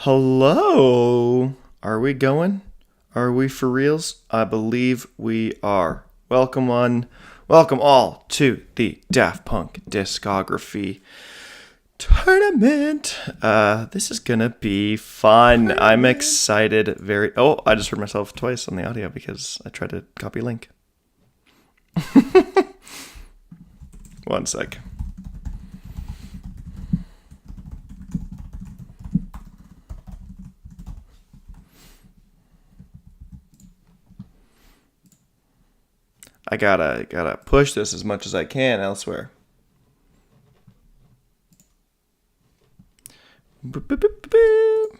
Hello. Are we going? Are we for reals? I believe we are. Welcome all to the Daft Punk Discography tournament. This is gonna be fun. I'm excited. I just heard myself twice on the audio because I tried to copy a link. One sec. I gotta push this as much as I can elsewhere. Boop, boop, boop, boop.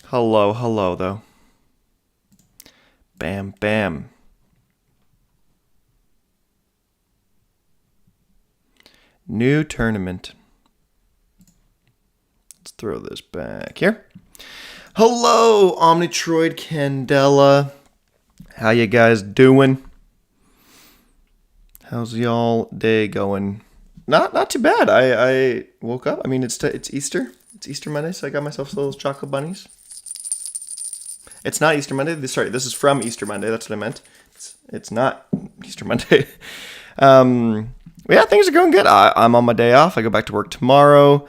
Hello though. Bam, bam. New tournament. Throw this back here. Hello, Omnitroid Candela. How you guys doing? How's y'all day going? Not too bad. I woke up. I mean, it's Easter. It's Easter Monday, so I got myself little chocolate bunnies. It's not Easter Monday. Sorry, this is from Easter Monday. That's what I meant. It's not Easter Monday. Yeah, things are going good. I'm on my day off. I go back to work tomorrow.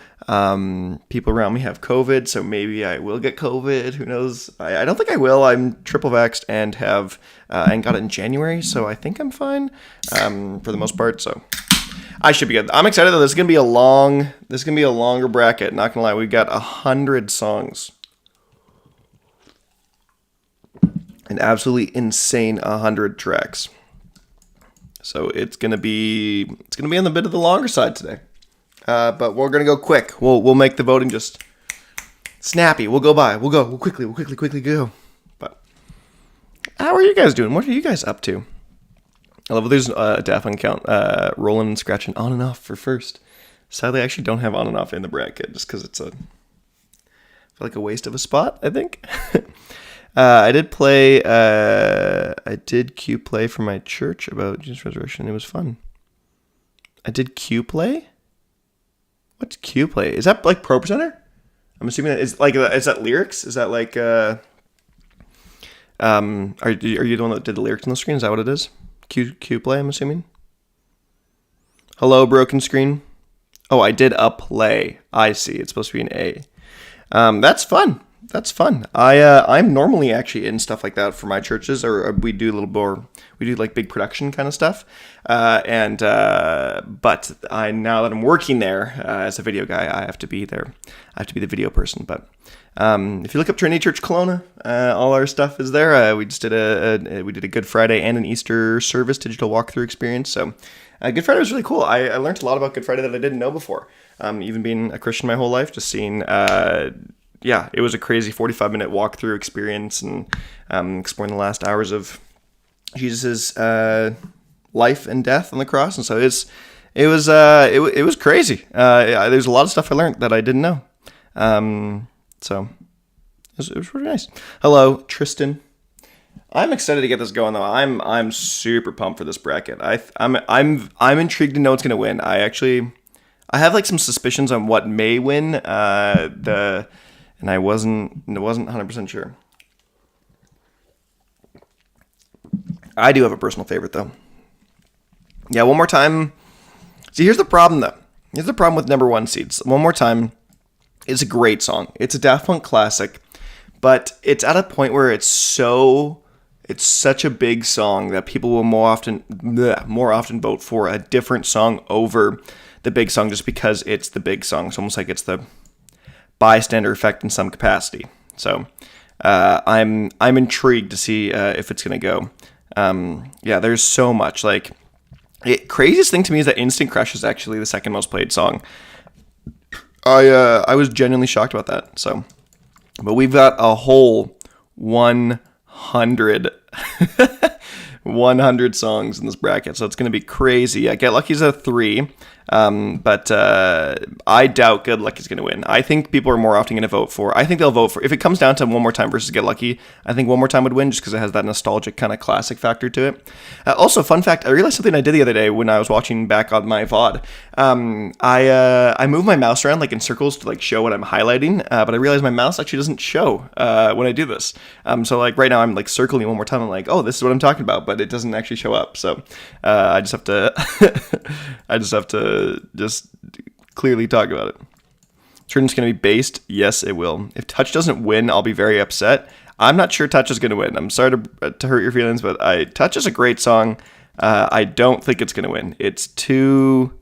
People around me have COVID, so maybe I will get COVID. Who knows? I don't think I will. I'm triple vaxxed and got it in January, so I think I'm fine for the most part. So I should be good. I'm excited though. This is gonna be a longer bracket. Not gonna lie, we've got 100 songs. An absolutely insane 100 tracks. So it's gonna be on the bit of the longer side today, but we're gonna go quick. We'll make the voting just snappy. We'll quickly go. But how are you guys doing? What are you guys up to? I love that there's a Daft Punk account rolling and scratching on and off for first. Sadly, I actually don't have on and off in the bracket just because it's like a waste of a spot, I think. I did Q play for my church about Jesus' resurrection. It was fun. I did Q play? What's Q play? Is that like Pro Presenter? I'm assuming is that lyrics? Is that like are you the one that did the lyrics on the screen? Is that what it is? Q play, I'm assuming. Hello, broken screen. Oh, I did a play. I see. It's supposed to be an A. That's fun. That's fun. I'm normally actually in stuff like that for my churches, or we do a little more. We do like big production kind of stuff, but now that I'm working there as a video guy, I have to be there. I have to be the video person. But if you look up Trinity Church Kelowna, all our stuff is there. We just did a Good Friday and an Easter service digital walkthrough experience. So Good Friday was really cool. I learned a lot about Good Friday that I didn't know before. Even being a Christian my whole life, just seeing. Yeah, it was a crazy 45-minute walkthrough experience and exploring the last hours of Jesus' life and death on the cross, and so it was crazy. There's a lot of stuff I learned that I didn't know, so it was really nice. Hello, Tristan. I'm excited to get this going though. I'm super pumped for this bracket. I'm intrigued to know what's gonna win. I have like some suspicions on what may win. And I wasn't 100% sure. I do have a personal favorite, though. Yeah, one more time. See, here's the problem, though. Here's the problem with number one seeds. One More Time is a great song. It's a Daft Punk classic, but it's at a point where it's such a big song that people will more often vote for a different song over the big song just because it's the big song. It's almost like it's the bystander effect in some capacity. So I'm intrigued to see if it's gonna go. Yeah, there's so much. Like, craziest thing to me is that Instant Crush is actually the second most played song. I was genuinely shocked about that. So, but we've got a whole 100 songs in this bracket, so it's gonna be crazy. Get Lucky's a 3. But I doubt Good Luck is going to win. I think people are more often going to vote for. I think they'll vote for. If it comes down to One More Time versus Get Lucky, I think One More Time would win just because it has that nostalgic kind of classic factor to it. Also, fun fact: I realized something I did the other day when I was watching back on my VOD. I move my mouse around like in circles to like show what I'm highlighting, but I realized my mouse actually doesn't show when I do this. So like right now I'm like circling one more time. I'm like, oh, this is what I'm talking about, but it doesn't actually show up. So I just have to just clearly talk about it. Turns going to be based. Yes, it will. If Touch doesn't win, I'll be very upset. I'm not sure Touch is going to win. I'm sorry to hurt your feelings, but Touch is a great song. I don't think it's going to win. It's too.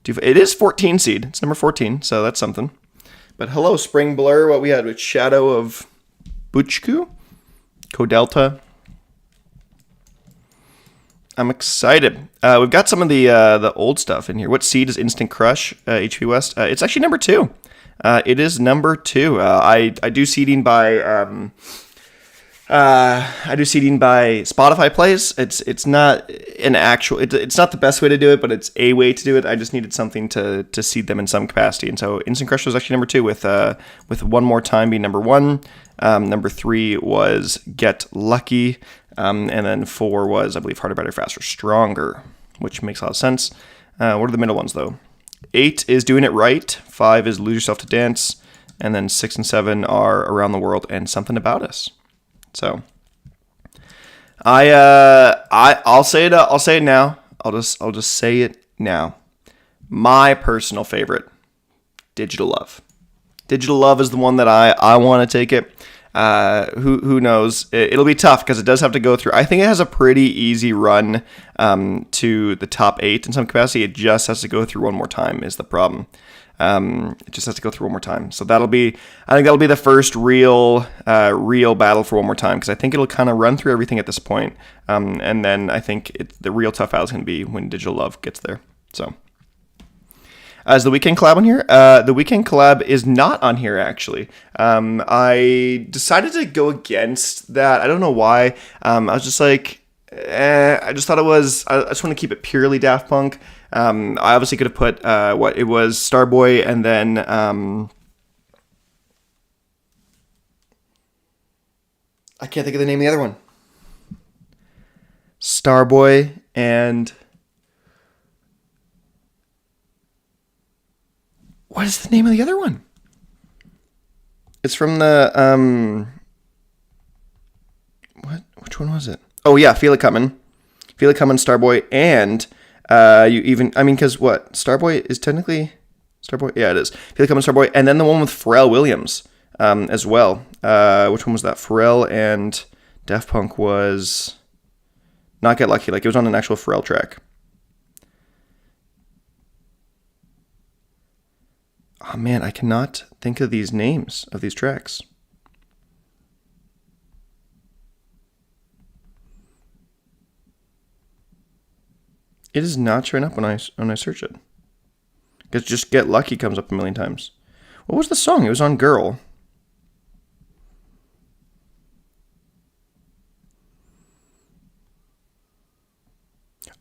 It is 14 seed. It's number 14, so that's something. But hello, Spring Blur. What we had with Shadow of Buchku, Codelta. I'm excited. We've got some of the old stuff in here. What seed is Instant Crush? HP West. It's actually number 2. It is number 2. I do seeding by Spotify plays. It's not an actual. It's not the best way to do it, but it's a way to do it. I just needed something to seed them in some capacity, and so Instant Crush was actually number 2 with One More Time being number 1. Number 3 was Get Lucky. And then 4 was, I believe, Harder, Better, Faster, Stronger, which makes a lot of sense. What are the middle ones, though? 8 is Doing It Right. 5 is Lose Yourself to Dance. And then 6 and 7 are Around the World and Something About Us. So, I'll say it. I'll say it now. I'll just say it now. My personal favorite, Digital Love. Digital Love is the one that I want to take it. Who knows? It'll be tough because it does have to go through. I think it has a pretty easy run to the top 8 in some capacity. It just has to go through One More Time is the problem. It just has to go through one more time. So I think that'll be the first real battle for One More Time because I think it'll kind of run through everything at this point. And then I think the real tough battle is going to be when Digital Love gets there. So. Is the Weekend collab on here? The Weekend collab is not on here, actually. I decided to go against that. I don't know why. I was just like, I just thought it was, I just want to keep it purely Daft Punk. I obviously could have put, it was Starboy and then, I can't think of the name of the other one. Starboy and... What is the name of the other one? It's from the, which one was it? Oh yeah, Feel It Comin'. Feel It Comin', Starboy, and, because what? Starboy is technically, Starboy? Yeah, it is. Feel It Comin', Starboy, and then the one with Pharrell Williams, as well. Which one was that? Pharrell and Daft Punk was Not Get Lucky, like it was on an actual Pharrell track. Oh man, I cannot think of these names of these tracks. It is not showing up when I search it. Because just Get Lucky comes up a million times. What was the song? It was on Girl.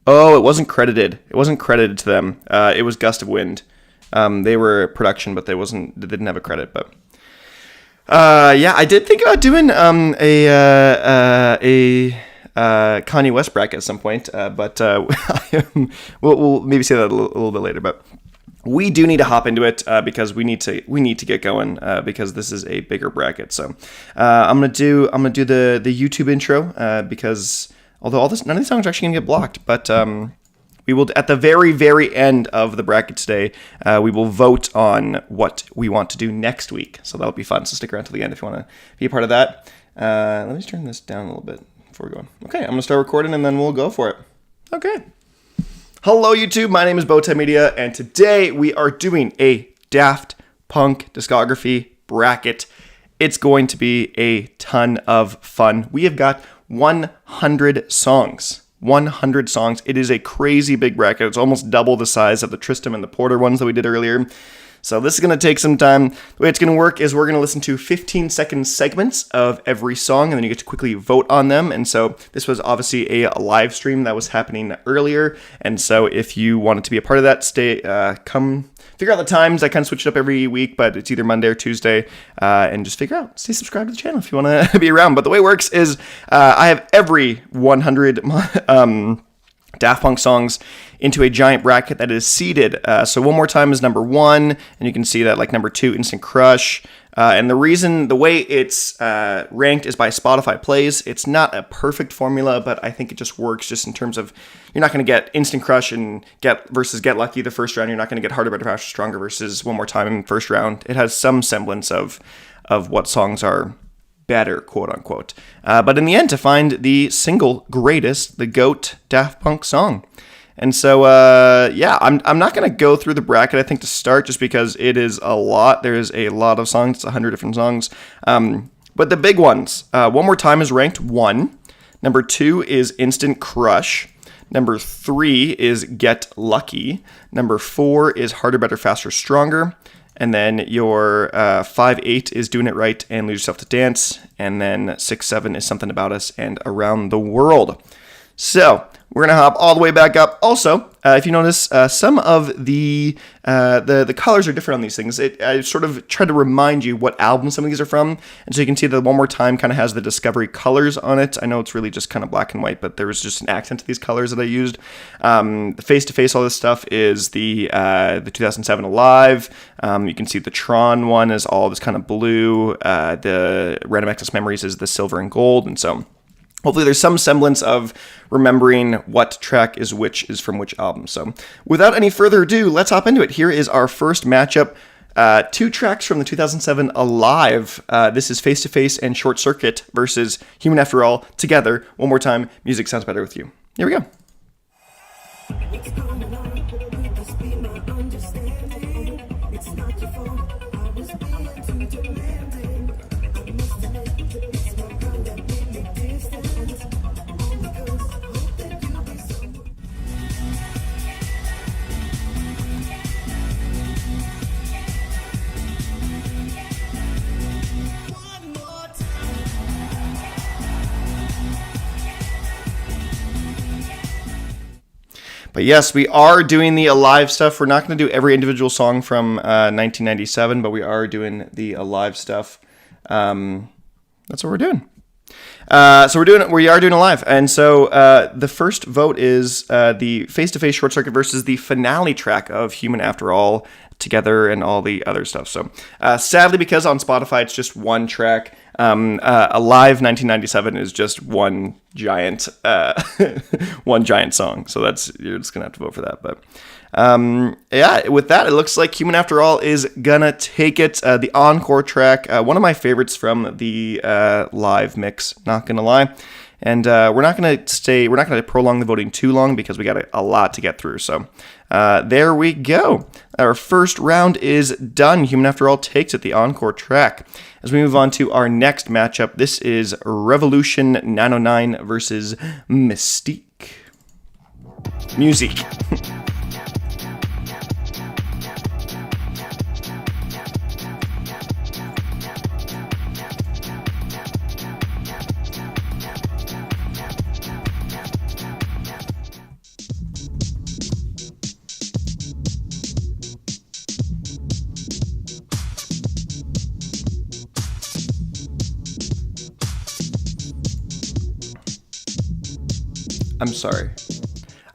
Oh, it wasn't credited. It wasn't credited to them. It was Gust of Wind. They were production, but they didn't have a credit. But yeah, I did think about doing a Kanye West bracket at some point, but we'll maybe say that a little bit later. But we do need to hop into it because we need to get going because this is a bigger bracket. So I'm gonna do the YouTube intro because although none of these songs are actually gonna get blocked, but we will, at the very, very end of the bracket today, we will vote on what we want to do next week. So that'll be fun. So stick around to the end if you want to be a part of that. Let me just turn this down a little bit before we go on. Okay, I'm going to start recording and then we'll go for it. Okay. Hello, YouTube. My name is Bowtied Media, and today we are doing a Daft Punk discography bracket. It's going to be a ton of fun. We have got 100 songs. 100 songs. It is a crazy big bracket. It's almost double the size of the Tristram and the Porter ones that we did earlier. So this is going to take some time. The way it's going to work is we're going to listen to 15-second segments of every song, and then you get to quickly vote on them. And so this was obviously a live stream that was happening earlier. And so if you wanted to be a part of that, come figure out the times. I kind of switch it up every week, but it's either Monday or Tuesday. And just figure out, stay subscribed to the channel if you want to be around. But the way it works is I have every 100 Daft Punk songs into a giant bracket that is seeded. So One More Time is number 1, and you can see that like number 2, Instant Crush. And the way it's ranked is by Spotify plays. It's not a perfect formula, but I think it just works just in terms of you're not going to get Instant Crush and Get Lucky the first round. You're not going to get Harder, Better, Faster, Stronger versus One More Time in the first round. It has some semblance of what songs are better, quote unquote. But in the end, to find the single greatest, the GOAT Daft Punk song. And so, I'm not going to go through the bracket, I think, to start, just because it is a lot. There's a lot of songs. It's 100 different songs. But the big ones, One More Time is ranked 1. Number 2 is Instant Crush. Number 3 is Get Lucky. Number 4 is Harder, Better, Faster, Stronger. And then your 5-8 is Doing It Right and Lose Yourself to Dance. And then 6-7 is Something About Us and Around the World. So we're going to hop all the way back up. Also, if you notice, some of the colors are different on these things. I sort of try to remind you what album some of these are from. And so you can see that One More Time kind of has the Discovery colors on it. I know it's really just kind of black and white, but there was just an accent to these colors that I used. The Face to Face, all this stuff is the 2007 Alive. You can see the Tron one is all this kind of blue. The Random Access Memories is the silver and gold. And so hopefully there's some semblance of remembering what track is from which album. So without any further ado, let's hop into it. Here is our first matchup. 2 tracks from the 2007 Alive. This is Face to Face and Short Circuit versus Human After All together. One more time, Music Sounds Better With You. Here we go. But yes, we are doing the Alive stuff. We're not going to do every individual song from 1997, but we are doing the Alive stuff. That's what we're doing. We are doing Alive. And so the first vote is the Face-to-Face Short Circuit versus the finale track of Human After All together and all the other stuff. So sadly, because on Spotify it's just one track, Alive 1997 is just one giant song. So you're just gonna have to vote for that. But with that, it looks like Human After All is gonna take it. The encore track, one of my favorites from the live mix, not gonna lie. And we're not going to prolong the voting too long because we got a lot to get through. So there we go. Our first round is done. Human After All takes it, the encore track. As we move on to our next matchup, this is Revolution 909 versus Mystique. Music.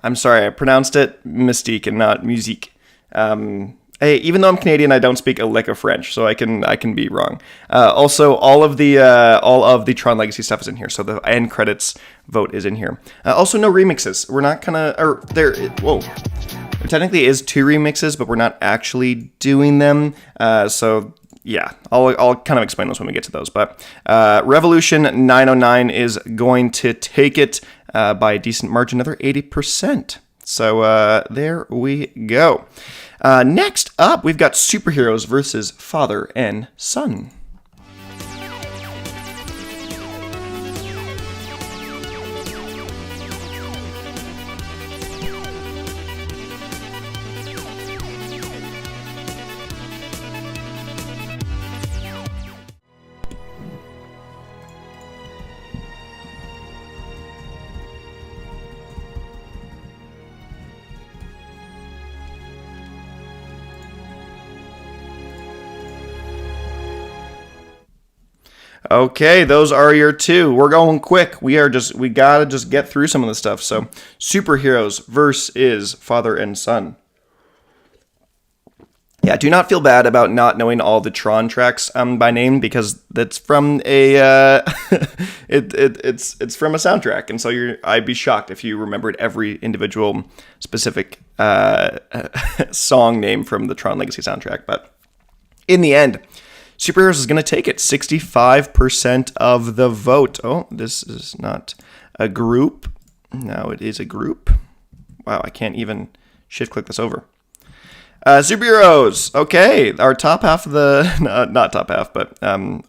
I'm sorry. I pronounced it Mystique and not musique. Hey, even though I'm Canadian, I don't speak a lick of French, so I can be wrong. Also, all of the Tron Legacy stuff is in here, so the end credits vote is in here. Also, no remixes. We're not there technically is 2 remixes, but we're not actually doing them. So yeah, I'll kind of explain those when we get to those. But Revolution 909 is going to take it by a decent margin, another 80%. So there we go. Next up, we've got Superheroes versus Father and Son. Okay, those are your two. We're going quick. We gotta just get through some of the stuff. So, Superheroes versus Father and Son. Yeah, do not feel bad about not knowing all the Tron tracks by name, because that's from a it's from a soundtrack, and so I'd be shocked if you remembered every individual specific song name from the Tron Legacy soundtrack. But in the end, Superheroes is going to take it. 65% of the vote. Oh, this is not a group. Now it is a group. Wow, I can't even shift click this over. Superheroes. Okay, our top half of the... not top half, but... I'm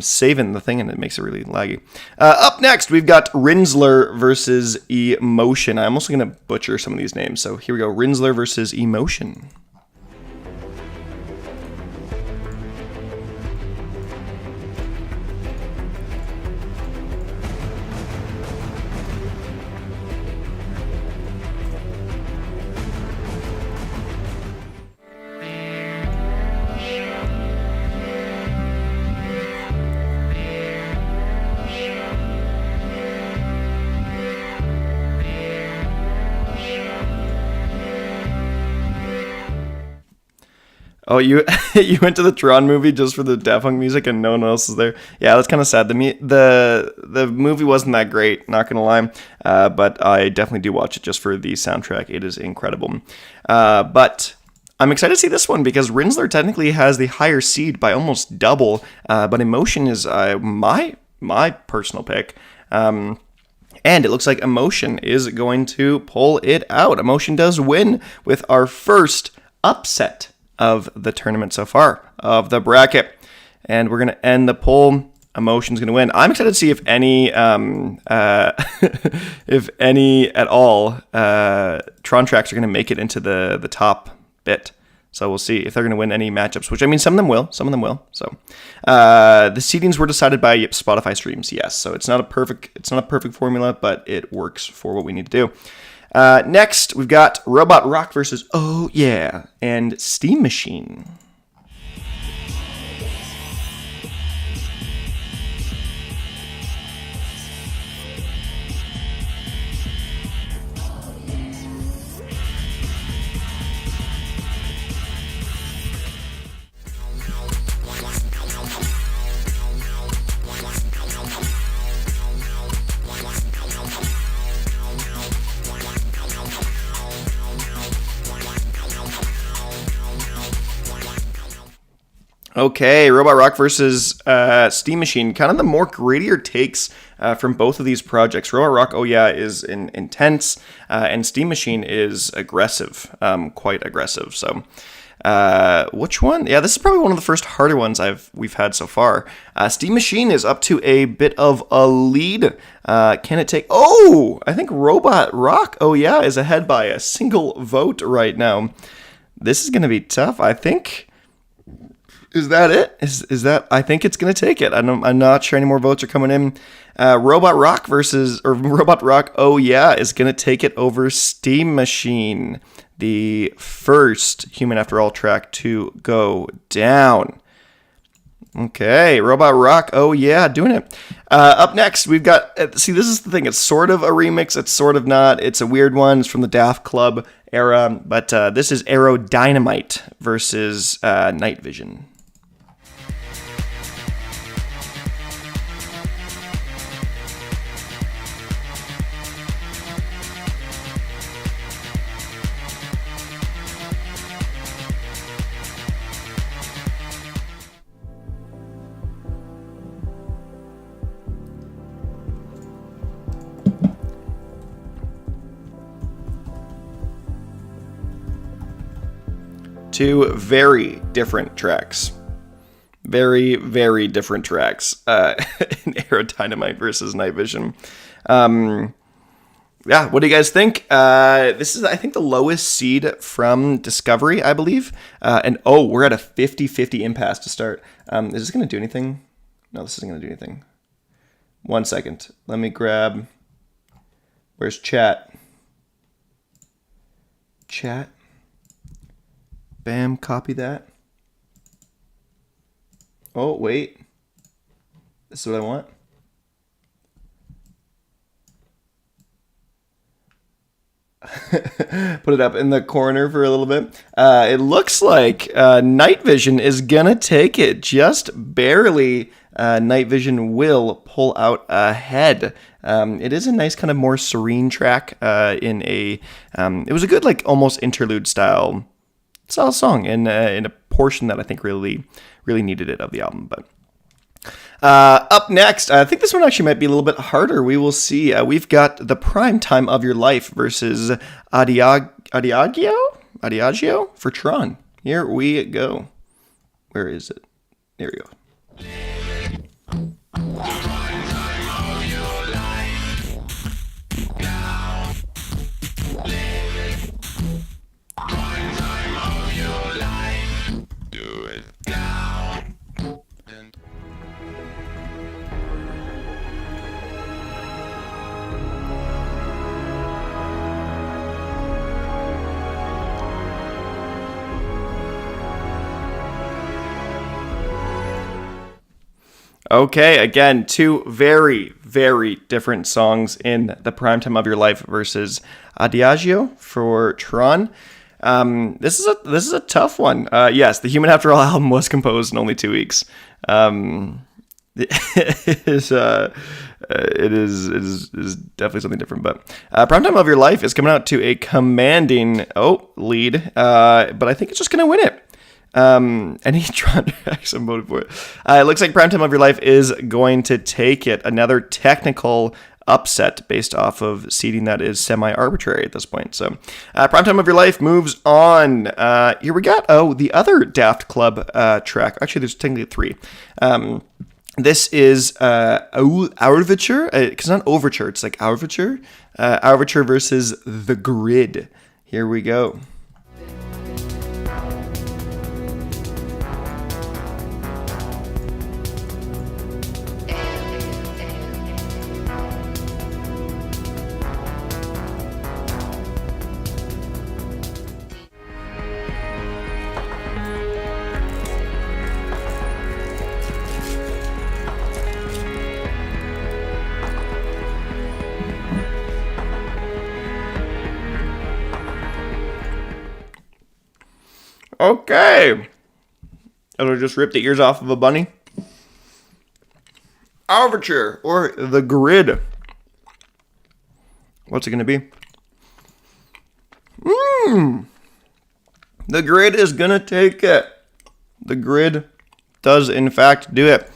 saving the thing and it makes it really laggy. Up next, we've got Rinsler versus Emotion. I'm also going to butcher some of these names, so here we go. Rinsler versus Emotion. Oh, you you went to the Tron movie just for the Daft Punk music and no one else is there. Yeah, that's kind of sad. The movie wasn't that great, not gonna lie, but I definitely do watch it just for the soundtrack. It is incredible. But I'm excited to see this one because Rinsler technically has the higher seed by almost double, but Emotion is my personal pick. And it looks like Emotion is going to pull it out. Emotion does win with our first upset of the tournament so far, of the bracket. And we're going to end the poll. Emotion's going to win. I'm excited to see if any, if any at all, Tron tracks are going to make it into the top bit. So we'll see if they're going to win any matchups, which I mean, some of them will. So the seedings were decided by Spotify streams, yes. So it's not a perfect formula, but it works for what we need to do. Next, we've got Robot Rock versus Oh Yeah and Steam Machine. Okay, Robot Rock versus Steam Machine. Kind of the more grittier takes from both of these projects. Robot Rock, oh yeah, is intense, and Steam Machine is aggressive, quite aggressive. So, which one? Yeah, this is probably one of the first harder ones we've had so far. Steam Machine is up to a bit of a lead. Can it take? Oh, I think Robot Rock, oh yeah, is ahead by a single vote right now. This is going to be tough. I think. Is that it? Is that? I think it's going to take it. I'm not sure any more votes are coming in. Robot Rock, oh yeah, is going to take it over Steam Machine, the first Human After All track to go down. Okay, Robot Rock, oh yeah, doing it. Up next, we've got, see, this is the thing. It's sort of a remix. It's sort of not. It's a weird one. It's from the Daft Club era, but this is Aerodynamite versus Night Vision. Two very different tracks. Very, very different tracks in Aerodynamite versus Night Vision. Yeah, what do you guys think? This is, I think, the lowest seed from Discovery, I believe. And, oh, we're at a 50-50 impasse to start. Is this going to do anything? No, this isn't going to do anything. 1 second. Let me grab... Where's chat? Chat. Bam, copy that. Oh, wait. This is what I want. Put it up in the corner for a little bit. It looks like Night Vision is gonna take it just barely. Night Vision will pull out ahead. It is a nice kind of more serene track in a. It was a good like almost interlude style song in a portion that I think really needed it of the album, but. Up next, I think this one actually might be a little bit harder. We will see. We've got The Prime Time of Your Life versus Adagio for Tron. Here we go. Where is it? There we go. Okay, again, two very, very different songs in The Prime Time of Your Life versus Adagio for Tron. This is a tough one. Yes, the Human After All album was composed in only 2 weeks. It is definitely something different. But Prime Time of Your Life is coming out to a commanding lead, but I think it's just gonna win it. And he tried to actually voted for it. It looks like Prime Time of Your Life is going to take it. Another technical upset based off of seeding that is semi-arbitrary at this point. So Prime Time of Your Life moves on. Here we got, the other Daft Club track. Actually, there's technically 3. This is Overture. It's not Overture, it's like Overture. Overture versus The Grid. Here we go. Okay. I'll just rip the ears off of a bunny. Overture or The Grid. What's it going to be? The Grid is going to take it. The Grid does, in fact, do it.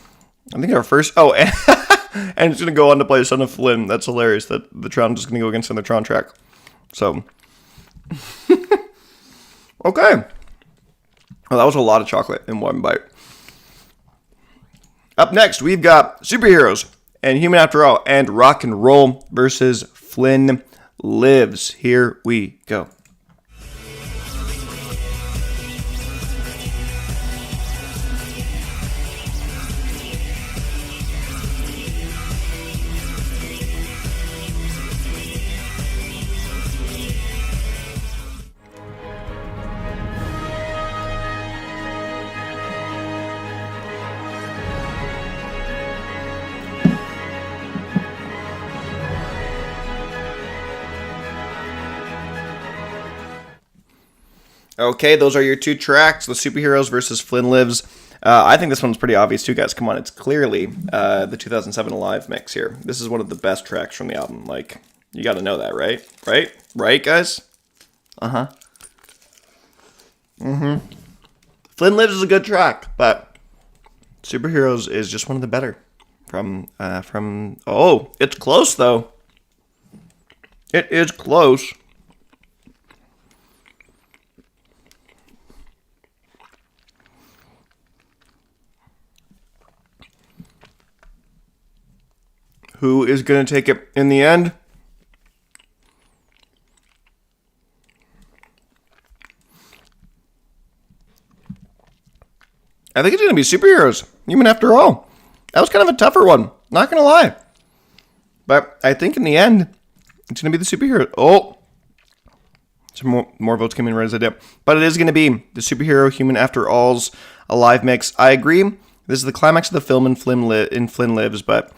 I think our first... and it's going to go on to play Son of Flynn. That's hilarious that the Tron is just going to go against another Tron track. So... okay. Well, that was a lot of chocolate in one bite. Up next, we've got Superheroes and Human After All and Rock and Roll versus Flynn Lives. Here we go. Okay, those are your 2 tracks, the Superheroes versus Flynn Lives. I think this one's pretty obvious too, guys. Come on, it's clearly the 2007 Alive mix here. This is one of the best tracks from the album. Like, you got to know that, right? Right, guys? Uh-huh. Flynn Lives is a good track, but Superheroes is just one of the better. It's close, though. It is close. Who is going to take it in the end? I think it's going to be Superheroes. Human After All. That was kind of a tougher one. Not going to lie. But I think in the end, it's going to be the Superhero. Oh. Some more votes came in right as I did. But it is going to be the Superhero Human After All's Alive mix. I agree This is the climax of the film in Flynn Lives, but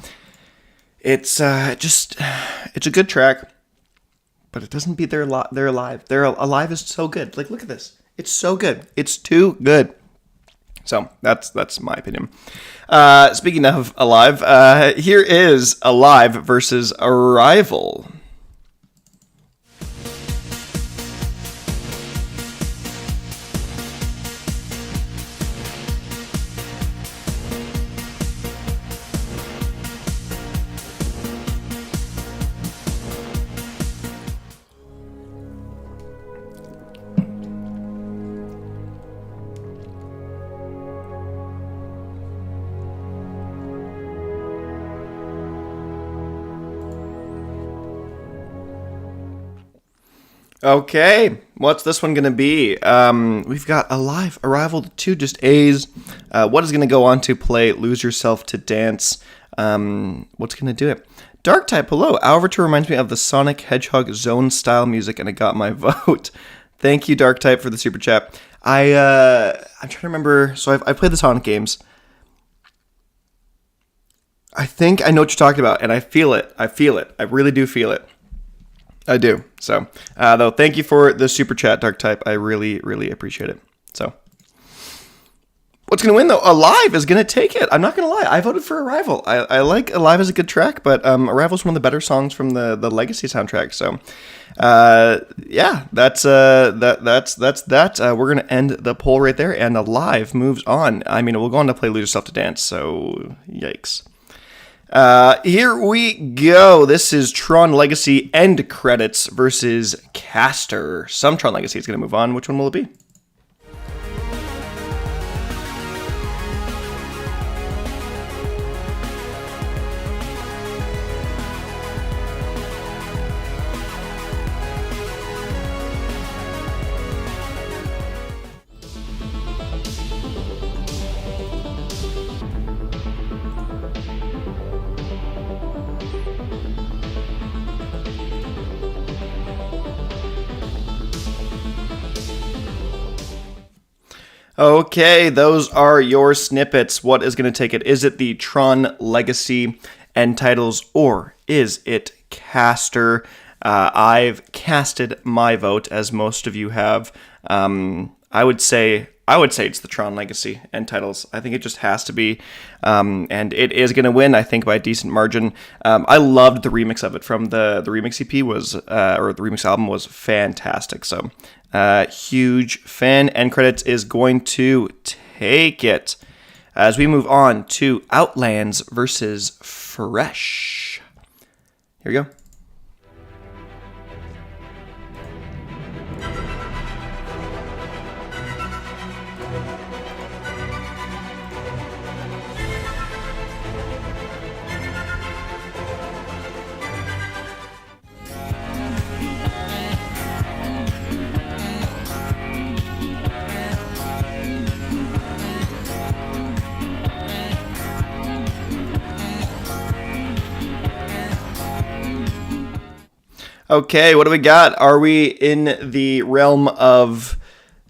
it's it's a good track, but it doesn't beat They're Alive. They're Alive is so good. Like, look at this. It's so good. It's too good. So that's my opinion. Speaking of Alive, here is Alive versus Arrival. Okay, what's this one going to be? We've got Alive, Arrival, 2 just A's. What is going to go on to play Lose Yourself to Dance? What's going to do it? Dark Type, hello. Overture reminds me of the Sonic Hedgehog Zone style music, and it got my vote. Thank you, Dark Type, for the super chat. I'm trying to remember. So I played the Sonic games. I think I know what you're talking about, and I feel it. I really do feel it. I do. So, though, thank you for the super chat, Dark Type. I really, really appreciate it. So, what's going to win, though? Alive is going to take it. I'm not going to lie. I voted for Arrival. I like Alive as a good track, but Arrival is one of the better songs from the Legacy soundtrack. So, yeah, that's that. We're going to end the poll right there, and Alive moves on. I mean, we'll go on to play Lose Yourself to Dance, so yikes. Here we go. This is Tron Legacy end credits versus Caster. Some Tron Legacy is going to move on. Which one will it be? Okay, those are your snippets. What is going to take it? Is it the Tron Legacy end titles, or is it Caster? I've casted my vote, as most of you have. I would say it's the Tron Legacy end titles. I think it just has to be, and it is going to win, I think, by a decent margin. I loved the remix of it from the remix EP was, or the remix album was fantastic. So, huge fan. End credits is going to take it as we move on to Outlands versus Fresh. Here we go. Okay, what do we got? Are we in the realm of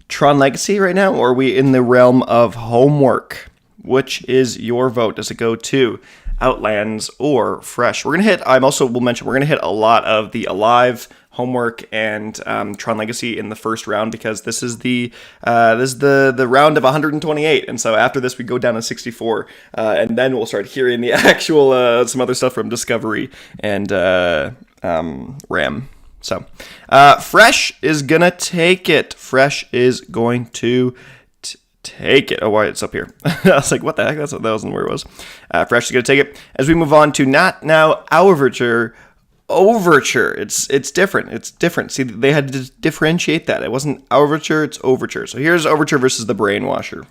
Tron Legacy right now, or are we in the realm of Homework? Which is your vote? Does it go to Outlands or Fresh? We're gonna hit. We'll mention we're gonna hit a lot of the Alive, Homework, and Tron Legacy in the first round, because this is the round of 128, and so after this we go down to 64, and then we'll start hearing the actual some other stuff from Discovery and RAM. So, Fresh is gonna take it. Fresh is going to take it. Oh, why it's up here? I was like, what the heck? That wasn't where it was. Fresh is gonna take it. As we move on to Not Now Overture. Overture. It's different. It's different. See, they had to differentiate that. It wasn't Overture, it's Overture. So here's Overture versus the Brainwasher.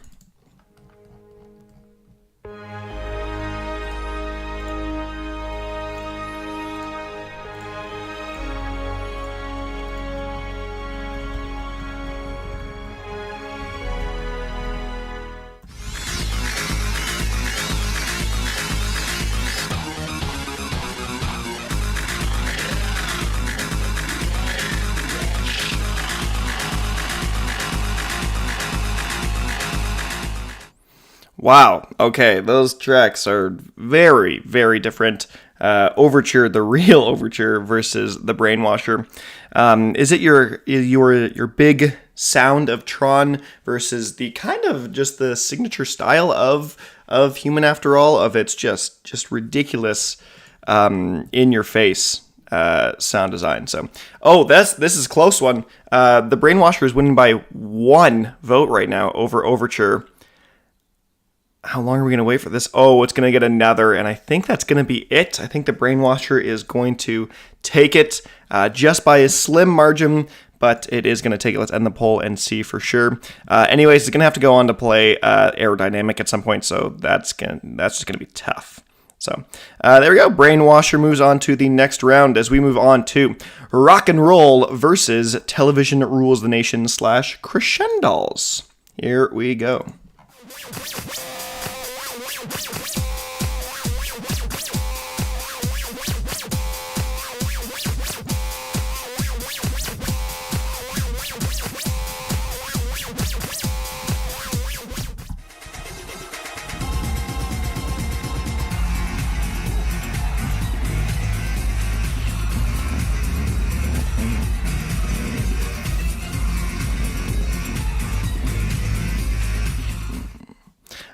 Wow. Okay, those tracks are very, very different. Overture, the real Overture versus the Brainwasher. Is it your big sound of Tron versus the kind of just the signature style of Human After All, of its just ridiculous in your face sound design. So, this is a close one. The Brainwasher is winning by 1 vote right now over Overture. How long are we going to wait for this? Oh, it's going to get another, and I think that's going to be it. I think the Brainwasher is going to take it just by a slim margin, but it is going to take it. Let's end the poll and see for sure. Anyways, it's going to have to go on to play Aerodynamic at some point, so that's just going to be tough. So there we go. Brainwasher moves on to the next round as we move on to Rock and Roll versus Television Rules the Nation / Crescendos. Here we go.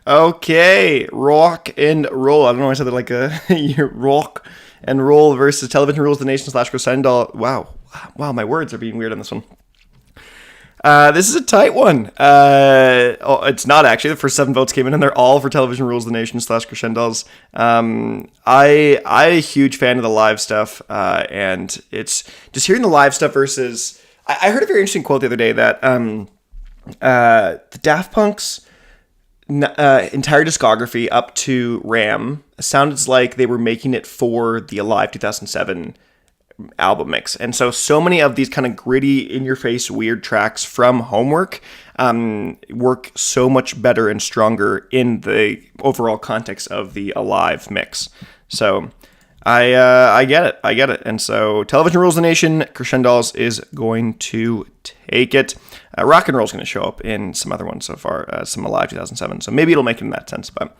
Okay, Rock and Roll. I don't know why I said that like Rock and Roll versus Television Rules the Nation / Crescendo. Wow, my words are being weird on this one. This is a tight one. It's not actually. The first 7 votes came in, and they're all for Television Rules the Nation / Crescendos. I'm a huge fan of the live stuff, and it's just hearing the live stuff versus. I heard a very interesting quote the other day that the Daft Punk's entire discography up to Ram sounded like they were making it for the Alive 2007 album mix. And so many of these kind of gritty, in-your-face, weird tracks from Homework work so much better and stronger in the overall context of the Alive mix. So I get it. And so Television Rules the Nation, Crescendos is going to take it. Rock and Roll is going to show up in some other ones so far, some Alive 2007. So maybe it'll make it in that sense. But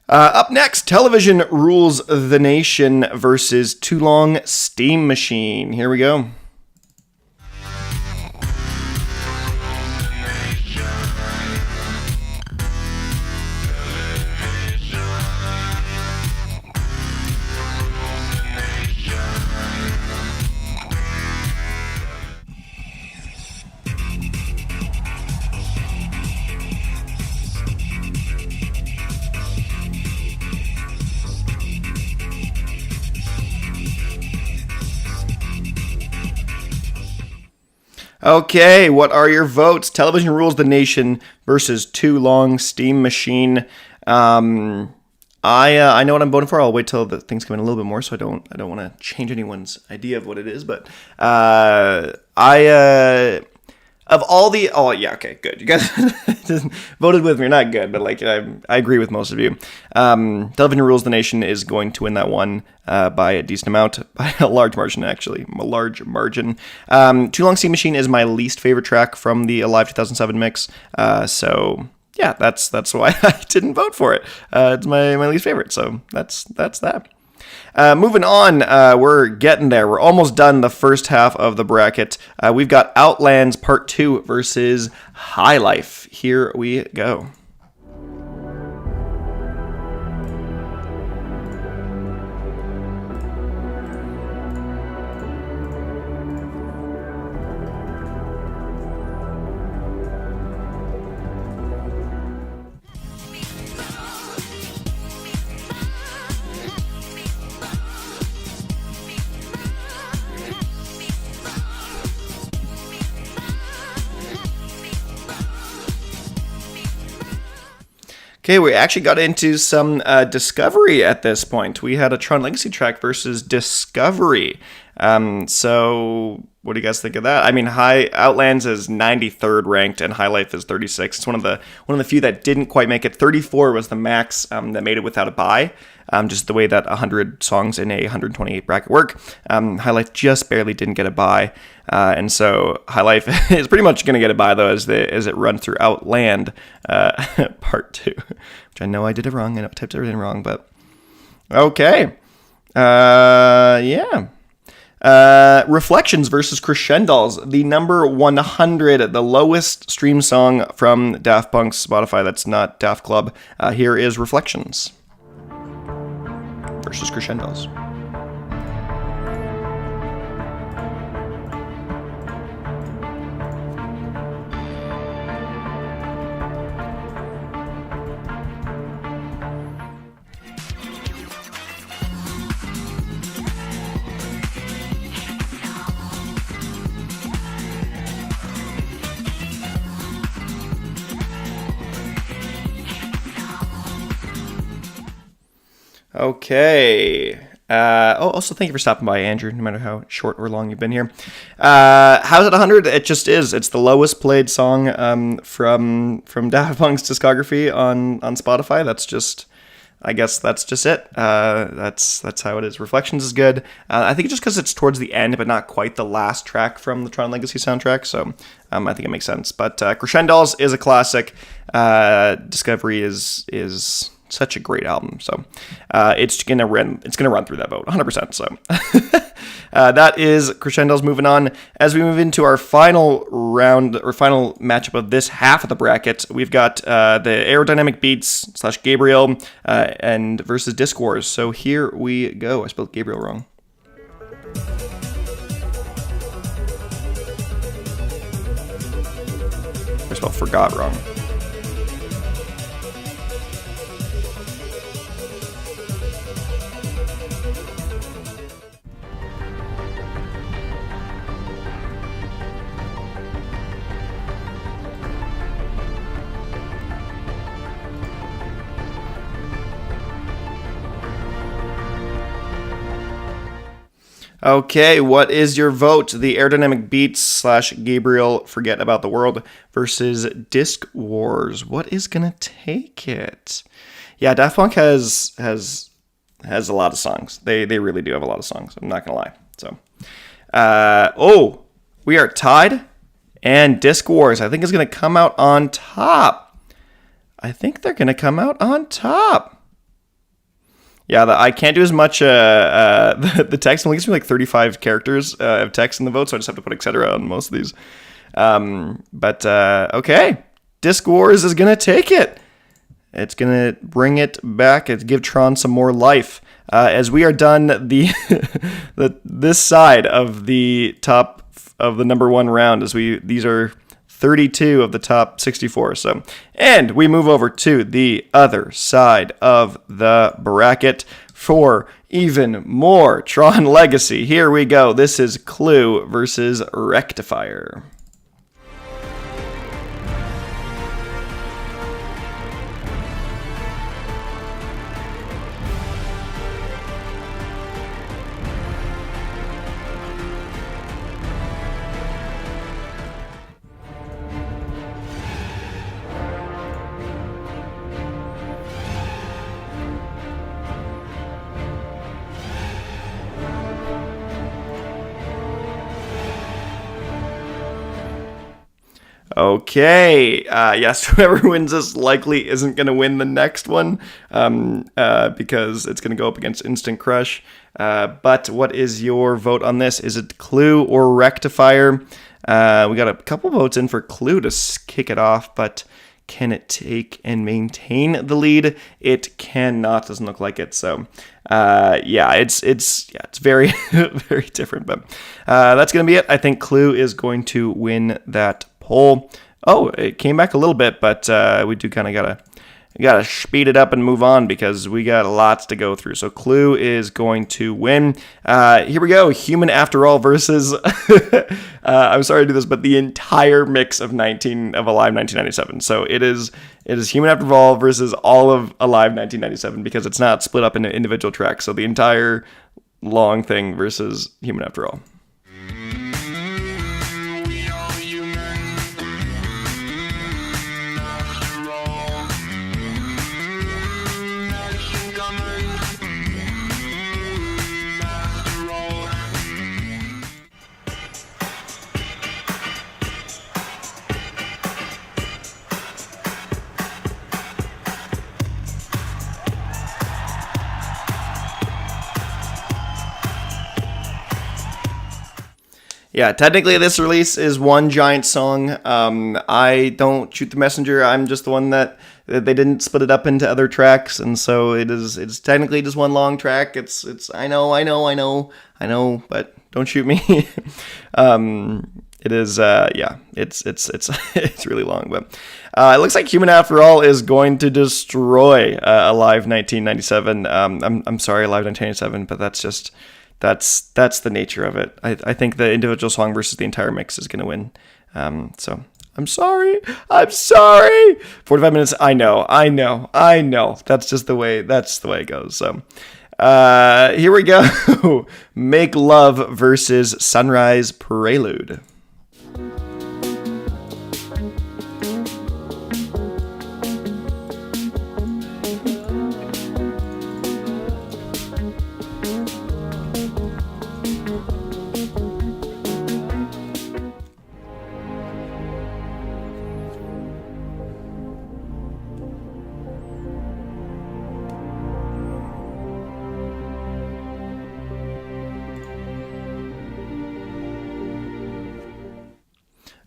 up next, Television Rules the Nation versus Too Long Steam Machine. Here we go. Okay, what are your votes? Television Rules the Nation versus Too Long Steam Machine. I know what I'm voting for. I'll wait till the things come in a little bit more, so I don't want to change anyone's idea of what it is. But of all the okay, good. You guys voted with me. Not good, but like I agree with most of you. Television Rules the Nation is going to win that one by a decent amount, by a large margin actually, a large margin. Too Long Steam Machine is my least favorite track from the Alive 2007 mix. So yeah, that's why I didn't vote for it. It's my least favorite. So that's that. Moving on, we're getting there. We're almost done the first half of the bracket. We've got Outlands Part 2 versus High Life. Here we go. Okay, we actually got into some Discovery at this point. We had a Tron Legacy track versus Discovery. So what do you guys think of that? I mean, Outlands is 93rd ranked and High Life is 36. It's one of the few that didn't quite make it. 34 was the max that made it without a bye. Just the way that 100 songs in a 128 bracket work. High Life just barely didn't get a bye. And so High Life is pretty much going to get a bye, though, as it runs through Outland Part 2. Which I know I did it wrong. I know I typed everything wrong, but okay. Yeah. Reflections versus Crescendos, the number 100, the lowest stream song from Daft Punk's Spotify. That's not Daft Club. Here is Reflections versus Crescendos. Okay. Also, thank you for stopping by, Andrew, no matter how short or long you've been here. How's it 100? It just is. It's the lowest played song from Daft Punk's discography on Spotify. That's just, I guess that's just it. That's how it is. Reflections is good. I think just because it's towards the end, but not quite the last track from the Tron Legacy soundtrack. So I think it makes sense. But Crescendos is a classic. Discovery is such a great album, so it's gonna run through that vote 100%. So that is Crescendos. Moving on, as we move into our final round or final matchup of this half of the bracket, we've got the Aerodynamic Beats / Gabriel and versus Disc Wars. So here we go. I spelled Gabriel wrong. I spelled forgot wrong. Okay, what is your vote? The Aerodynamic Beats / Gabriel Forget About the World versus Disc Wars. What is gonna take it? Yeah, Daft Punk has a lot of songs. They really do have a lot of songs. I'm not gonna lie. So, we are tied, and Disc Wars I think is gonna come out on top. I think they're gonna come out on top. Yeah, I can't do as much the text. It only gives me like 35 characters of text in the vote, so I just have to put etc. on most of these. Okay. Disc Wars is going to take it. It's going to bring it back. It's give Tron some more life. As we are done this side of the top of the number one round, these are 32 of the top 64. So, and we move over to the other side of the bracket for even more Tron Legacy. Here we go. This is Clue versus Rectifier. Okay, yes, whoever wins this likely isn't going to win the next one because it's going to go up against Instant Crush. But what is your vote on this? Is it Clue or Rectifier? We got a couple votes in for Clue to kick it off, but can it take and maintain the lead? It cannot. Doesn't look like it. So, it's very very different. But that's going to be it. I think Clue is going to win that poll. Oh, it came back a little bit, but we do kind of gotta speed it up and move on because we got lots to go through. So Clue is going to win. Here we go. Human After All versus I'm sorry to do this, but the entire mix of Alive 1997. So it is Human After All versus all of Alive 1997 because it's not split up into individual tracks. So the entire long thing versus Human After All. Yeah, technically this release is one giant song. I don't shoot the messenger. I'm just the one that they didn't split it up into other tracks, and so it's technically just one long track. It's I know, but don't shoot me. It is it's really long, but it looks like Human After All is going to destroy Alive 1997. I'm sorry, Alive 1997, but that's the nature of it. I think the individual song versus the entire mix is going to win. So I'm sorry. 45 minutes. I know. That's just the way it goes. So here we go. Make Love versus Sunrise Prelude.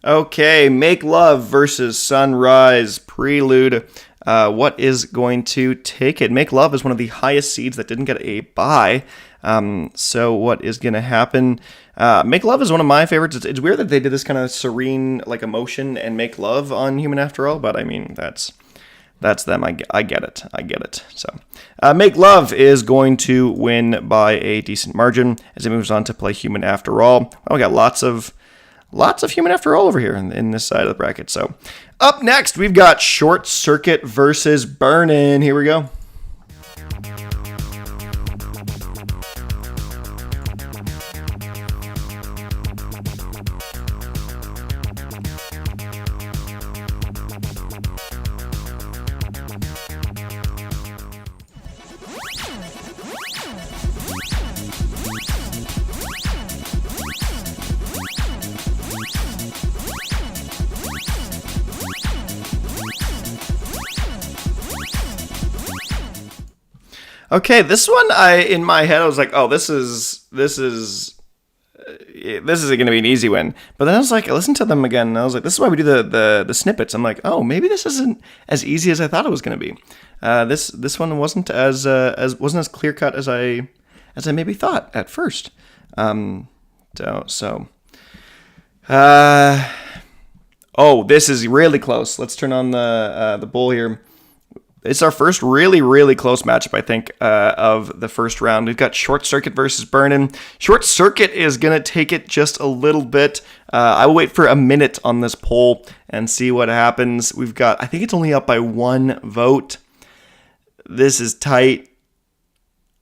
Okay, Make Love versus Sunrise Prelude. What is going to take it? Make Love is one of the highest seeds that didn't get a bye. So what is going to happen? Make Love is one of my favorites. It's weird that they did this kind of serene like emotion and Make Love on Human After All, but I mean, that's them. I get it. So Make Love is going to win by a decent margin as it moves on to play Human After All. Oh, we got lots of Human After All over here in this side of the bracket. So up next, we've got Short Circuit versus Burnin'. Here we go. Okay, this one in my head I was like, oh, this is going to be an easy win. But then I was like, I listened to them again, and I was like, this is why we do the snippets. I'm like, oh, maybe this isn't as easy as I thought it was going to be. This one wasn't as clear cut as I maybe thought at first. Oh, this is really close. Let's turn on the bowl here. It's our first really, really close matchup, I think, of the first round. We've got Short Circuit versus Burnin'. Short Circuit is going to take it just a little bit. I will wait for a minute on this poll and see what happens. We've got, I think it's only up by one vote. This is tight.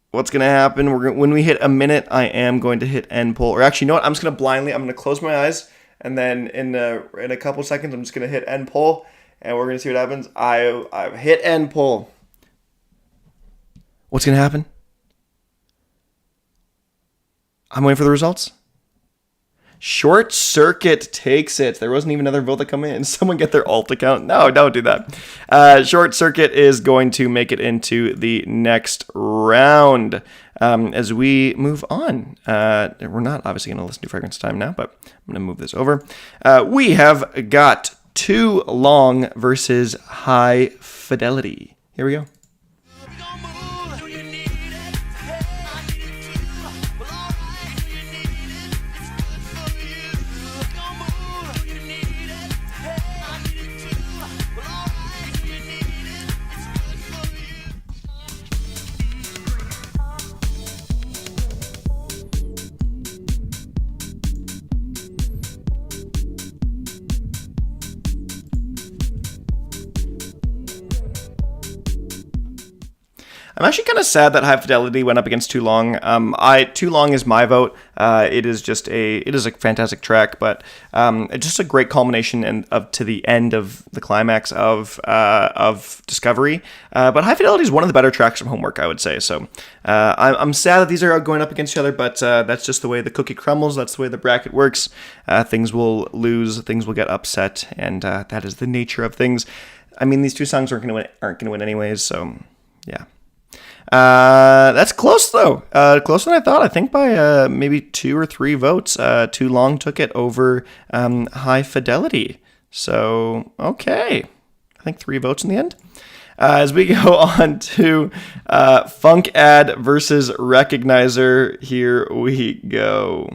What's going to happen? When we hit a minute, I am going to hit end poll. Or actually, you know what? I'm just going to I'm going to close my eyes. And then in a couple seconds, I'm just going to hit end poll. And we're going to see what happens. I've hit end poll. What's going to happen? I'm waiting for the results. Short Circuit takes it. There wasn't even another vote that come in. Someone get their alt account. No, don't do that. Short Circuit is going to make it into the next round. As we move on, we're not obviously going to listen to Fragrance Time now, but I'm going to move this over. We have got Too Long versus High Fidelity. Here we go. I'm actually kind of sad that High Fidelity went up against Too Long. Too Long is my vote. It is a fantastic track, but it's just a great culmination to the end of the climax of Discovery. But High Fidelity is one of the better tracks from Homework, I would say. So I'm sad that these are going up against each other, but that's just the way the cookie crumbles. That's the way the bracket works. Things will lose, things will get upset, and that is the nature of things. I mean, these two songs aren't going to win anyways, so yeah. That's close, though. Closer than I thought. I think by maybe 2 or 3 votes. Too Long took it over High Fidelity. So, okay. I think 3 votes in the end. As we go on to Funk Ad versus Recognizer, here we go.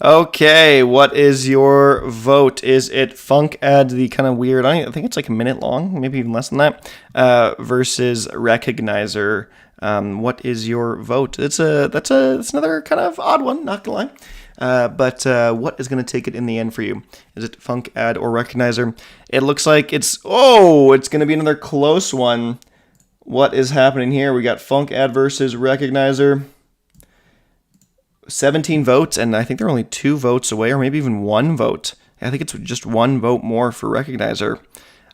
Okay, what is your vote? Is it Funk Ad, the kind of weird, I think it's like a minute long, maybe even less than that, versus Recognizer? What is your vote? That's another kind of odd one, not gonna lie. But what is going to take it in the end for you? Is it Funk Ad or Recognizer? It looks like it's going to be another close one. What is happening here? We got Funk Ad versus Recognizer. 17 votes, and I think they're only 2 votes away, or maybe even 1 vote. I think it's just 1 vote more for Recognizer.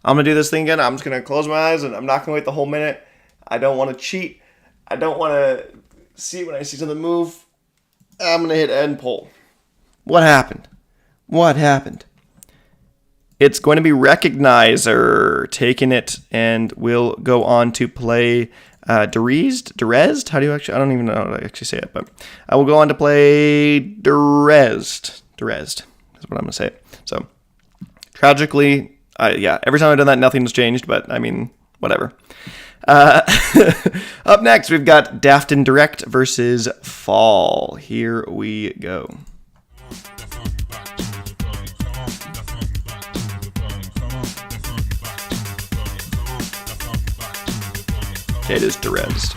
I'm going to do this thing again. I'm just going to close my eyes, and I'm not going to wait the whole minute. I don't want to cheat. I don't want to see when I see something move. I'm going to hit end poll. What happened? What happened? It's going to be Recognizer taking it, and we'll go on to play Derezed? How do you actually... I don't even know how to actually say it, but I will go on to play Derezed. Derezed is what I'm going to say. So, tragically, every time I've done that, nothing's changed, but, I mean, whatever. Up next, we've got Daft and Direct versus Fall. Here we go. It is Derezed.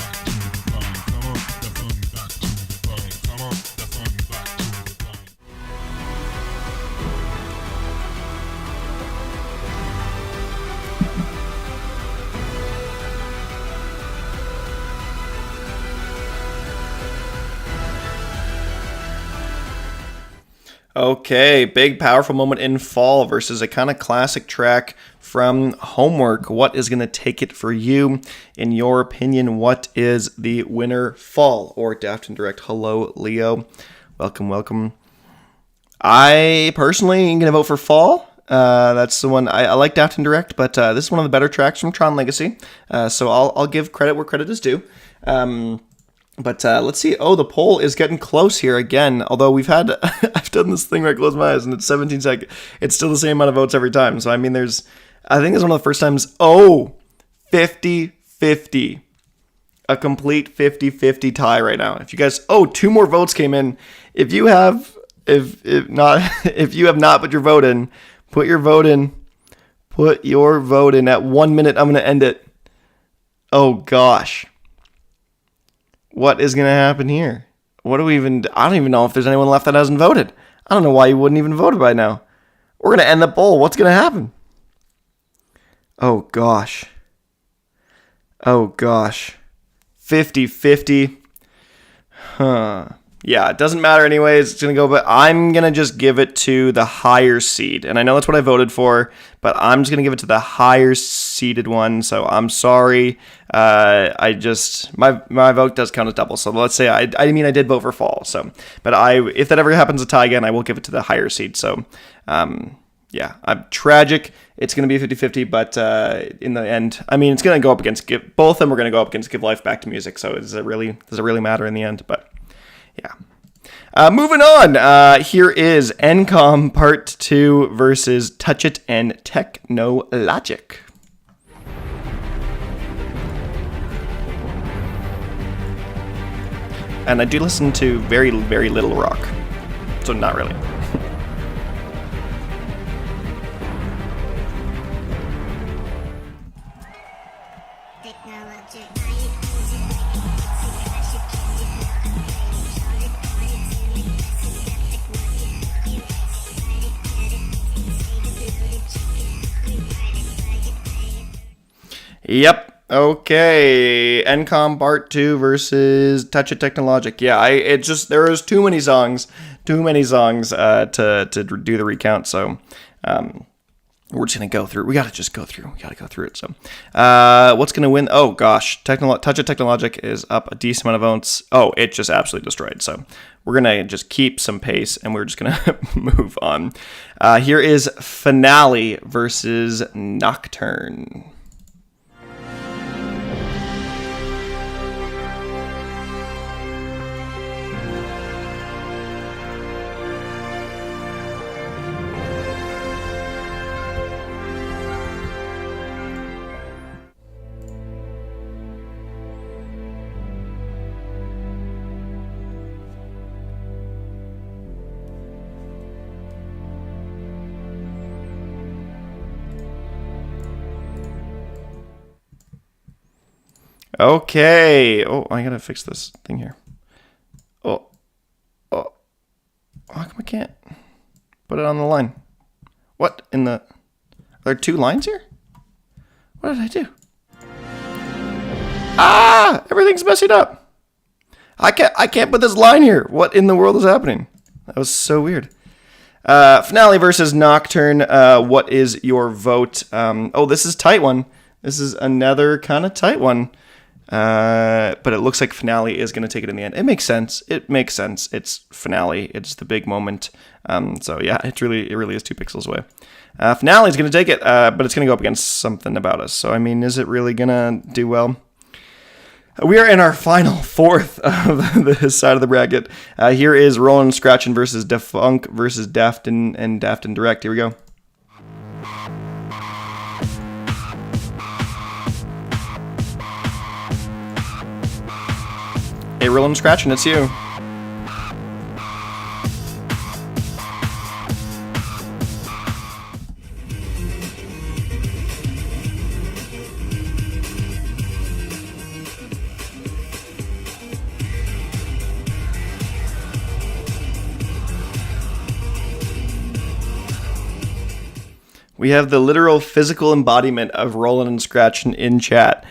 Okay, big powerful moment in Fall versus a kind of classic track from Homework. What is going to take it for you? In your opinion, what is the winner? Fall or Daft and Direct? Hello, Leo. Welcome, welcome. I personally am going to vote for Fall. That's the one. I like Daft and Direct, but this is one of the better tracks from Tron Legacy. So I'll give credit where credit is due. But let's see. Oh, the poll is getting close here again. Although I've done this thing where I close my eyes and it's 17 seconds. It's still the same amount of votes every time. So, I mean, I think it's one of the first times. 50-50. A complete 50-50 tie right now. If you guys, 2 more votes came in. If you have not put your vote in, put your vote in. Put your vote in. At 1 minute, I'm going to end it. Oh, gosh. What is going to happen here? I don't even know if there's anyone left that hasn't voted. I don't know why you wouldn't even vote by now. We're going to end the poll. What's going to happen? Oh, gosh. 50-50. Huh. Yeah, it doesn't matter anyways. It's going to go, but I'm going to just give it to the higher seed. And I know that's what I voted for, but I'm just going to give it to the higher seeded one. So I'm sorry. My vote does count as double. So let's say I did vote for Fall. So, but if that ever happens to tie again, I will give it to the higher seed. So, I'm tragic. It's going to be 50-50, but in the end, I mean, it's going to go up against both of them are going to go up against Give Life Back to Music. So does it really matter in the end? But yeah. Moving on. Here is NCOM Part 2 versus Touch It and Technologic. and I do listen to very, very little rock. So not really. Yep. Okay. NCOM Part 2 versus Touch It Technologic. Yeah, there was too many songs to do the recount. So, we're just gonna go through. We gotta go through it. So, what's gonna win? Oh gosh, Touch It Technologic is up a decent amount of votes. Oh, it just absolutely destroyed. So we're gonna just keep some pace, and we're just gonna move on. Here is Finale versus Nocturne. Okay. Oh, I gotta fix this thing here. Oh. How come I can't put it on the line? What in the... Are there two lines here? What did I do? Ah! Everything's messing up. I can't put this line here. What in the world is happening? That was so weird. Finale versus Nocturne. What is your vote? Oh, this is a tight one. This is another kind of tight one. But it looks like Finale is going to take it in the end. It makes sense. It's Finale. It's the big moment. So yeah, it really is 2 pixels away. Finale is going to take it, but it's going to go up against Something About Us. So I mean, is it really going to do well? We are in our final fourth of this side of the bracket. Here is Rollin' Scratchin' versus Defunk versus Daft and Daft and Direct. Here we go. Hey, Rollin' Scratchin', it's you. We have the literal physical embodiment of Rollin' and Scratchin' in chat.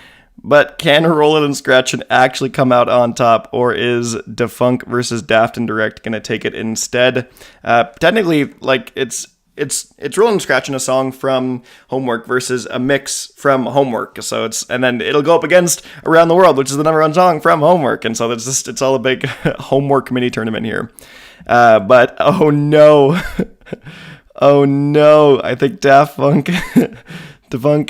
But can Rollin' and Scratchin' actually come out on top, or is Defunk versus Daft and Direct going to take it instead? Technically, like it's Rollin' and Scratchin', a song from Homework versus a mix from Homework. So and then it'll go up against Around the World, which is the number one song from Homework. And so it's all a big Homework mini tournament here. But oh no, oh no, I think Defunk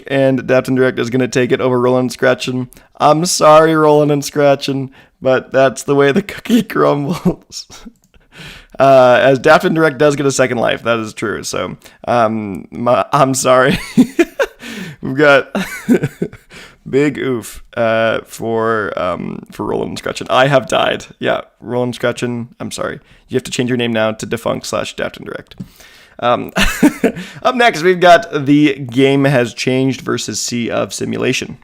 and Daft and Direct is going to take it over Rollin' and Scratchin'. I'm sorry, Rollin' and Scratchin', but that's the way the cookie crumbles. As Daft and Direct does get a second life, that is true. So, I'm sorry. We've got big oof for Rollin' and Scratchin'. I have died. Yeah, Rollin' and Scratchin', I'm sorry. You have to change your name now to Defunk/Daft and Direct. Up next, we've got The Game Has Changed versus Sea of Simulation.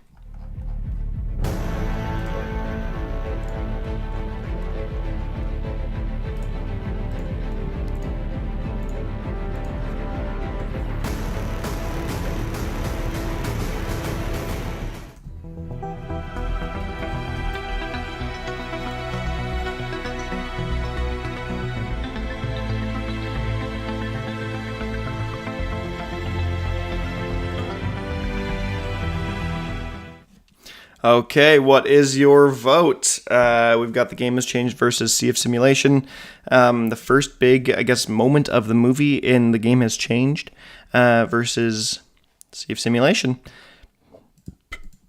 Okay, what is your vote? We've got The Game Has Changed versus Sea of Simulation. The first big, I guess, moment of the movie in The Game Has Changed versus Sea of Simulation.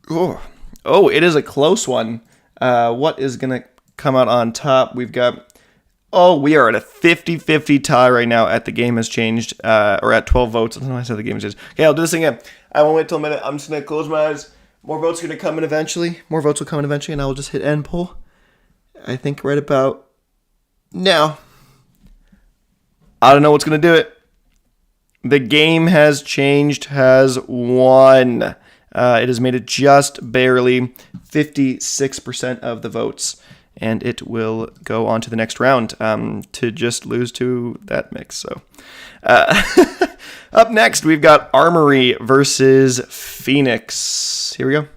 Oh, it is a close one. What is going to come out on top? We've got... Oh, we are at a 50-50 tie right now at The Game Has Changed, or at 12 votes. I don't know why I said The Game Has Changed. Okay, I'll do this again. I won't wait till a minute. I'm just going to close my eyes. More votes are going to come in eventually. More votes will come in eventually, and I will just hit end poll. I think right about now. I don't know what's going to do it. The game has changed, has won. It has made it just barely 56% of the votes. And it will go on to the next round to just lose to that mix. So, up next, we've got Armory versus Phoenix. Here we go.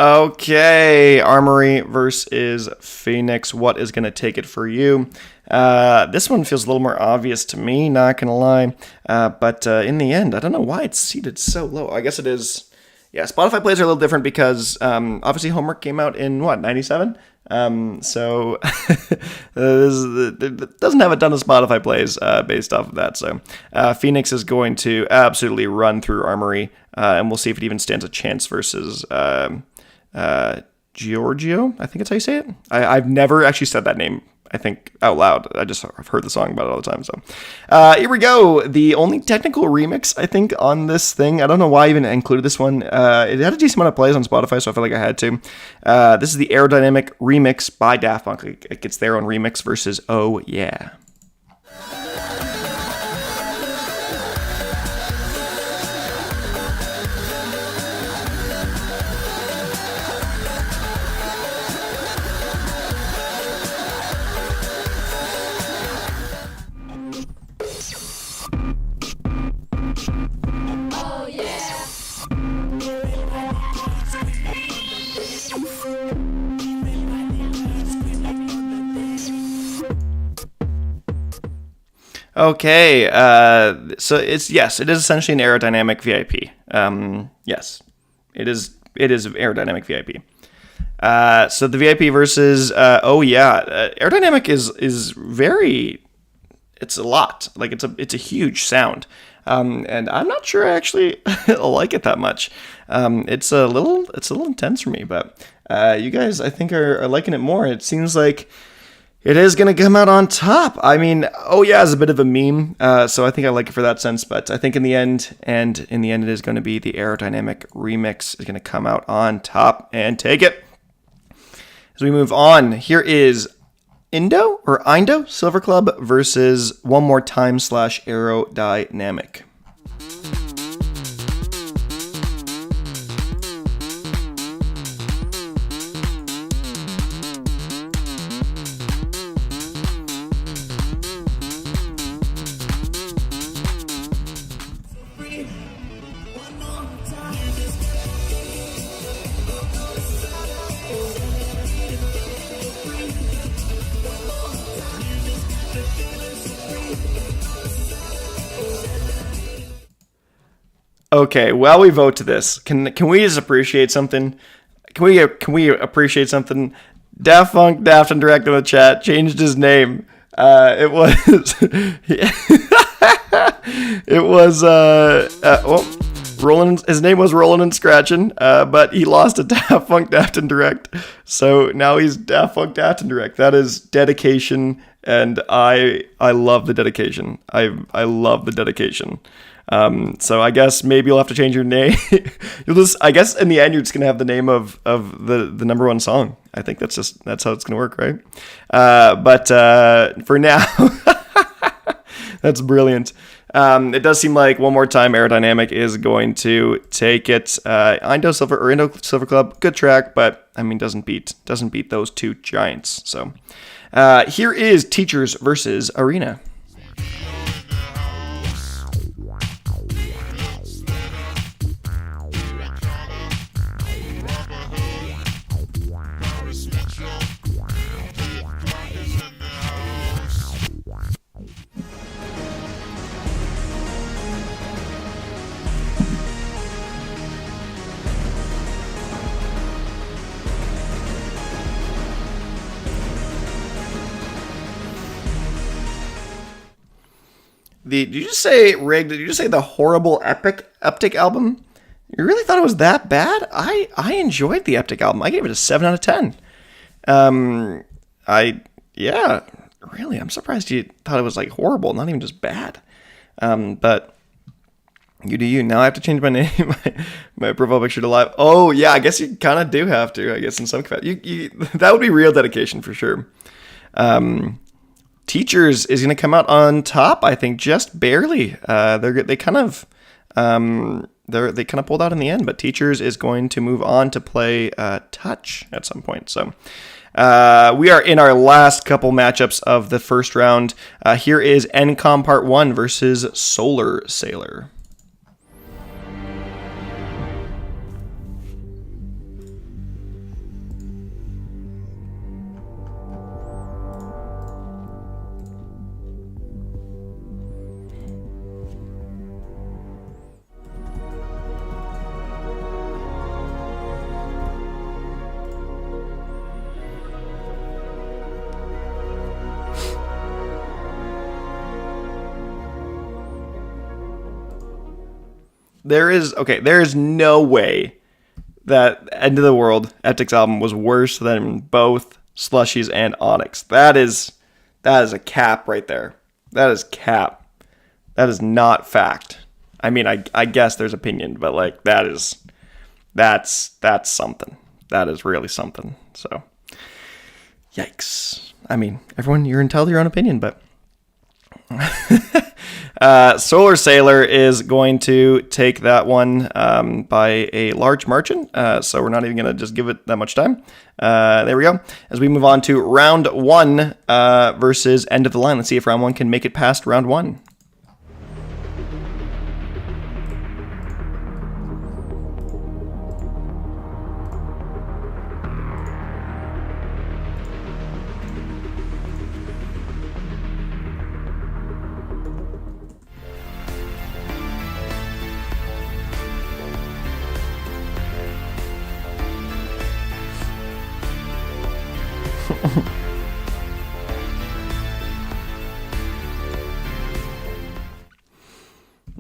Okay, Armory versus Phoenix. What is going to take it for you? This one feels a little more obvious to me, not going to lie. But in the end, I don't know why it's seated so low. I guess it is. Yeah, Spotify plays are a little different because obviously Homework came out in, 97? So it doesn't have a ton of Spotify plays based off of that. So Phoenix is going to absolutely run through Armory, and we'll see if it even stands a chance versus Giorgio. I think that's how you say it. I've never actually said that name, I think, out loud. I've heard the song about it all the time. So here we go. The only technical remix, I think, on this thing. I don't know why I even included this one. It had a decent amount of plays on Spotify, so I feel like I had to. This is the Aerodynamic remix by Daft Punk. It gets their own remix versus Oh Yeah. Okay, so it is essentially an aerodynamic VIP. Yes, it is aerodynamic VIP. So the VIP versus aerodynamic is very, it's a lot. Like it's a huge sound. And I'm not sure I actually like it that much. It's a little intense for me, but you guys I think are liking it more. It seems like it is going to come out on top. I mean, Oh Yeah is a bit of a meme, so I think I like it for that sense, but I think in the end it is going to be the aerodynamic remix is going to come out on top and take it. As we move on, here is Indo Silver Club versus One More Time / Aerodynamic. Okay, while we vote to this, can we just appreciate something? Can we appreciate something? Daft Punk, Daft and Direct in the chat changed his name. It was Roland. His name was Rollin' and Scratchin', but he lost to Daft Punk, Daft and Direct, so now he's Daft Punk, Daft and Direct. That is dedication, and I love the dedication. I love the dedication. So I guess maybe you'll have to change your name. I guess in the end, you're just going to have the name of the number one song. I think that's how it's going to work, right? But for now, that's brilliant. It does seem like One More Time Aerodynamic is going to take it. Indo Silver Club, good track, but I mean, doesn't beat those two giants. So, here is Teachers versus Arena. did you just say rigged? Did you just say the horrible Eptic album? You really thought it was that bad? I enjoyed the Eptic album. I gave it a 7 out of 10. Really, I'm surprised you thought it was like horrible, not even just bad. But you do you. Now I have to change my name, my profile picture to live. Oh yeah, I guess you kind of do have to. I guess in some capacity, that would be real dedication for sure. Teachers is going to come out on top, I think, just barely. They kind of pulled out in the end, but Teachers is going to move on to play Touch at some point. So we are in our last couple matchups of the first round. Here is NCOM Part 1 versus Solar Sailor. There is no way that End of the World, Eptic's album, was worse than both Slushies and Onyx. That is a cap right there. That is cap. That is not fact. I mean, I guess there's opinion, but like that's something. That is really something. So, yikes. I mean, everyone, you're entitled to your own opinion, but Solar Sailor is going to take that one by a large margin, so we're not even going to just give it that much time. There we go. As we move on to round 1 versus End of the Line. Let's see if round 1 can make it past round 1.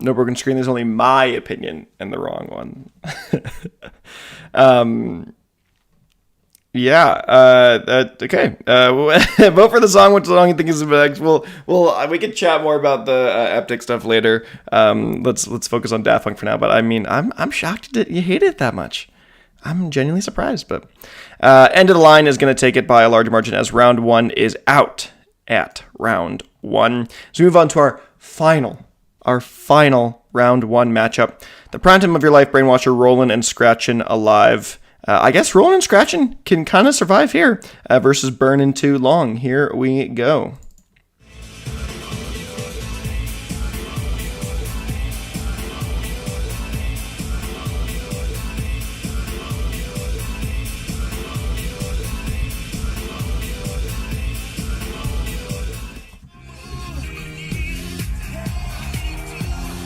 No broken screen. There's only my opinion and the wrong one. Okay. Vote for the song. Which song you think is the best? We can chat more about the Eptic stuff later. Let's focus on Daft Punk for now. But I mean, I'm shocked that you hate it that much. I'm genuinely surprised. But End of the Line is going to take it by a large margin as round 1 is out at round 1. So we move on to our final round 1 matchup. The Prime Time of Your Life Brainwasher, Rollin' and Scratchin' Alive. I guess Rollin' and Scratchin' can kind of survive here versus Burnin' Too Long. Here we go.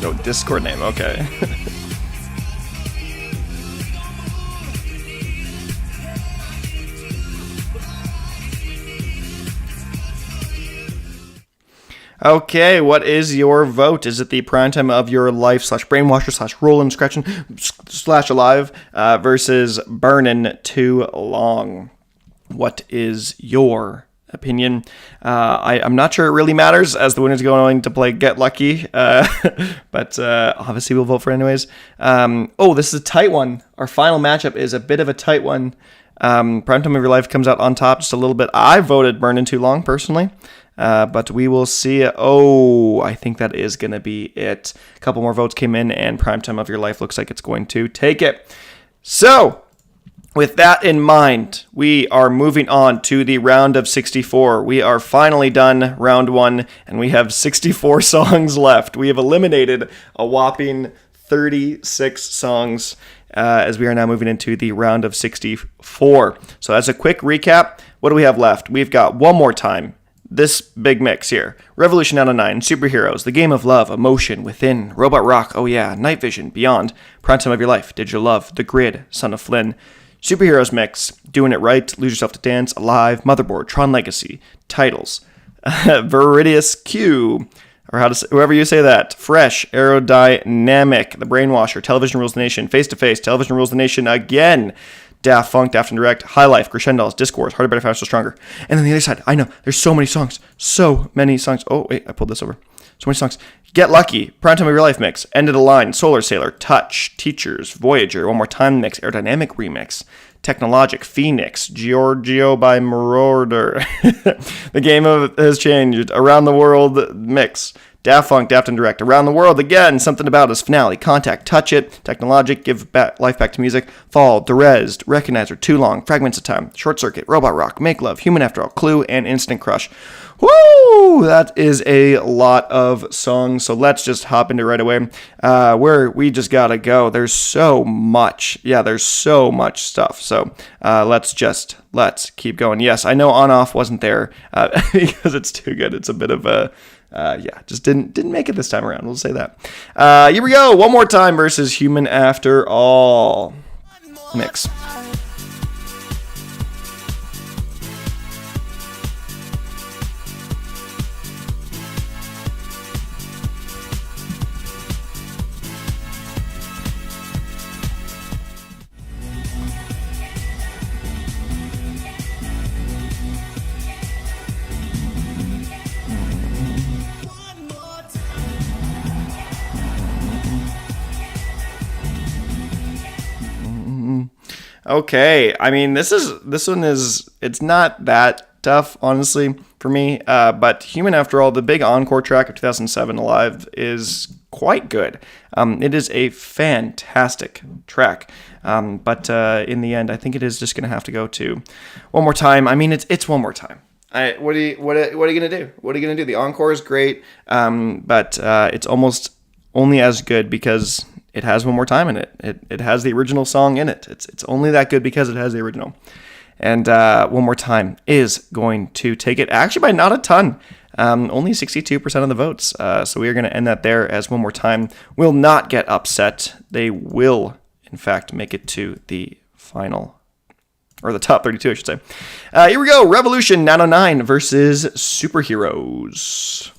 No, Discord name, okay. Okay, what is your vote? Is it the Prime Time of Your Life / Brainwasher / Rollin' Scratchin' / Alive versus Burnin' Too Long? What is your opinion? I'm not sure it really matters as the winner's going to play Get Lucky, but obviously we'll vote for it anyways. This is a tight one. Our final matchup is a bit of a tight one. Prime Time of Your Life comes out on top just a little bit. I voted Burnin' Too Long personally, but we will see. I think that is going to be it. A couple more votes came in and Prime Time of Your Life looks like it's going to take it. So, with that in mind, we are moving on to the round of 64. We are finally done round 1, and we have 64 songs left. We have eliminated a whopping 36 songs as we are now moving into the round of 64. So as a quick recap, what do we have left? We've got One More Time, this big mix here. Revolution out of 9, Superheroes, The Game of Love, Emotion, Within, Robot Rock, Oh Yeah, Night Vision, Beyond, Prime Time of Your Life, Digital Love, The Grid, Son of Flynn, Superheroes Mix, Doing It Right, Lose Yourself to Dance, Alive, Motherboard, Tron Legacy, Titles, Viridius Q, or however you say that. Fresh, aerodynamic, The Brainwasher, Television Rules the Nation, Face to Face, Television Rules the Nation again. Daft Funk, Daft and Direct, High Life, Crescendos, Discourse, Harder, Better, Faster, Stronger. And then the other side, I know, there's so many songs. So many songs. Oh, wait, I pulled this over. So many songs. Get Lucky, Primetime of Your Life Mix, End of the Line, Solar Sailor, Touch, Teachers, Voyager, One More Time Mix, Aerodynamic Remix, Technologic, Phoenix, Giorgio by Marauder, The Game Has Changed, Around the World Mix, Daft Funk, Daft and Direct, Around the World Again, Something About Us, Finale, Contact, Touch It, Technologic, Give Life Back to Music, Fall, Derezed, Recognizer, Too Long, Fragments of Time, Short Circuit, Robot Rock, Make Love, Human After All, Clue, and Instant Crush. Woo! That is a lot of songs, so let's just hop into it right away. Where we just gotta go. There's so much. Yeah, there's so much stuff. So let's keep going. Yes, I know on-off wasn't there because it's too good. It's a bit of a... just didn't make it this time around. We'll say that. Here we go. One More Time versus Human After All mix. Okay, I mean, this one is, it's not that tough, honestly, for me, but Human After All, the big encore track of 2007 Alive, is quite good. It is a fantastic track, but in the end, I think it is just going to have to go to One More Time. I mean, it's One More Time. What are you going to do? What are you going to do? The encore is great, but it's almost only as good because it has One More Time in it. It has the original song in it. It's only that good because it has the original. And One More Time is going to take it, actually by not a ton. Only 62% of the votes. So we are going to end that there, as One More Time will not get upset. They will, in fact, make it to the final, or the top 32, I should say. Here we go. Revolution 909 versus Superheroes.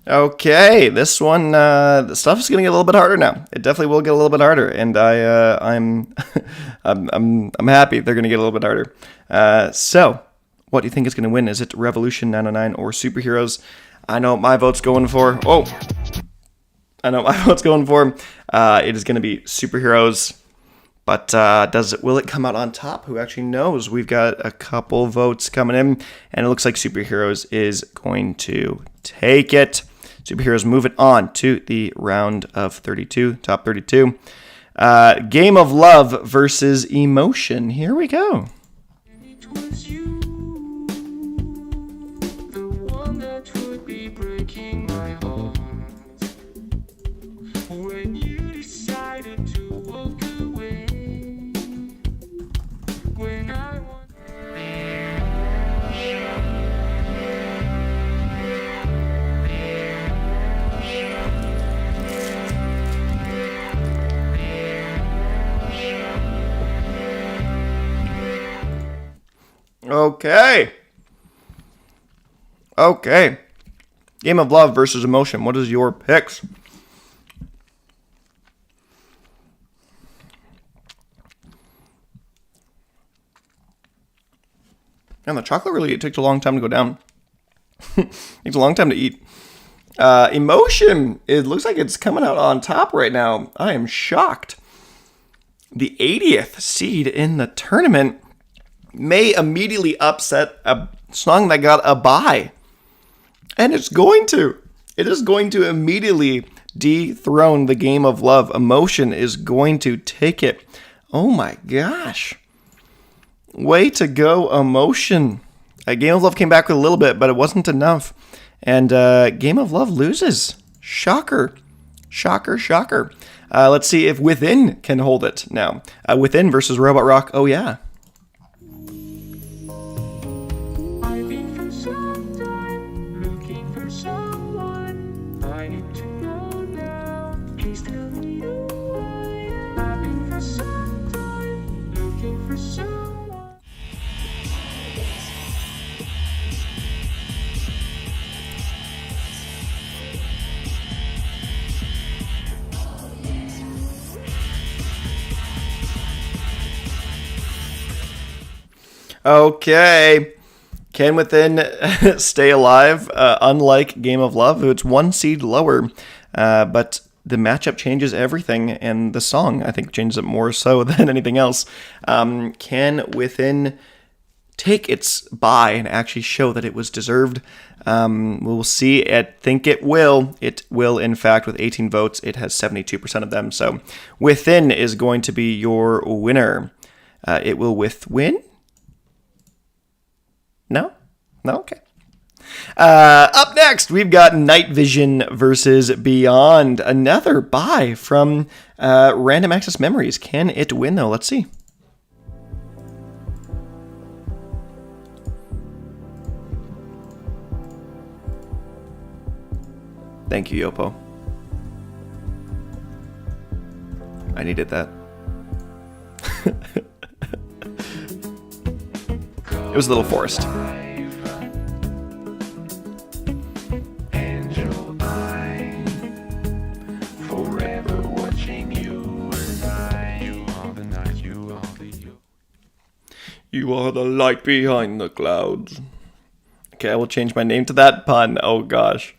Okay, this one, the stuff is going to get a little bit harder now. It definitely will get a little bit harder, and I'm happy they're going to get a little bit harder. So, what do you think is going to win? Is it Revolution 909 or Superheroes? I know what my vote's going for. Oh, I know what my vote's going for. It is going to be Superheroes. But will it come out on top? Who actually knows? We've got a couple votes coming in, and it looks like Superheroes is going to take it. Superheroes move it on to the round of 32, top 32. Game of Love versus Emotion. Here we go. It was you, the one that would be breaking my heart. When you decided to walk away. When I want... Okay. Game of Love versus Emotion. What is your picks? And the chocolate really, it takes a long time to go down. Takes a long time to eat. Emotion, it looks like it's coming out on top right now. I am shocked. The 80th seed in the tournament may immediately upset a song that got a bye. And it's going to. It is going to immediately dethrone the Game of Love. Emotion is going to take it. Oh my gosh. Way to go, Emotion. Game of Love came back with a little bit, but it wasn't enough. And Game of Love loses. Shocker. Shocker, shocker. Let's see if Within can hold it now. Within versus Robot Rock. Oh, yeah. Okay. Can Within stay alive? Unlike Game of Love, it's one seed lower, but the matchup changes everything, and the song, I think, changes it more so than anything else. Can Within take its bye and actually show that it was deserved? We'll see. I think it will. It will, in fact, with 18 votes. It has 72% of them, so Within is going to be your winner. It will win? No? No? Okay. Up next, we've got Night Vision versus Beyond. Another bye from Random Access Memories. Can it win, though? Let's see. Thank you, Yopo. I needed that. It was a little forced. You are the light behind the clouds. Okay, I will change my name to that pun. Oh gosh.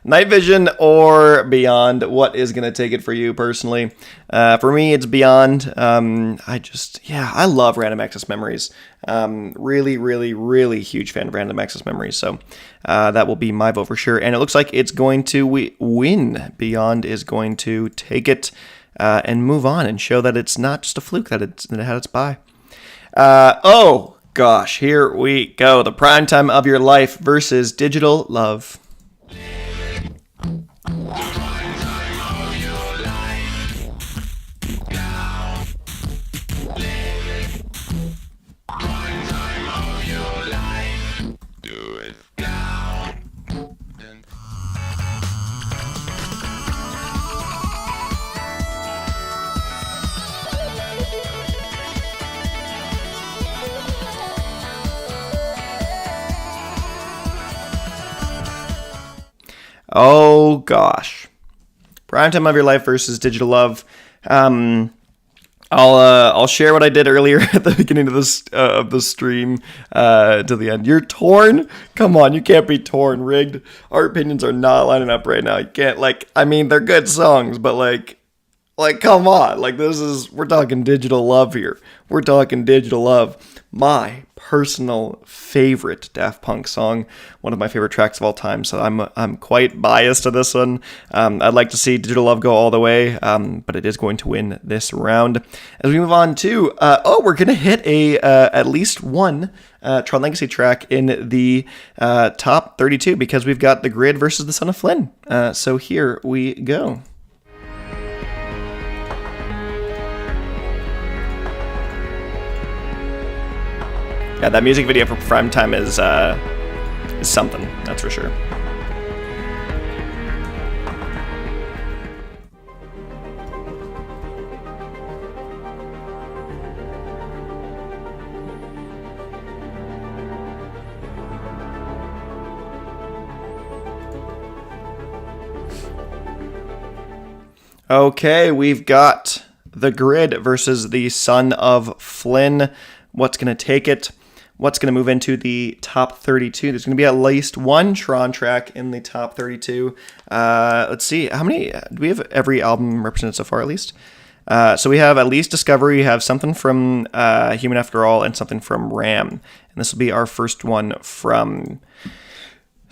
Night Vision or Beyond, what is going to take it for you personally? For me, it's Beyond. I love Random Access Memories. Really, really, really huge fan of Random Access Memories. So that will be my vote for sure. And it looks like it's going to win. Beyond is going to take it and move on and show that it's not just a fluke, that it had its bye. Oh, gosh, here we go. The prime time of your life versus Digital Love. Oh gosh, prime time of your life versus Digital Love. I'll share what I did earlier at the beginning of this of the stream to the end. You're torn? Come on, you can't be torn. Rigged. Our opinions are not lining up right now. You can't they're good songs, but like come on. We're talking Digital Love here. We're talking Digital Love. My personal favorite Daft Punk song, one of my favorite tracks of all time, so I'm quite biased to this one. I'd like to see Digital Love go all the way, but it is going to win this round. As we move on to, we're going to hit at least one Tron Legacy track in the top 32, because we've got The Grid versus The Son of Flynn. So here we go. Yeah, that music video for Prime Time is something, that's for sure. Okay, we've got The Grid versus The Son of Flynn. What's going to take it? What's going to move into the top 32? There's going to be at least one Tron track in the top 32. Let's see. How many? Do we have every album represented so far, at least? So we have at least Discovery. We have something from Human After All and something from Ram. And this will be our first one from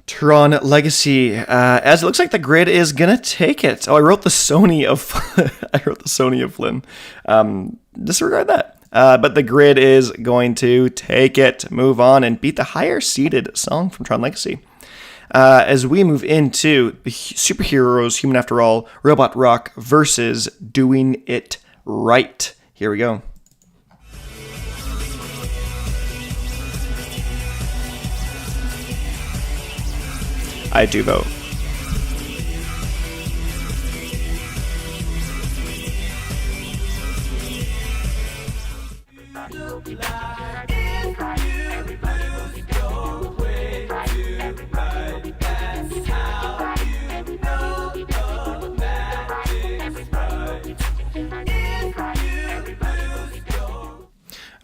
Tron Legacy. As it looks like The Grid is going to take it. Oh, I wrote the Sony of Flynn. Disregard that. but the grid is going to take it, move on, and beat the higher-seeded song from Tron Legacy. As we move into the superheroes, Human After All, Robot Rock versus Doing It Right. Here we go. I do vote.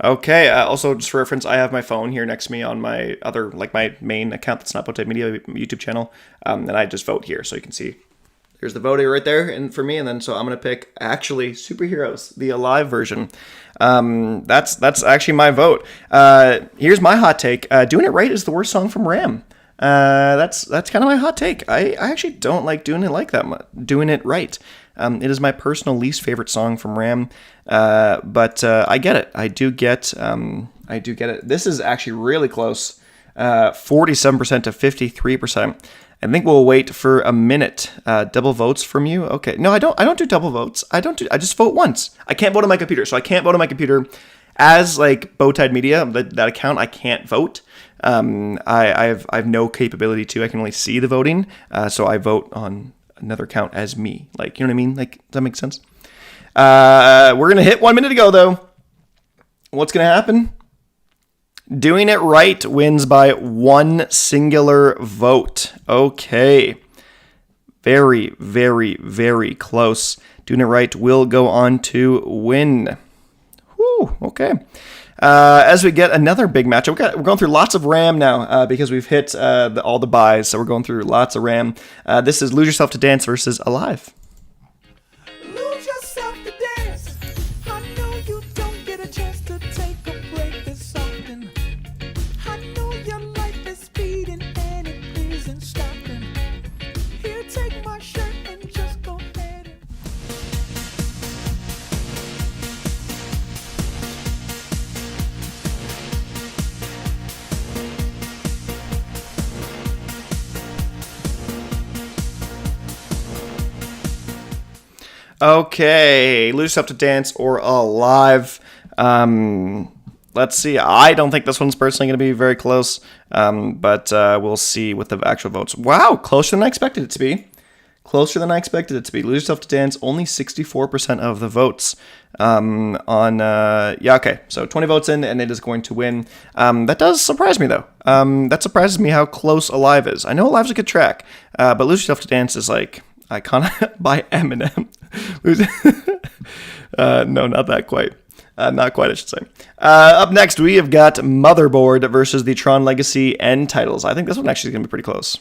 Okay, also just for reference, I have my phone here next to me on my other, like my main account that's not Bowtied Media YouTube channel, and I just vote here so you can see. There's the voting right there and for me, and then so I'm going to pick actually Superheroes, the Alive version. That's actually my vote. Here's my hot take. Doing It Right is the worst song from Ram. That's kind of my hot take. I actually don't like Doing It Like that much. Doing It Right. It is my personal least favorite song from Ram, but I get it. I do get it. This is actually really close, 47% to 53%. I think we'll wait for a minute. Double votes from you? Okay. No, I don't do double votes. I just vote once. I can't vote on my computer, so I can't vote on my computer. As like Bowtied Media, that account, I can't vote. I have no capability to. I can only see the voting, so I vote on another account as me. Like, you know what I mean? Like, does that make sense? We're gonna hit 1 minute to go though. What's gonna happen? Doing It Right wins by one singular vote. Okay. Very, very, very close. Doing It Right will go on to win. Whew, okay. As we get another big matchup, we're going through lots of RAM now because we've hit all the buys, so we're going through lots of RAM. This is Lose Yourself to Dance versus Alive. Lose yourself to dance. I know you don't get a chance to take a break this often. I know your life is speeding and it isn't stopping. Here, take my shirt and just go ahead and... Okay, Lose Yourself to Dance or Alive. Let's see. I don't think this one's personally going to be very close, but we'll see with the actual votes. Wow, closer than I expected it to be. Closer than I expected it to be. Lose Yourself to Dance, only 64% of the votes. Okay, so 20 votes in, and it is going to win. That does surprise me, though. That surprises me how close Alive is. I know Alive's a good track, but Lose Yourself to Dance is like iconic by Eminem. No, not that quite. Not quite, I should say. Up next, we have got Motherboard versus the Tron Legacy end titles. I think this one actually is going to be pretty close.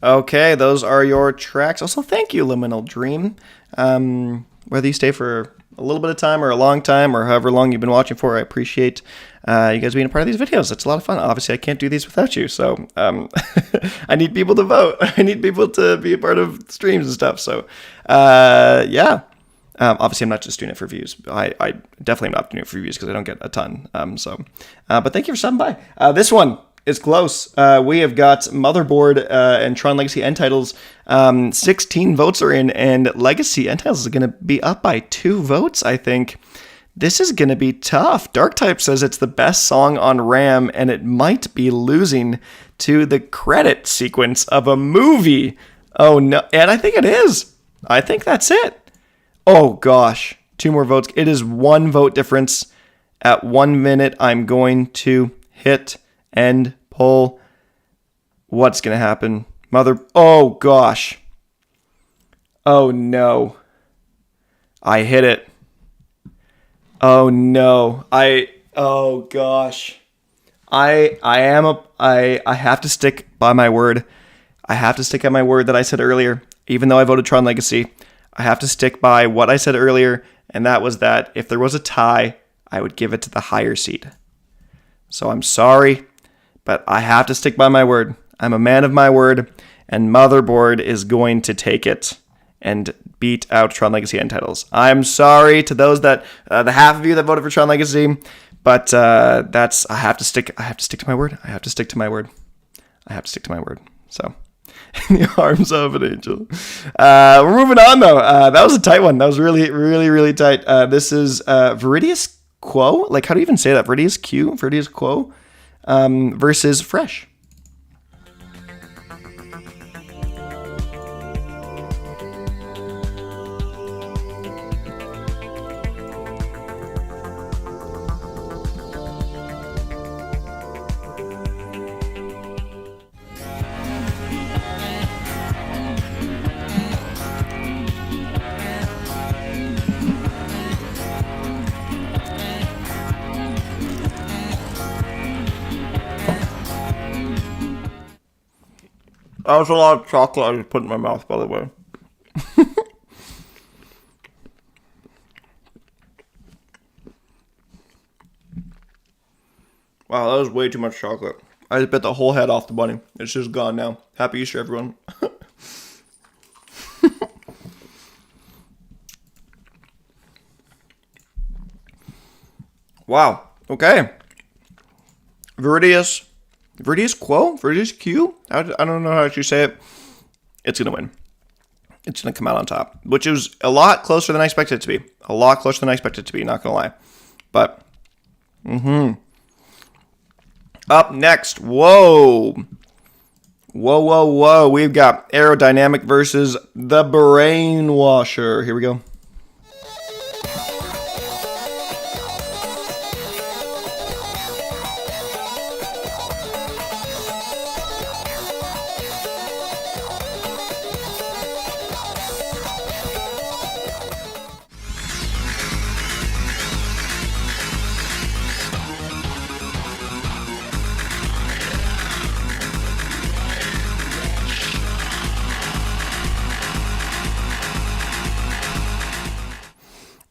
Okay, those are your tracks. Also, thank you, Liminal Dream. Whether you stay for a little bit of time or a long time or however long you've been watching for, I appreciate you guys being a part of these videos. It's a lot of fun. Obviously, I can't do these without you, so I need people to vote. I need people to be a part of streams and stuff. So, yeah. Obviously, I'm not just doing it for views. I definitely am not doing it for views because I don't get a ton. But thank you for stopping by. This one is close. We have got Motherboard and Tron Legacy end titles. 16 votes are in, and Legacy end titles is going to be up by 2 votes, I think. This is going to be tough. Darktype says it's the best song on RAM, and it might be losing to the credit sequence of a movie. Oh, no. And I think it is. I think that's it. Oh, gosh. 2 more votes. It is 1 vote difference. At 1 minute, I'm going to hit end poll. What's going to happen? Oh, gosh. Oh, no. I hit it. Oh no. Oh gosh. I have to stick by my word. I have to stick at my word that I said earlier. Even though I voted Tron Legacy, I have to stick by what I said earlier, and that was that if there was a tie, I would give it to the higher seed. So I'm sorry, but I have to stick by my word. I'm a man of my word, and Motherboard is going to take it and beat out Tron Legacy end titles. I'm sorry to those that the half of you that voted for Tron Legacy, but I have to stick to my word. I have to stick to my word. I have to stick to my word. So, in the arms of an angel. We're moving on though. That was a tight one. That was really, really, really tight. This is Viridius Quo. Like, how do you even say that? Viridius Quo versus Fresh. That was a lot of chocolate I just put in my mouth, by the way. Wow, that was way too much chocolate. I just bit the whole head off the bunny. It's just gone now. Happy Easter, everyone. Wow. Okay. Viridius Quo? Viridius Q? I don't know how to say it. It's going to win. It's going to come out on top, which is a lot closer than I expected it to be. A lot closer than I expected it to be, not going to lie. But, Up next, whoa. We've got Aerodynamic versus the Brainwasher. Here we go.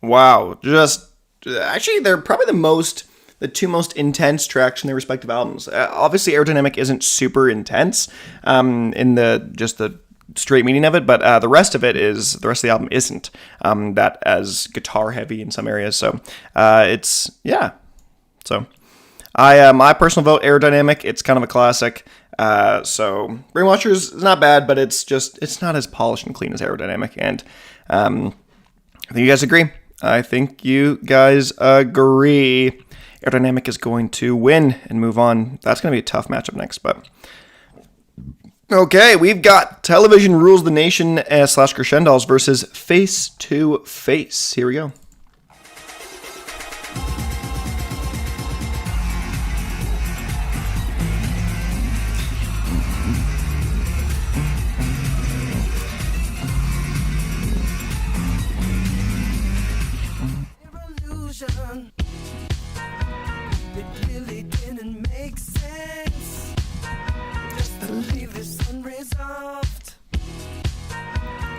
Wow, actually, they're probably the two most intense tracks in their respective albums. Obviously, Aerodynamic isn't super intense in the straight meaning of it, but the rest of the album isn't that as guitar heavy in some areas. So So my personal vote, Aerodynamic. It's kind of a classic. So Brainwasher's not bad, but it's not as polished and clean as Aerodynamic, and I think you guys agree. I think you guys agree. Aerodynamic is going to win and move on. That's going to be a tough matchup next, but okay, we've got Television Rules the Nation / Crescendos versus Face to Face. Here we go. It really didn't make sense just to leave this unresolved.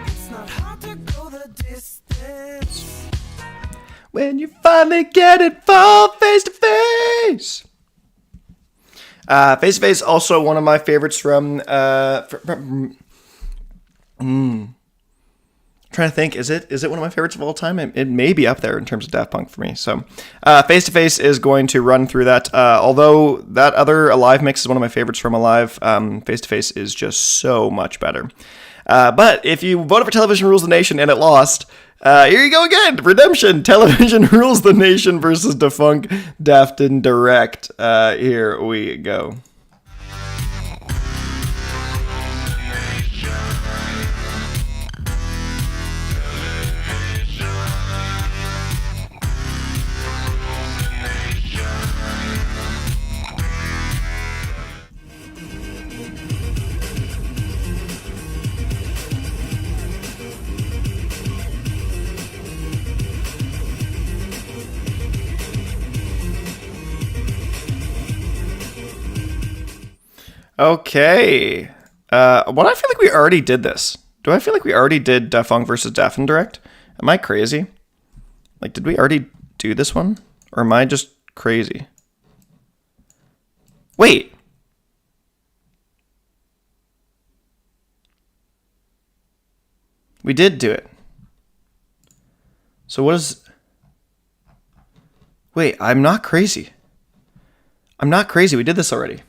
It's not hard to go the distance when you finally get it fall face to face. Face to Face, also one of my favorites from trying to think, is it one of my favorites of all time? It may be up there in terms of Daft Punk for me. So, Face to Face is going to run through that. Although that other Alive mix is one of my favorites from Alive, Face to Face is just so much better. But if you voted for Television Rules the Nation and it lost, here you go again. Redemption. Television Rules the Nation versus Defunct, Daft and Direct. Here we go. Okay. What I feel like we already did this. Do I feel like we already did Defunk versus Daft in Direct? Am I crazy? Like, did we already do this one? Or am I just crazy? Wait. We did do it. So what is... Wait, I'm not crazy. I'm not crazy. We did this already.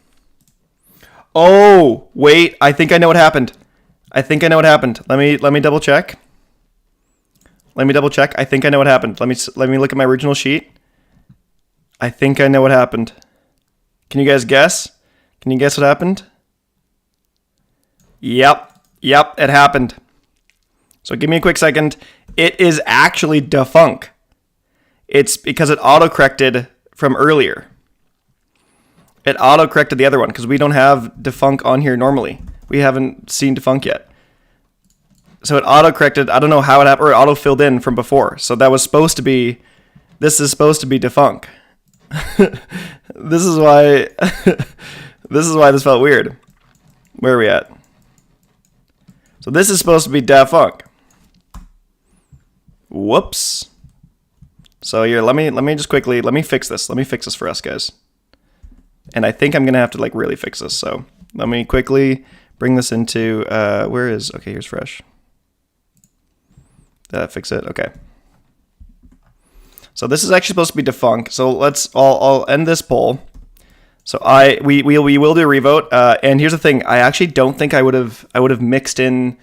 Oh, wait. I think I know what happened. Let me double check. I think I know what happened. Let me look at my original sheet. I think I know what happened. Can you guys guess? Can you guess what happened? Yep, it happened. So give me a quick second. It is actually Defunk. It's because it auto-corrected from earlier. It auto-corrected the other one because we don't have Defunk on here normally. We haven't seen Defunk yet. So it auto-corrected. I don't know how it happened, or it auto-filled in from before. So that was supposed to be, this is supposed to be Defunk. This is why this felt weird. Where are we at? So this is supposed to be Defunk. Whoops. So here, let me just quickly, let me fix this. Let me fix this for us, guys. And I think I'm going to have to like really fix this. So let me quickly bring this into, okay, here's fresh. Did that fix it? Okay. So this is actually supposed to be Defunk. So I'll end this poll. So we will do a revote. And here's the thing. I actually don't think I would have mixed in.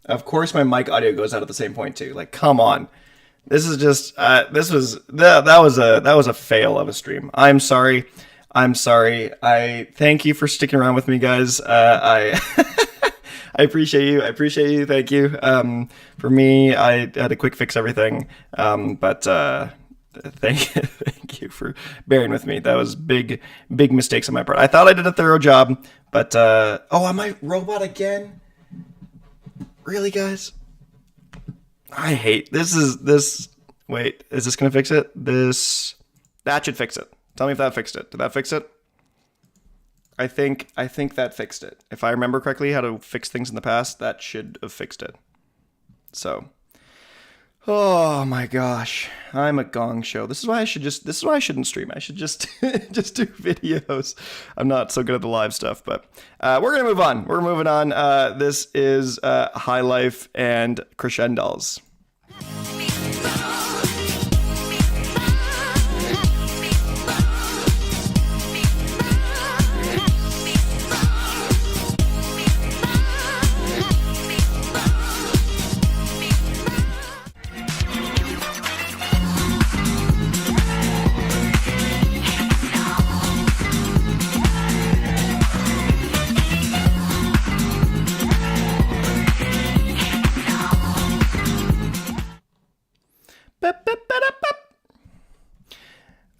Of course, my mic audio goes out at the same point too. Like, come on. This is just that was a fail of a stream. I'm sorry. I thank you for sticking around with me, guys. I I appreciate you. Thank you. For me, I had to quick fix everything. But thank you for bearing with me. That was big mistakes on my part. I thought I did a thorough job, but oh, am I robot again? Really, guys? I hate this. Wait, is this gonna fix it? That should fix it. Tell me if that fixed it. Did that fix it? I think that fixed it. If I remember correctly how to fix things in the past, that should have fixed it. So, oh my gosh, I'm a gong show. This is why I shouldn't stream. I should just just do videos. I'm not so good at the live stuff, but we're gonna move on. We're moving on. This is High Life and Crescendos.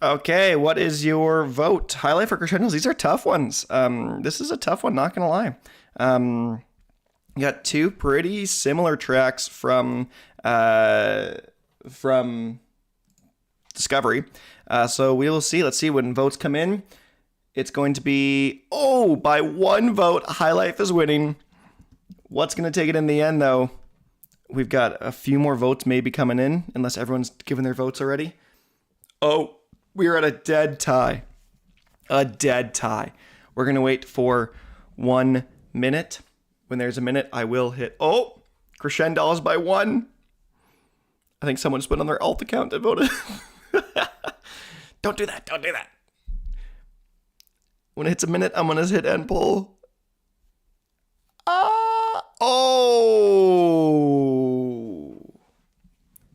Okay, what is your vote? Highlight for crescendos. These are tough ones. This is a tough one, not gonna lie. You got two pretty similar tracks from Discovery. So we will see. Let's see when votes come in. It's going to be, by one vote, High Life is winning. What's going to take it in the end, though? We've got a few more votes maybe coming in, unless everyone's given their votes already. Oh, we're at a dead tie. A dead tie. We're going to wait for 1 minute. When there's a minute, I will hit, crescendos by 1. I think someone just went on their alt account and voted. Don't do that. Don't do that. When it hits a minute, I'm going to hit end poll.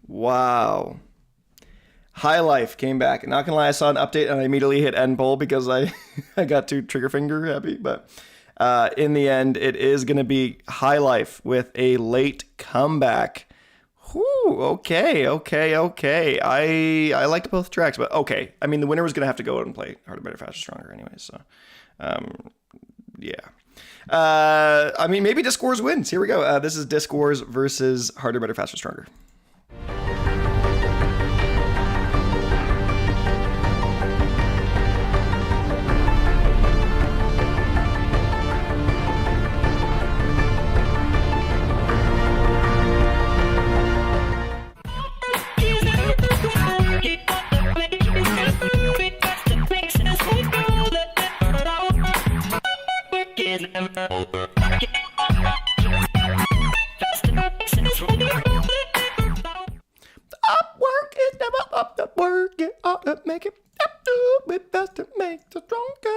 Wow. High Life came back. Not going to lie, I saw an update and I immediately hit end poll because I got too trigger finger happy. But in the end, it is going to be High Life with a late comeback. Whew, okay. I liked both tracks, but okay. I mean, the winner was going to have to go out and play Harder, Better, Faster, Stronger anyways, so, yeah. I mean, maybe Disc Wars wins. Here we go. This is Disc Wars versus Harder, Better, Faster, Stronger. Make it with best to make the stronger.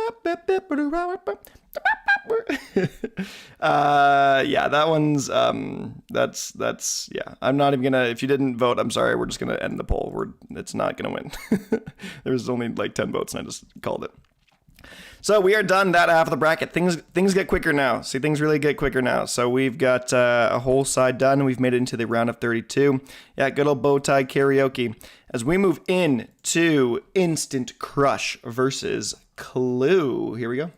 Yeah, that one's that's yeah. I'm not even gonna. If you didn't vote, I'm sorry. We're just gonna end the poll. It's not gonna win. There's only like 10 votes, and I just called it. So we are done that half of the bracket. Things get quicker now. See, things really get quicker now. So we've got a whole side done. We've made it into the round of 32. Yeah, good old Bowtied karaoke. As we move in to Instant Crush versus Clue. Here we go.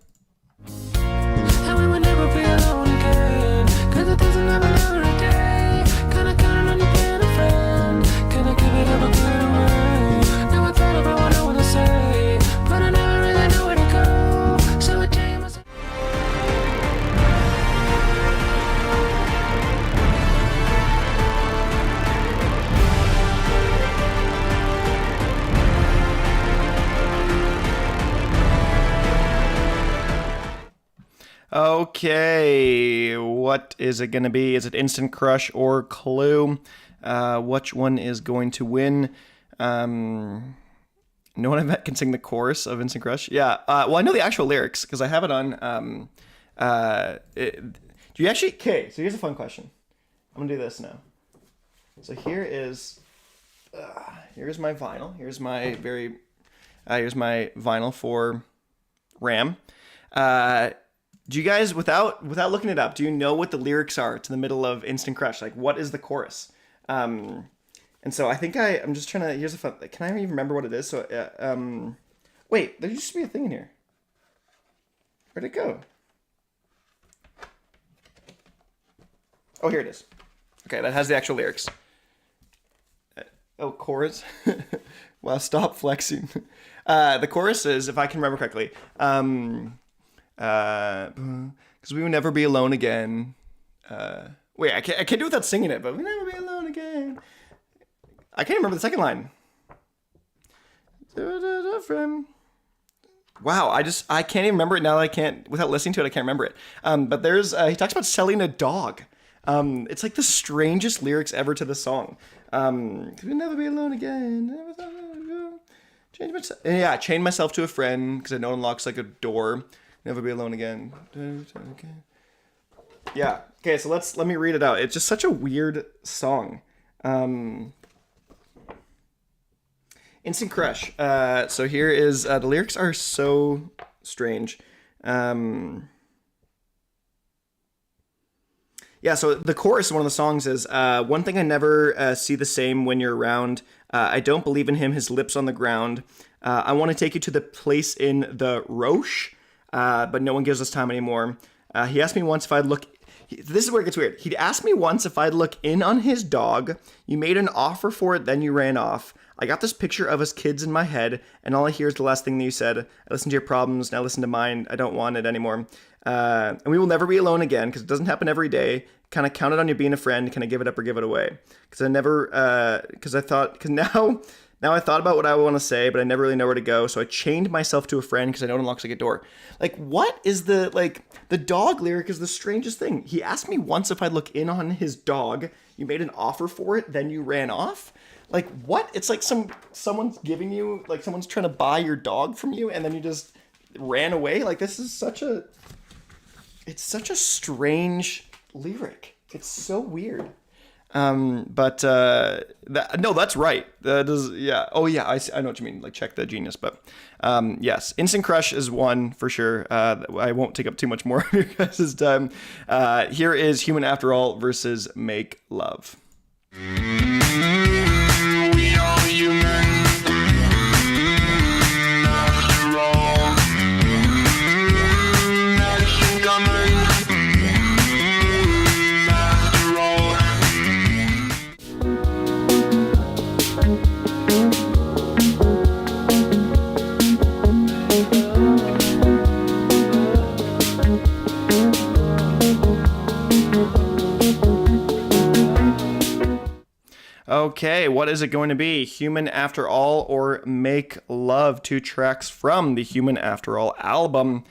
And we would never be alone again. 'Cause the things will never learn a day. Kinda counting on you being a friend. Can I give it up or give it away? Now I thought about what I wanna say, but I never really know where to go. So I tell you myself. Okay, what is it going to be? Is it Instant Crush or Clue? Which one is going to win? No one I met can sing the chorus of Instant Crush. Yeah, well, I know the actual lyrics because I have it on. Do you actually? Okay, so here's a fun question. I'm gonna do this now. So here's my vinyl. Here's my vinyl for Ram. Do you guys, without looking it up, do you know what the lyrics are to the middle of Instant Crush? Like, what is the chorus? And so I think I'm just trying to, here's a fun, can I even remember what it is? So, wait, there used to be a thing in here. Where'd it go? Oh, here it is. Okay, that has the actual lyrics. Chorus? Wow, stop flexing. The chorus is, if I can remember correctly, because we will never be alone again. Wait, I can't do it without singing it, but we'll never be alone again. I can't remember the second line. Wow, I can't even remember it now that I can't, without listening to it, I can't remember it. But there's, he talks about selling a dog. It's like the strangest lyrics ever to the song. We'll never be alone again. Chain myself to a friend because I know it unlocks like a door. Never be alone again. Yeah. Okay, so let me read it out. It's just such a weird song. Instant Crush. So here is the lyrics are so strange. Yeah, Yeah, so the chorus of one of the songs is, one thing I never see the same when you're around. I don't believe in him, his lips on the ground. I want to take you to the place in the Roche, but no one gives us time anymore. He asked me once if I'd look... This is where it gets weird. He'd asked me once if I'd look in on his dog. You made an offer for it, then you ran off. I got this picture of his kids in my head, and all I hear is the last thing that you said. I listened to your problems, now listen to mine. I don't want it anymore. And we will never be alone again, because it doesn't happen every day. Kind of counted on you being a friend. Can I give it up or give it away? Because now I thought about what I want to say, but I never really know where to go. So I chained myself to a friend because I know it unlocks like a door. Like, what is the dog lyric is the strangest thing. He asked me once if I'd look in on his dog. You made an offer for it, then you ran off. Like, what? It's like someone's giving you, like someone's trying to buy your dog from you, and then you just ran away. Like, this is it's such a strange lyric. It's so weird. No, that's right. That is, yeah. Oh yeah, I know what you mean. Like, check the genius, but yes, Instant Crush is one for sure. I won't take up too much more of your guys' time. Here is Human After All versus Make Love. We are human after all. Nothing coming after all. Okay, what is it going to be? Human After All or Make Love? Two tracks from the Human After All album.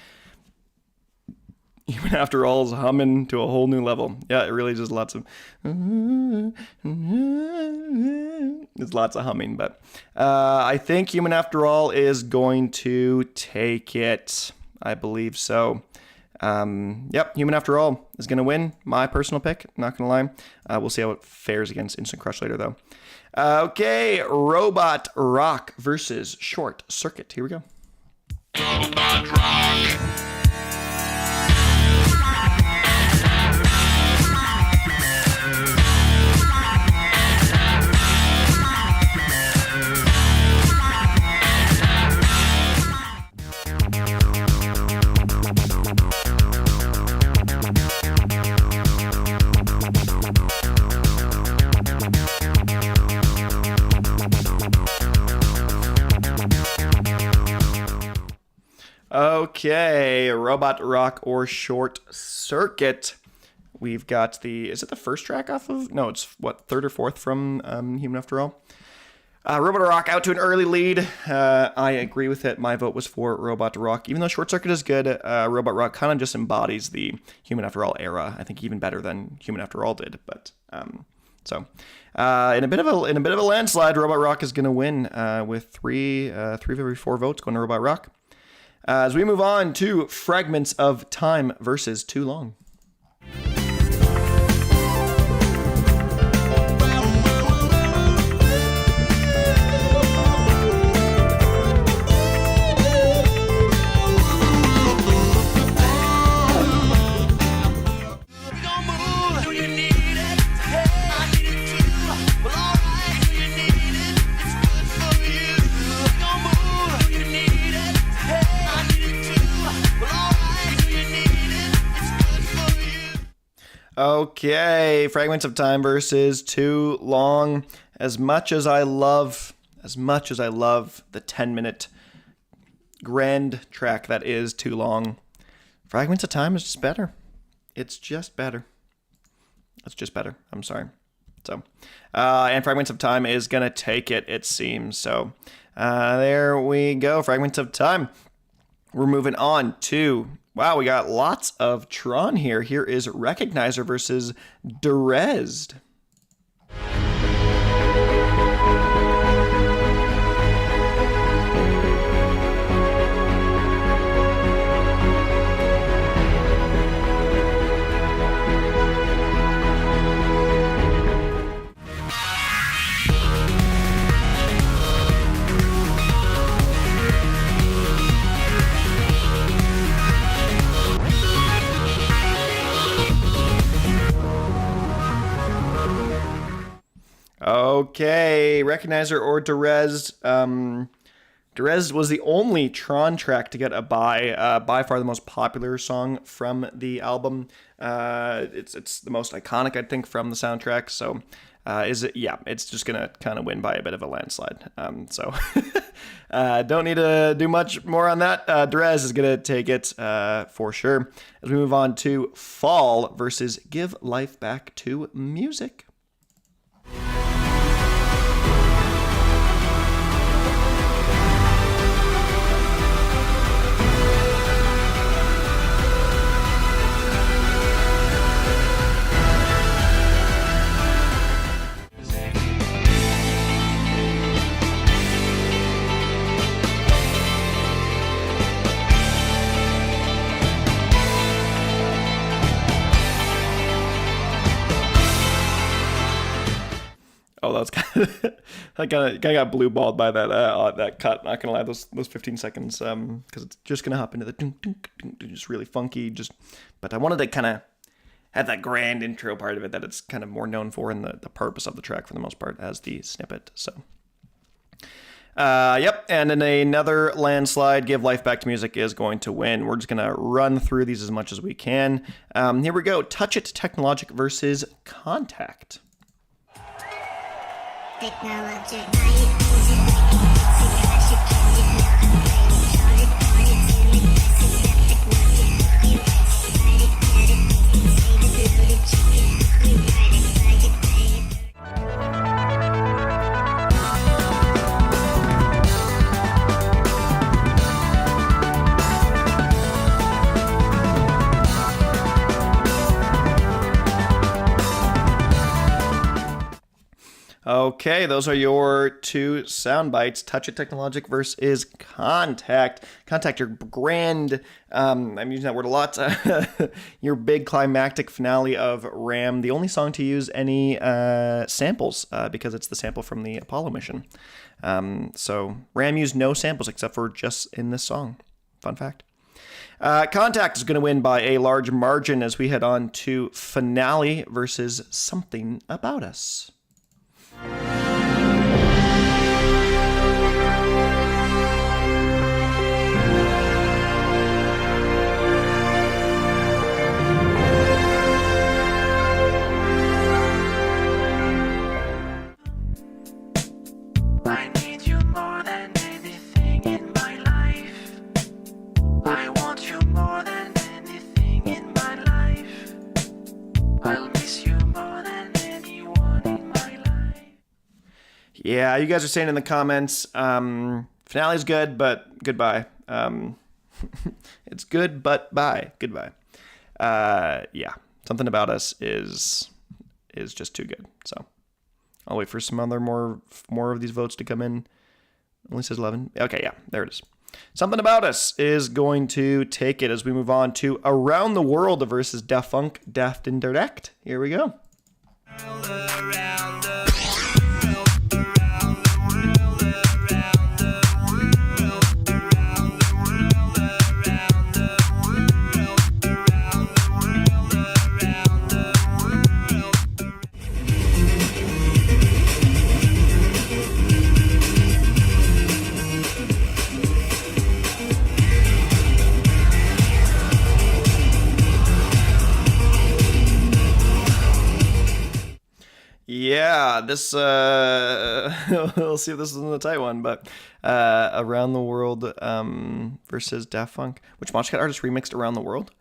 Human After All is humming to a whole new level. Yeah, it really just lots of... There's lots of humming, but I think Human After All is going to take it. I believe so. Yep, Human After All is going to win. My personal pick, not going to lie. We'll see how it fares against Instant Crush later, though. Okay, Robot Rock versus Short Circuit. Here we go. Robot rock. Okay, Robot Rock or Short Circuit. We've got is it the first track off of? No, it's what, third or fourth from Human After All? Robot Rock out to an early lead. I agree with it. My vote was for Robot Rock. Even though Short Circuit is good, Robot Rock kind of just embodies the Human After All era. I think even better than Human After All did. But in a bit of a landslide, Robot Rock is going to win with three of every four votes going to Robot Rock. As we move on to Fragments of Time versus Too Long. Okay, Fragments of Time versus Too Long. As much as I love the 10-minute grand track that is Too Long, Fragments of Time is just better. It's just better. I'm sorry. So, and Fragments of Time is gonna take it, it seems. So, there we go. Fragments of Time. We're moving on to... Wow, we got lots of Tron here. Here is Recognizer versus Derezed. Okay, Recognizer or Derez. Derez was the only Tron track to get a by far the most popular song from the album. It's the most iconic, I think, from the soundtrack. So, it's just gonna kind of win by a bit of a landslide. Don't need to do much more on that. Derez is gonna take it for sure. As we move on to Fall versus Give Life Back to Music. Oh, that was kind of I got blue balled by that cut. Not gonna lie, those 15 seconds, because it's just gonna hop into the just really funky. But I wanted to kind of have that grand intro part of it that it's kind of more known for, and the purpose of the track for the most part as the snippet. So, yep. And in another landslide, Give Life Back to Music is going to win. We're just gonna run through these as much as we can. Here we go. Touch It Technologic versus Contact. Okay, those are your two sound bites. Touch It Technologic versus Contact. Contact, your grand, I'm using that word a lot, your big climactic finale of Ram, the only song to use any samples, because it's the sample from the Apollo mission. So Ram used no samples except for just in this song. Fun fact. Contact is going to win by a large margin as we head on to Finale versus Something About Us. I need you more than anything in my life. I want you more than anything in my life. I'll miss you more than anyone in my life. Yeah, you guys are saying in the comments, finale's good, but goodbye. It's good, but bye. Goodbye. Yeah, Something About Us is just too good. So I'll wait for some other more of these votes to come in. Only says 11. Okay, yeah, there it is. Something About Us is going to take it as we move on to Around the World versus Daft, Daft and Direct. Here we go. Yeah, this we'll see if this is a tight one, but Around the World versus Daft Punk. Which Monstercat artist remixed Around the World?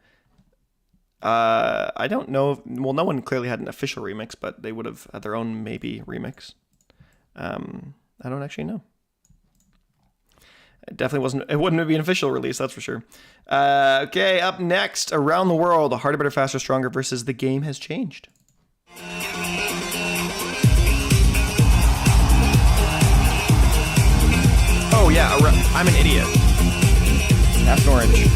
I don't know. Well, no one clearly had an official remix, but they would have had their own maybe remix. I don't actually know. It definitely wasn't. It wouldn't be an official release, that's for sure. Okay, up next, Around the World, Harder, Better, Faster, Stronger versus The Game Has Changed. Oh yeah, I'm an idiot. Daft Orange.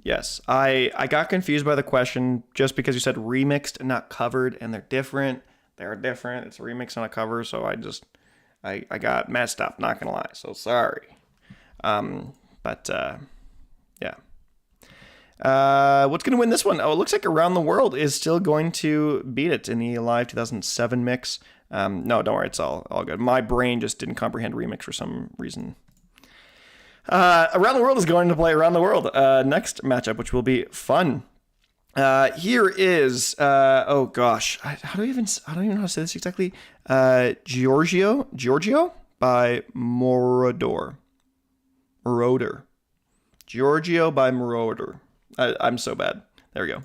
Yes, Yes, I got confused by the question just because you said remixed and not covered, and they're different. They're different. It's a remix and a cover, so I got messed up. Not gonna lie, so sorry. But yeah. What's gonna win this one? Oh, it looks like Around the World is still going to beat it in the live 2007 mix. No, don't worry, it's all good. My brain just didn't comprehend remix for some reason. Around the World is going to play Around the World. Next matchup, which will be fun. Here is oh gosh, I don't even know how to say this exactly. Giorgio by Moroder. Giorgio by Moroder. I'm so bad. There we go.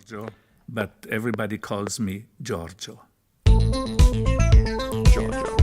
Giorgio, but everybody calls me Giorgio. Giorgio.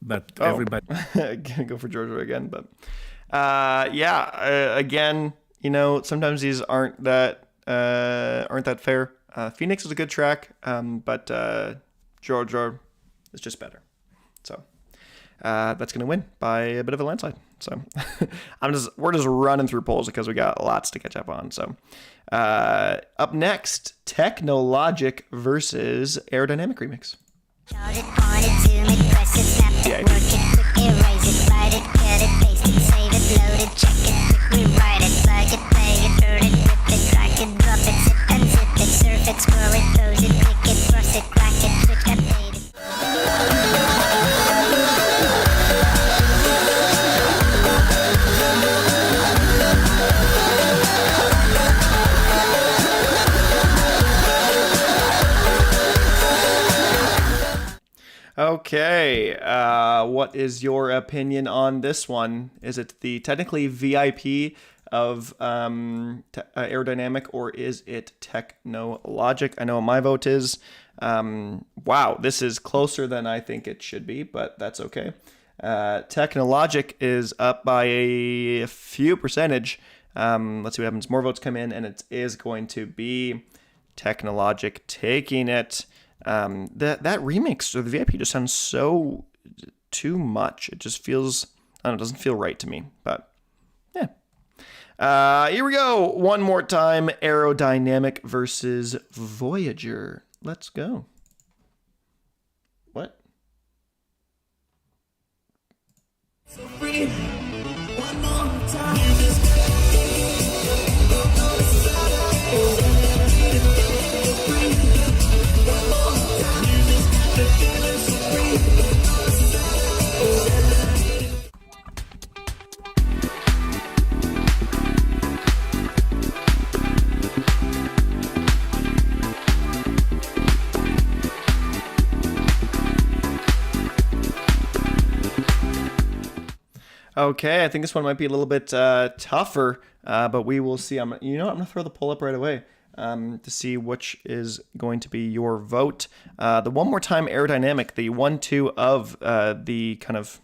But everybody Gonna go for Giorgio again, but again, sometimes these aren't that fair. Phoenix is a good track, but Giorgio is just better. So that's gonna win by a bit of a landslide. So we're just running through polls because we got lots to catch up on. So up next, Technologic versus Aerodynamic Remix. Charge it, point it to me, press it, snap it, Yeah. work it, quick erase it, write it, cut it, paste it, save it, load it, check it, quick rewrite it, plug it, play it, turn it, rip it, drag it, drop it, zip and zip it, surf it, scroll it, pose it, click it, cross it, crack it, switch, update it. Okay, what is your opinion on this one? Is it the technically VIP of Aerodynamic, or is it Technologic? I know what my vote is. Wow, this is closer than I think it should be, but that's okay. Technologic is up by a few percentage. Let's see what happens. More votes come in, and it is going to be Technologic taking it. That remix or the VIP just sounds so too much. It just feels, I don't know, it doesn't feel right to me. But yeah. Here we go. One more time. Aerodynamic versus Voyager. Let's go. What? Okay, I think this one might be a little bit tougher, but we will see. I'm going to throw the poll up right away to see which is going to be your vote. The one more time Aerodynamic, the 1-2 of the kind of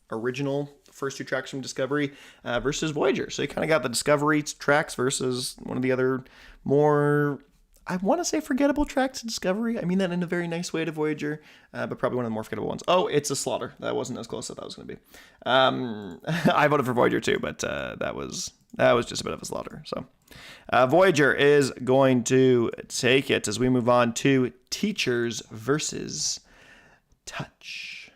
original first two tracks from Discovery versus Voyager. So you kind of got the Discovery tracks versus one of the other more, I want to say, forgettable tracks to Discovery. I mean that in a very nice way to Voyager, but probably one of the more forgettable ones. Oh, It's a Slaughter. That wasn't as close as I thought it was going to be. I voted for Voyager too, but that was just a bit of a slaughter. So Voyager is going to take it as we move on to Teachers versus Touch.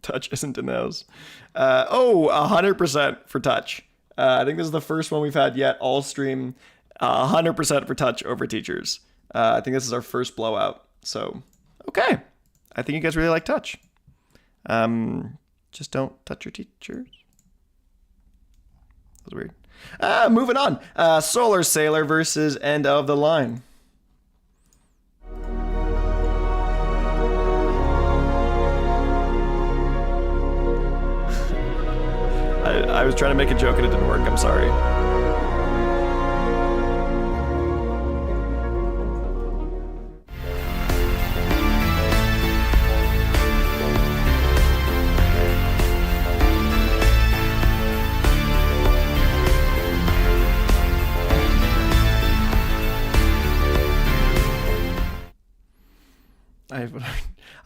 Touch isn't in those. 100% for Touch. I think this is the first one we've had yet all stream 100% for touch over teachers. I think this is our first blowout. So, okay. I think you guys really like touch. Just don't touch your teachers. That was weird. Moving on. Solar Sailor versus End of the Line. I was trying to make a joke and it didn't work. I'm sorry.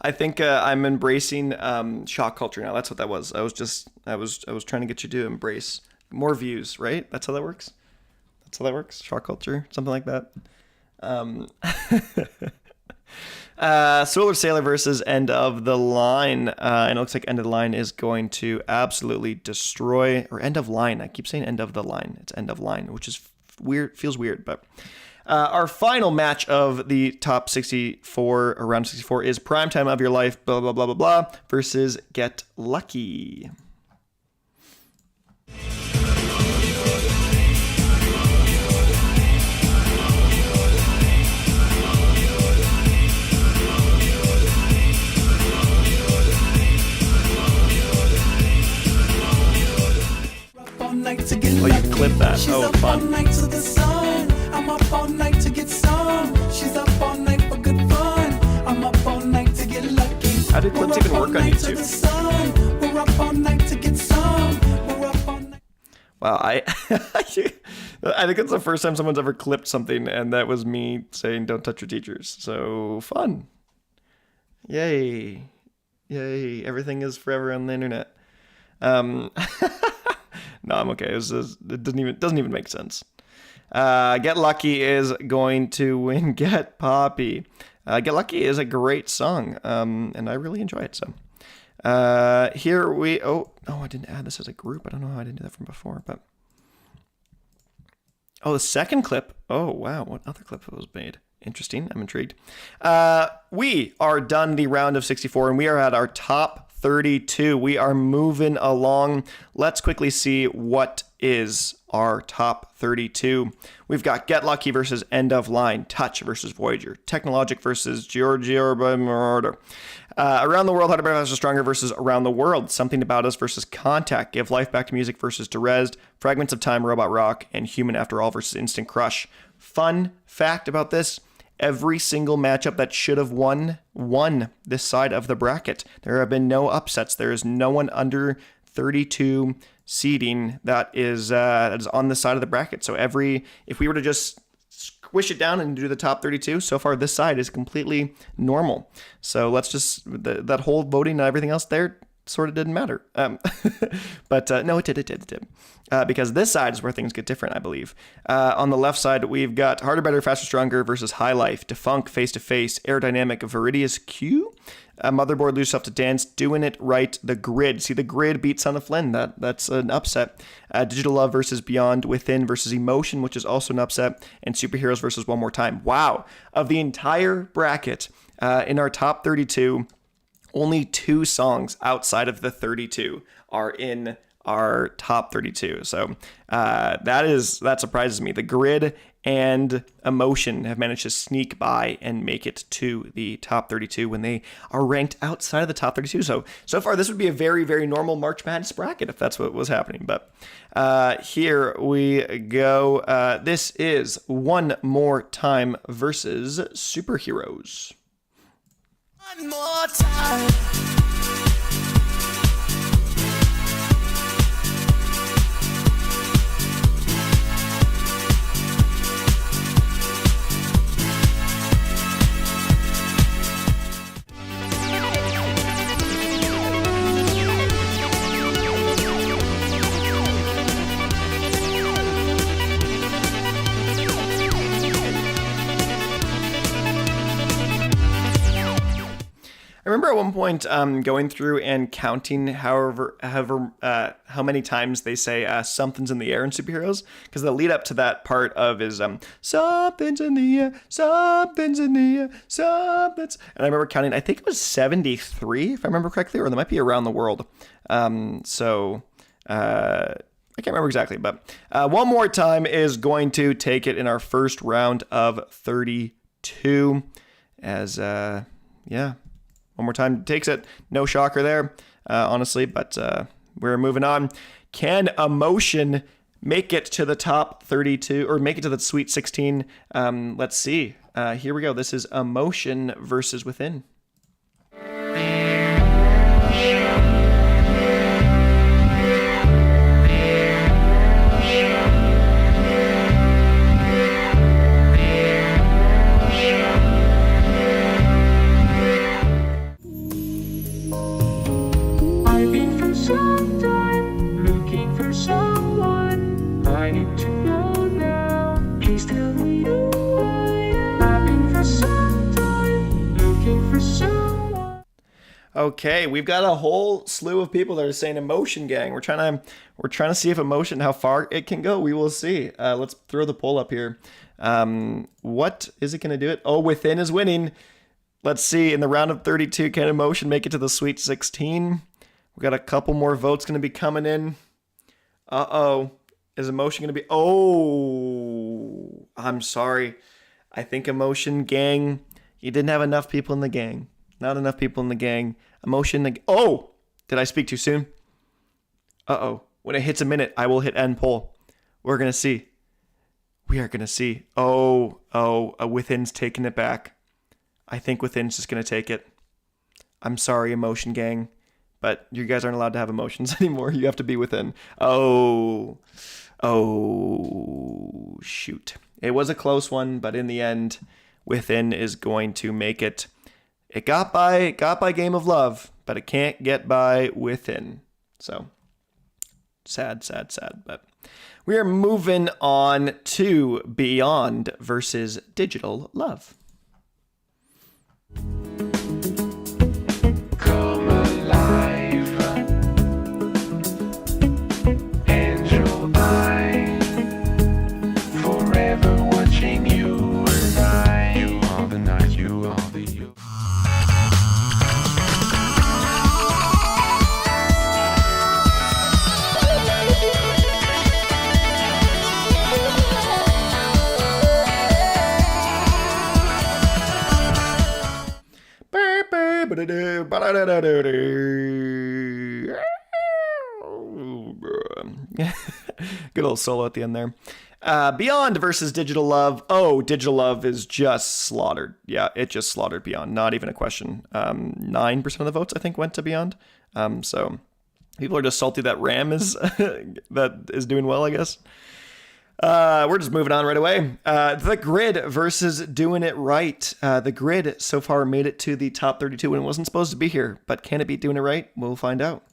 I think I'm embracing shock culture now. That's what that was. I was trying to get you to embrace more views, right? That's how that works. That's how that works. Shock culture, something like that. Solar Sailor versus End of the Line, and it looks like End of the Line is going to absolutely destroy, or End of Line. I keep saying End of the Line. It's End of Line, which is weird. Feels weird, but. Our final match of the top 64, or round 64, is Primetime of Your Life, blah, blah, blah, blah, blah, versus Get Lucky. Oh, you clip that. Oh, fun. I'm up all night to get some. She's up all night for good fun. I'm up all night to get lucky. How did clips even work on YouTube? We're up all night to get some. We're up all night. Wow, I think it's the first time someone's ever clipped something, and that was me saying "Don't touch your teachers." So fun! Yay! Yay! Everything is forever on the internet. No, I'm okay. It doesn't even make sense. Get Lucky is going to win Get Poppy. Get Lucky is a great song, and I really enjoy it. So here we... Oh, I didn't add this as a group. I don't know how I didn't do that from before, but... Oh, the second clip. Oh, wow. What other clip was made? Interesting. I'm intrigued. We are done the round of 64, and we are at our top 32. We are moving along. Let's quickly see what is our top 32. We've got Get Lucky versus End of Line, Touch versus Voyager, Technologic versus Giorgio Murder, Around the World, How to Be Faster Stronger versus Around the World, Something About Us versus Contact, Give Life Back to Music versus Derezed, Fragments of Time, Robot Rock, and Human After All versus Instant Crush. Fun fact about this: every single matchup that should have won this side of the bracket. There have been no upsets. There is no one under 32 seeding that is on this side of the bracket. So if we were to just squish it down and do the top 32, so far this side is completely normal. So let's just, that whole voting and everything else there sort of didn't matter. But no, it did. Because this side is where things get different, I believe. On the left side, we've got Harder, Better, Faster, Stronger versus High Life, Defunct, Face to Face, Aerodynamic, Viridius Q, Motherboard, Lose Yourself to Dance, Doing It Right, The Grid. See, The Grid beats Son of Flynn. That's an upset. Digital Love versus Beyond Within versus Emotion, which is also an upset. And Superheroes versus One More Time. Wow. Of the entire bracket, in our top 32, only 2 songs outside of the 32 are in our top 32. So that surprises me. The Grid and Emotion have managed to sneak by and make it to the top 32 when they are ranked outside of the top 32. So far, this would be a very, very normal March Madness bracket if that's what was happening. But here we go. This is One More Time versus Superheroes. One more time. I remember at one point going through and counting how many times they say something's in the air in superheroes, because the lead up to that part of is something's in the air, something's in the air, something's, and I remember counting, I think it was 73 if I remember correctly, or there might be around the world. I can't remember exactly, but One More Time is going to take it in our first round of 32 as One More Time takes it. No shocker there, honestly, but we're moving on. Can Emotion make it to the top 32 or make it to the Sweet 16? Let's see. Here we go. This is Emotion versus Within. I've been for some time looking for someone I need to know now. Please tell me who I am. I've been for some time looking for someone. Okay, we've got a whole slew of people that are saying Emotion Gang. We're trying to see if Emotion, how far it can go. We will see. Let's throw the poll up here. What is it going to do it? Oh, Within is winning. Let's see. In the round of 32, can Emotion make it to the Sweet 16? We got a couple more votes going to be coming in. Uh-oh. Is Emotion going to be... Oh, I'm sorry. I think Emotion Gang, you didn't have enough people in the gang. Not enough people in the gang. Emotion... Oh! Did I speak too soon? Uh-oh. When it hits a minute, I will hit end poll. We're going to see. We are going to see. Oh, Within's taking it back. I think Within's just going to take it. I'm sorry, Emotion Gang, but you guys aren't allowed to have emotions anymore. You have to be Within. Oh, shoot. It was a close one, but in the end, Within is going to make it. It got by Game of Love, but it can't get by Within. So, sad, but we are moving on to Beyond versus Digital Love. Come alive, angel eye, forever watching you and I. You are the night, you are the you. Good old solo at the end there. Beyond versus Digital Love. Oh, Digital Love is just slaughtered. Yeah, it just slaughtered Beyond. Not even a question. 9% of the votes, I think, went to Beyond. So people are just salty that Ram is that is doing well, I guess. We're just moving on right away. The Grid versus Doing It Right. The Grid so far made it to the top 32 when it wasn't supposed to be here, but can it be Doing It Right? We'll find out.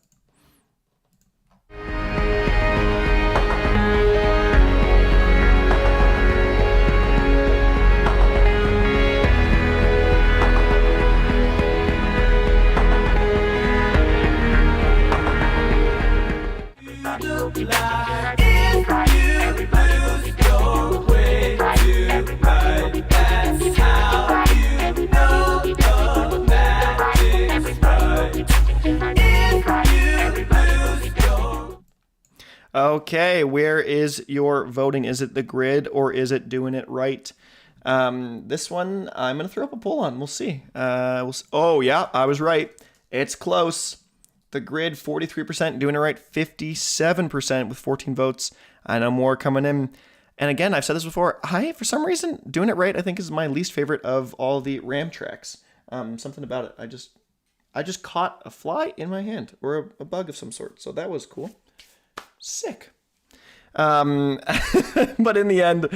Okay, where is your voting? Is it The Grid or is it Doing It Right? This one I'm going to throw up a poll on. We'll see. Oh, yeah, I was right. It's close. The Grid, 43%. Doing It Right, 57% with 14 votes. I know more coming in. And again, I've said this before. For some reason, Doing It Right, I think, is my least favorite of all the Ram tracks. Something about it. I just caught a fly in my hand, or a bug of some sort. So that was cool. Sick. But in the end,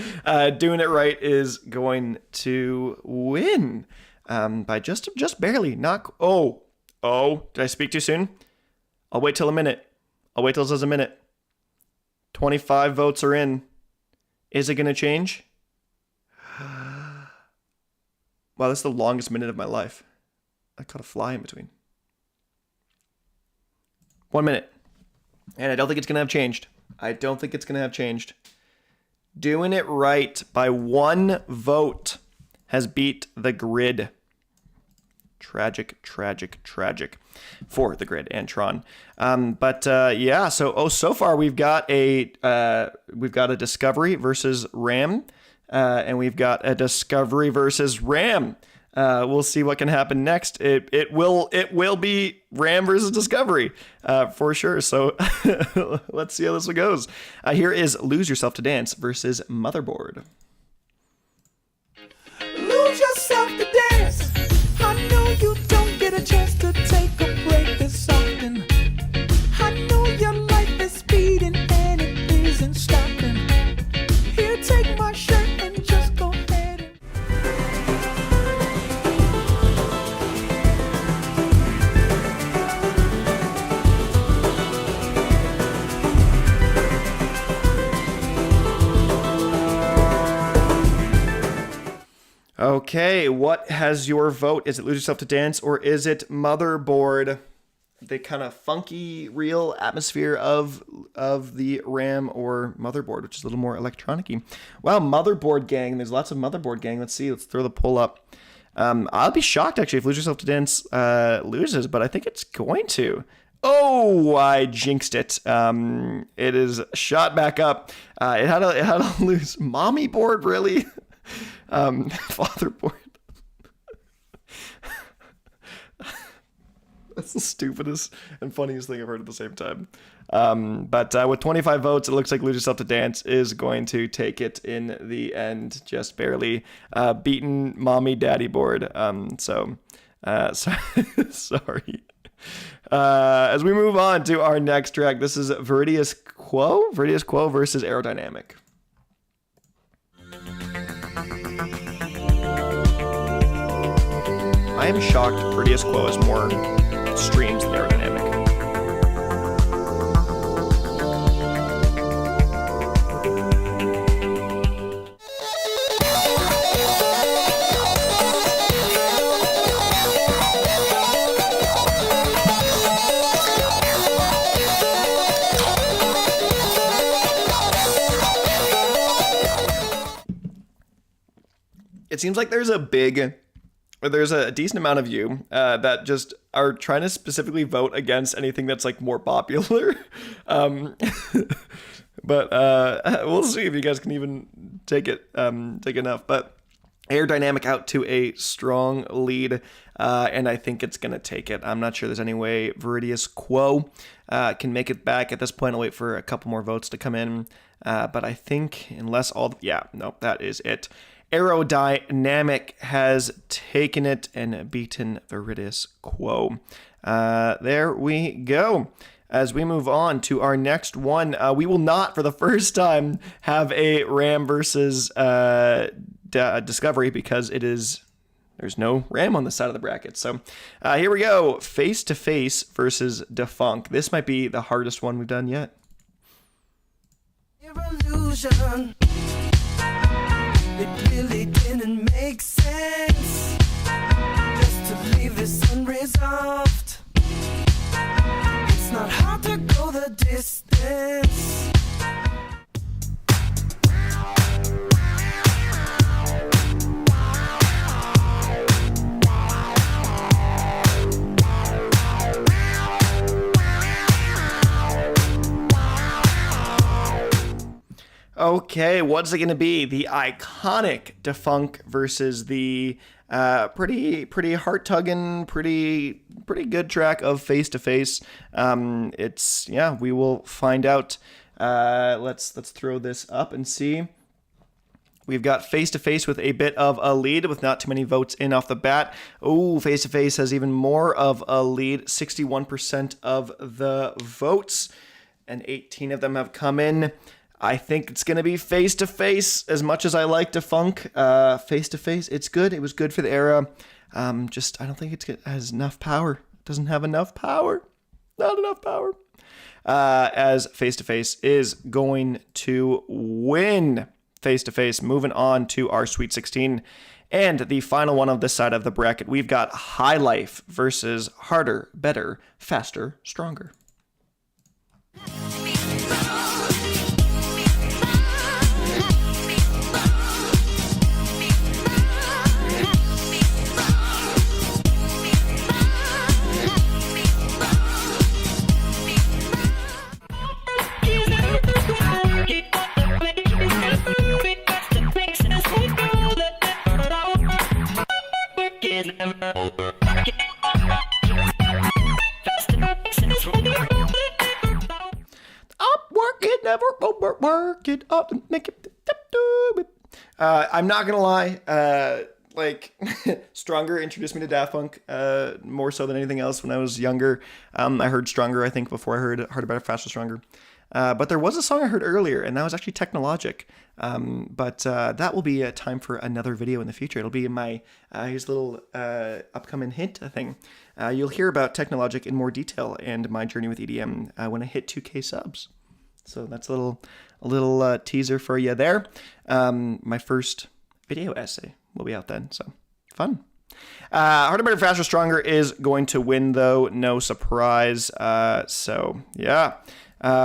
Doing It Right is going to win by just barely. Not. Oh, did I speak too soon? I'll wait till a minute. I'll wait till it says a minute. 25 votes are in. Is it going to change? Wow, that's the longest minute of my life. caught a fly in between. 1 minute. And I don't think it's going to have changed. Doing it right by 1 vote has beat the grid. Tragic for the grid and Tron. Yeah. So far we've got a Discovery versus RAM, and we've got a Discovery versus RAM. We'll see what can happen next. It will be RAM versus Discovery for sure. So let's see how this one goes. Here is Lose Yourself to Dance versus Motherboard. Lose yourself to dance. I know you don't get a chance to take a break this often. I know your life is speeding and it isn't stopping. Here, take my shirt and just go ahead and Okay, what has your vote? Is it Lose Yourself to Dance or is it Motherboard? The kind of funky, real atmosphere of the RAM or Motherboard, which is a little more electronic-y. Wow, Motherboard gang. There's lots of Motherboard gang. Let's see. Let's throw the poll up. I'll be shocked, actually, if Lose Yourself to Dance loses, but I think it's going to. Oh, I jinxed it. It is shot back up. It had a lose. Mommy board, really? Father board. That's the stupidest and funniest thing I've heard at the same time. But with 25 votes, it looks like Lose Yourself to Dance is going to take it in the end, just barely beaten Mommy Daddy board. Sorry. As we move on to our next track, this is Viridius Quo versus Aerodynamic. I am shocked Viridius Quo has more streams than Aerodynamic. It seems like there's a decent amount of you that just are trying to specifically vote against anything that's like more popular. But we'll see if you guys can even take enough. But Aerodynamic out to a strong lead, and I think it's going to take it. I'm not sure there's any way Viridius Quo can make it back at this point. I'll wait for a couple more votes to come in. But I think unless that is it. Aerodynamic has taken it and beaten Viridius Quo. There we go. As we move on to our next one, we will not, for the first time, have a RAM versus Discovery because there's no RAM on the side of the bracket. So here we go. Face to Face versus Defunk. This might be the hardest one we've done yet. Evolution. It really didn't make sense just to leave this unresolved. It's not hard to go the distance. Okay, what's it going to be? The iconic Defunk versus the pretty heart-tugging, pretty good track of Face to Face. We will find out. Let's throw this up and see. We've got Face to Face with a bit of a lead with not too many votes in off the bat. Oh, Face to Face has even more of a lead, 61% of the votes, and 18 of them have come in. I think it's going to be Face to Face. As much as I like Defunk, Face to Face, it's good. It was good for the era. I don't think it has enough power. It doesn't have enough power. Not enough power. As Face to Face is going to win. face to face. Moving on to our Sweet 16. And the final one of this side of the bracket, we've got High Life versus Harder, Better, Faster, Stronger. Work it up and make it. I'm not gonna lie. Stronger introduced me to Daft Punk more so than anything else when I was younger. I heard Stronger, I think, before I heard Harder, Better, Faster, Stronger. But there was a song I heard earlier, and that was actually Technologic. But that will be a time for another video in the future. It'll be in my here's a little upcoming hint thing. You'll hear about Technologic in more detail and my journey with EDM when I hit 2K subs. So that's a little teaser for you there. My first video essay will be out then, so fun. Harder, Better, Faster, Stronger is going to win, though. No surprise. So, yeah.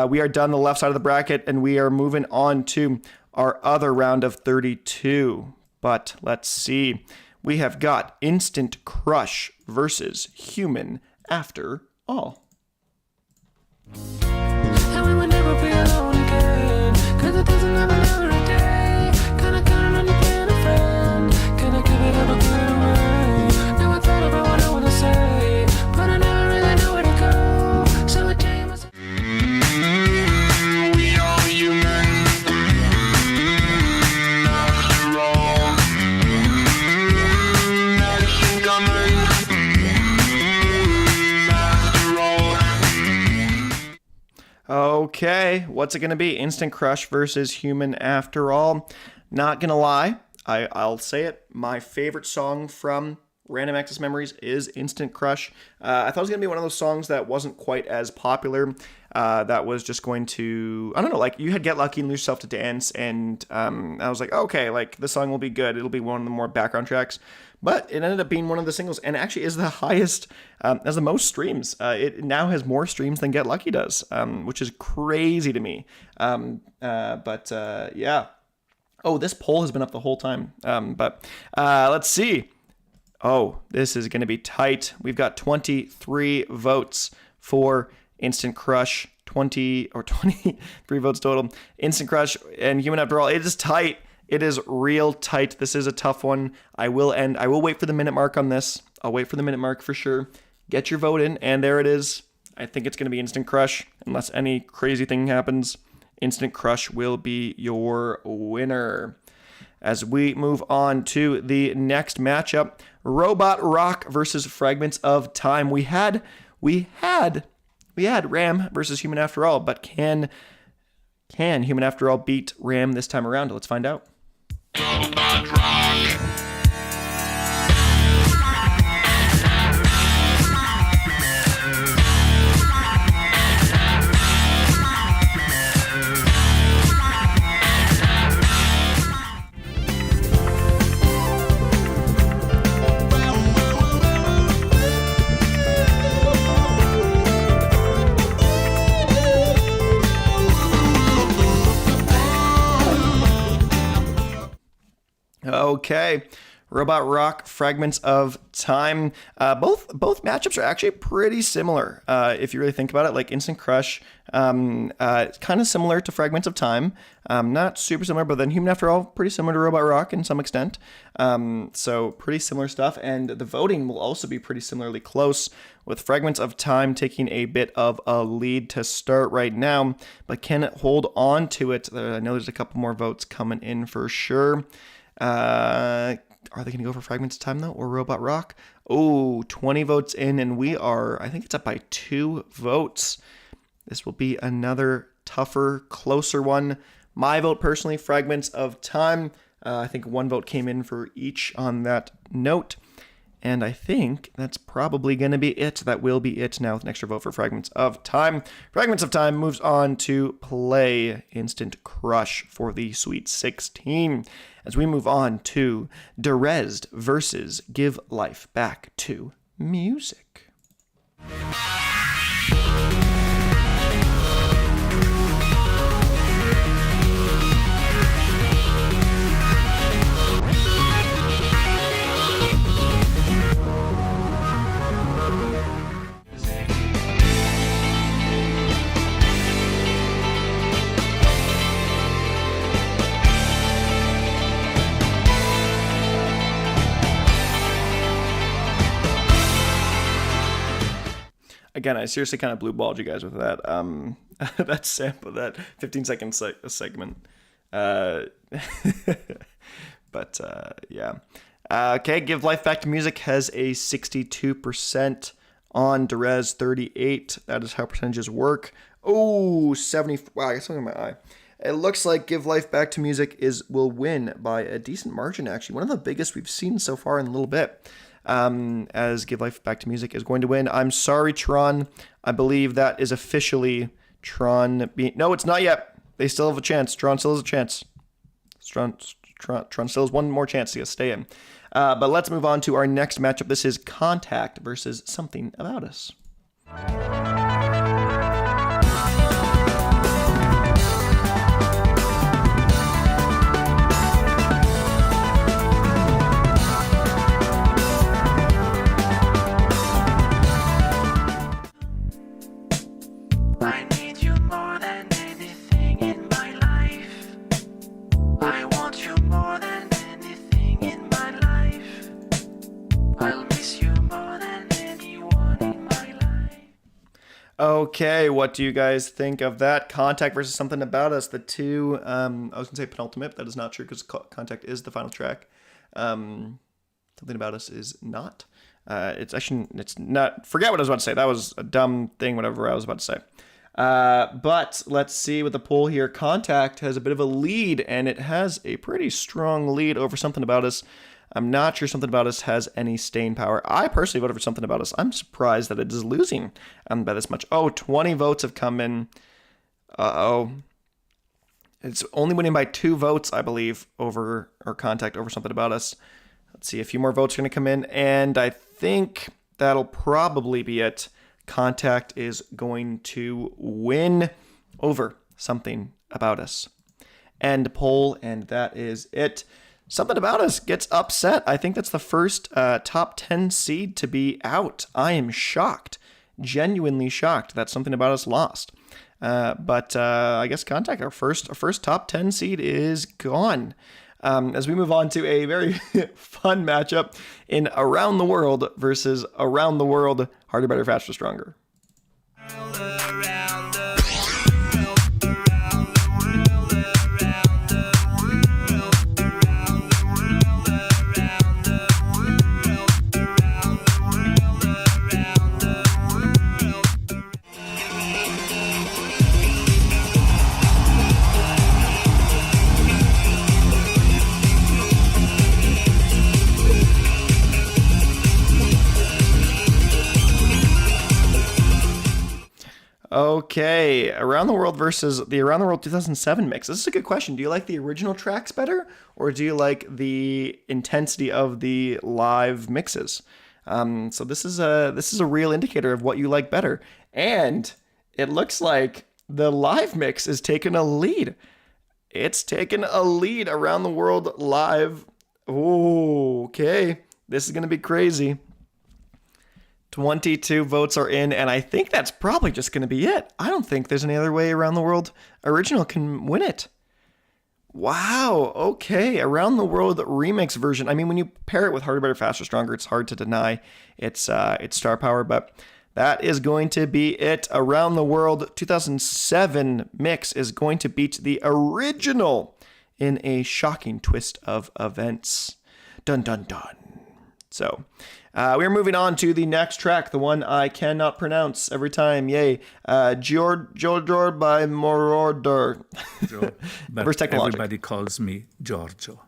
We are done the left side of the bracket, and we are moving on to our other round of 32. But let's see. We have got Instant Crush versus Human After All. And we would never be alone again, 'cause it doesn't happen every day. Kinda counting on you being a friend. Can I give it up or give it away? Now I thought about what I wanna say, but I never really know where to go. So I tell you myself. We are human. After all, nothing coming. After all. Okay, what's it going to be? Instant Crush versus Human After All. Not going to lie, I'll say it. My favorite song from Random Access Memories is Instant Crush. I thought it was going to be one of those songs that wasn't quite as popular. That was just going to, I don't know, like you had Get Lucky and Lose Yourself to Dance, and I was like, okay, like this song will be good. It'll be one of the more background tracks. But it ended up being one of the singles, and actually is the highest, has the most streams. It now has more streams than Get Lucky does, which is crazy to me. Yeah. Oh, this poll has been up the whole time. But let's see. Oh, this is going to be tight. We've got 23 votes for Instant Crush, 23 votes total. Instant Crush and Human After All. It is tight. It is real tight. This is a tough one. I will wait for the minute mark on this. I'll wait for the minute mark for sure. Get your vote in, and there it is. I think it's going to be Instant Crush, unless any crazy thing happens. Instant Crush will be your winner. As we move on to the next matchup, Robot Rock versus Fragments of Time. We had Ram versus Human After All, but can Human After All beat Ram this time around? Let's find out. Robot rock. Okay, Robot Rock, Fragments of Time. Both matchups are actually pretty similar. If you really think about it, like Instant Crush, kind of similar to Fragments of Time. Not super similar, but then Human After All, pretty similar to Robot Rock in some extent. So pretty similar stuff, and the voting will also be pretty similarly close, with Fragments of Time taking a bit of a lead to start right now, but can it hold on to it? I know there's a couple more votes coming in for sure. Are they going to go for Fragments of Time, though, or Robot Rock? Oh, 20 votes in, and I think it's up by 2 votes. This will be another tougher, closer one. My vote, personally, Fragments of Time. I think 1 vote came in for each on that note. And I think that's probably going to be it. That will be it now with an extra vote for Fragments of Time. Fragments of Time moves on to play Instant Crush for the Sweet 16. As we move on to Derezed versus Give Life Back to Music. Again, I seriously kind of blue balled you guys with that that sample, that 15-second segment. But yeah. Okay, Give Life Back to Music has a 62% on Derez 38. That is how percentages work. Oh, 70. Wow, I got something in my eye. It looks like Give Life Back to Music will win by a decent margin, actually. One of the biggest we've seen so far in a little bit. As Give Life Back to Music is going to win. I'm sorry, Tron. I believe that is officially Tron being... No, it's not yet. They still have a chance. Tron still has a chance. Tron still has one more chance to stay in. But let's move on to our next matchup. This is Contact versus Something About Us. I need you more than anything in my life. I want you more than anything in my life. I'll miss you more than anyone in my life. Okay, what do you guys think of that? Contact versus Something About Us. The two, I was going to say penultimate. That is not true because Contact is the final track. Something About Us is not. It's not. Forget what I was about to say. That was a dumb thing, whatever I was about to say. But let's see with the poll here. Contact has a bit of a lead, and it has a pretty strong lead over Something About Us. I'm not sure Something About Us has any staying power. I personally voted for Something About Us. I'm surprised that it is losing by this much. Oh, 20 votes have come in. Uh-oh. It's only winning by 2 votes, I believe, over or Contact over Something About Us. Let's see, a few more votes are going to come in, and I think that'll probably be it. Contact is going to win over Something About Us. End poll, and that is it. Something About Us gets upset. I think that's the first top 10 seed to be out. I am shocked, genuinely shocked that Something About Us lost. But I guess Contact, our first top 10 seed is gone. As we move on to a very fun matchup in Around the World versus Around the World, Harder, Better, Faster, Stronger. Okay, Around the World versus the Around the World 2007 mix. This is a good question. Do you like the original tracks better, or do you like the intensity of the live mixes? So this is a real indicator of what you like better. And it looks like the live mix is taking a lead. It's taken a lead. Around the World live. Ooh, okay, this is gonna be crazy. 22 votes are in, and I think that's probably just going to be it. I don't think there's any other way Around the World original can win it. Wow, okay, Around the World remix version. I mean, when you pair it with Harder, Better, Faster, Stronger, it's hard to deny its star power, but that is going to be it. Around the World 2007 mix is going to beat the original in a shocking twist of events. Dun, dun, dun. So, we're moving on to the next track, the one I cannot pronounce every time. Yay. Giorgio by Moroder. But First Technologic. everybody calls me Giorgio.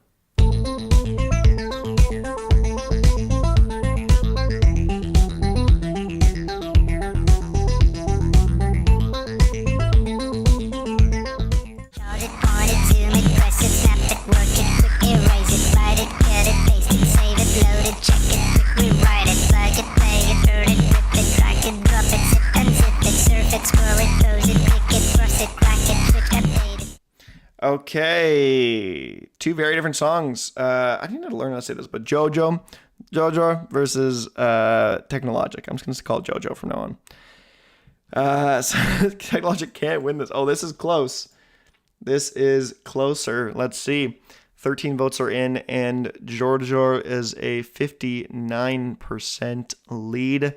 Okay, two very different songs. I need to learn how to say this, but JoJo versus Technologic. I'm just gonna call it JoJo from now on. So Technologic can't win this. Oh, this is close. This is closer. Let's see. 13 votes are in, and JoJo is a 59% lead.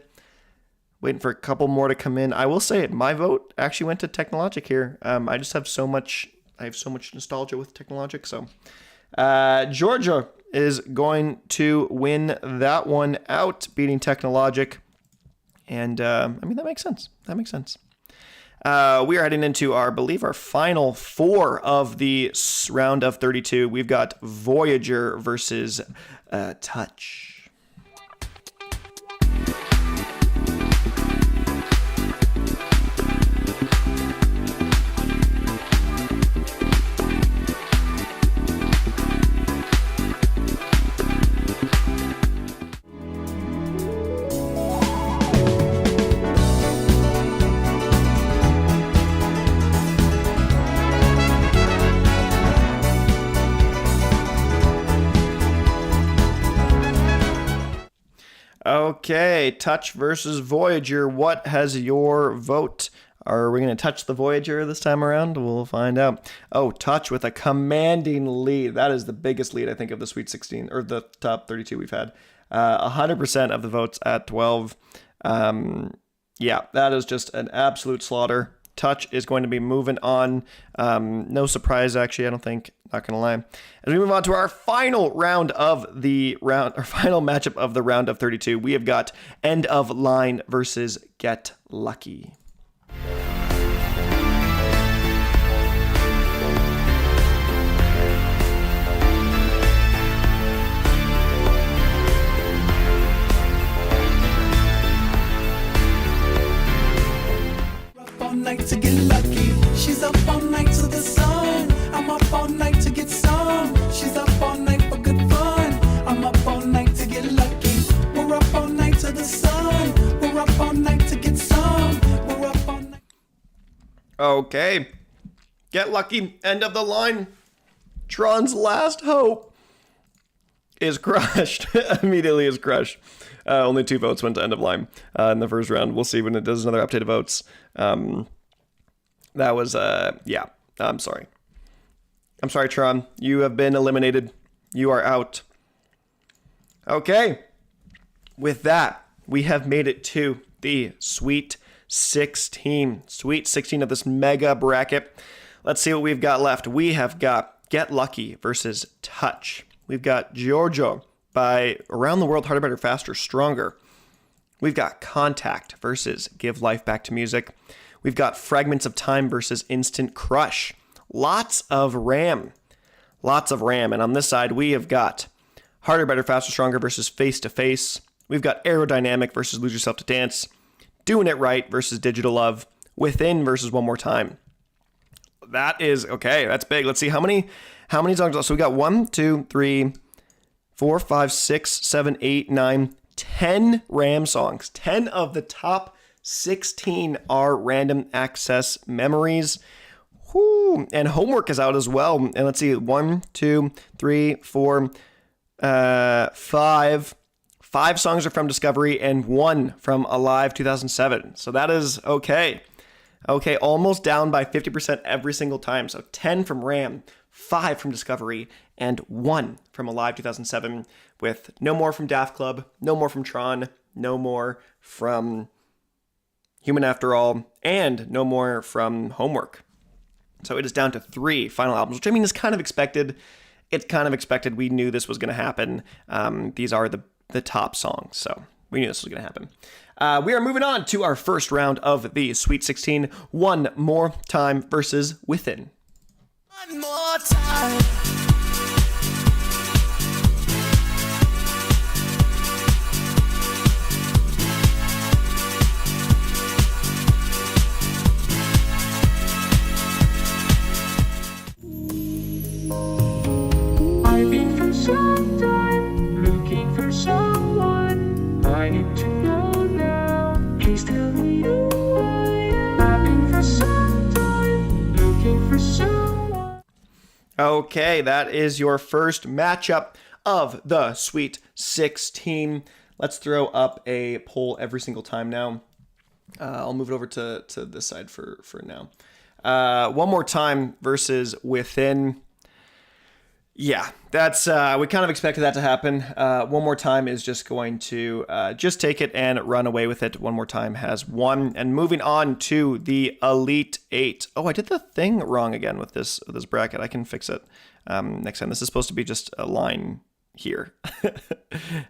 Waiting for a couple more to come in. I will say it. My vote actually went to Technologic here. I just have so much. I have so much nostalgia with Technologic. So, Georgia is going to win that one out, beating Technologic. And I mean, that makes sense. That makes sense. We are heading into I believe, our final four of the round of 32. We've got Voyager versus Touch. Okay, Touch versus Voyager. What has your vote? Are we going to touch the Voyager this time around? We'll find out. Oh, Touch with a commanding lead. That is the biggest lead, I think, of the Sweet 16, or the top 32 we've had. 100% of the votes at 12. Yeah, that is just an absolute slaughter. Touch is going to be moving on. No surprise, actually, I don't think. Not going to lie. As we move on to our final round of the round, our final matchup of the round of 32, we have got End of Line versus Get Lucky. Up all night to get lucky. She's up all night to the sun. I'm up all night to get some. She's up all night for good fun. I'm up all night to get lucky. We're up all night to the sun. We're up all night to get some. We're up all night. Okay. Get Lucky. End of the line. Tron's last hope is crushed. Immediately is crushed. Only 2 votes went to End of Line in the first round. We'll see when it does another update of votes. That was, yeah. I'm sorry. I'm sorry, Tron. You have been eliminated. You are out. Okay. With that, we have made it to the Sweet 16. Sweet 16 of this mega bracket. Let's see what we've got left. We have got Get Lucky versus Touch. We've got Giorgio by Around the World, Harder, Better, Faster, Stronger. We've got Contact versus Give Life Back to Music. We've got Fragments of Time versus Instant Crush. Lots of Ram. Lots of Ram. And on this side, we have got Harder, Better, Faster, Stronger versus Face to Face. We've got Aerodynamic versus Lose Yourself to Dance. Doing It Right versus Digital Love. Within versus One More Time. That is, okay, that's big. Let's see how many songs. So we got 1, 2, 3, 4, 5, 6, 7, 8, 9, 10 Ram songs. 10 of the top 16 are random access memories. Whoo. And Homework is out as well. And let's see, 1, 2, 3, 4, 5. 5 songs are from Discovery and 1 from Alive 2007. So that is okay. Okay, almost down by 50% every single time. So 10 from Ram, 5 from Discovery, and 1 from Alive 2007, with no more from Daft Club, no more from Tron, no more from Human After All, and no more from Homework. So it is down to 3 final albums, which I mean is kind of expected. It's kind of expected. We knew this was going to happen. These are the top songs, so we knew this was going to happen. We are moving on to our first round of the Sweet 16. One More Time versus Within. One more time. I've been for some time looking for someone. I need to know now. Please tell me who I am. I've been for some time looking for someone. Okay, that is your first matchup of the Sweet 16. Let's throw up a poll every single time now. I'll move it over to this side for now. One More Time versus Within. Yeah, that's we kind of expected that to happen. One More Time is just going to just take it and run away with it. One More Time has won. And moving on to the Elite 8. Oh, I did the thing wrong again with this bracket. I can fix it next time. This is supposed to be just a line here.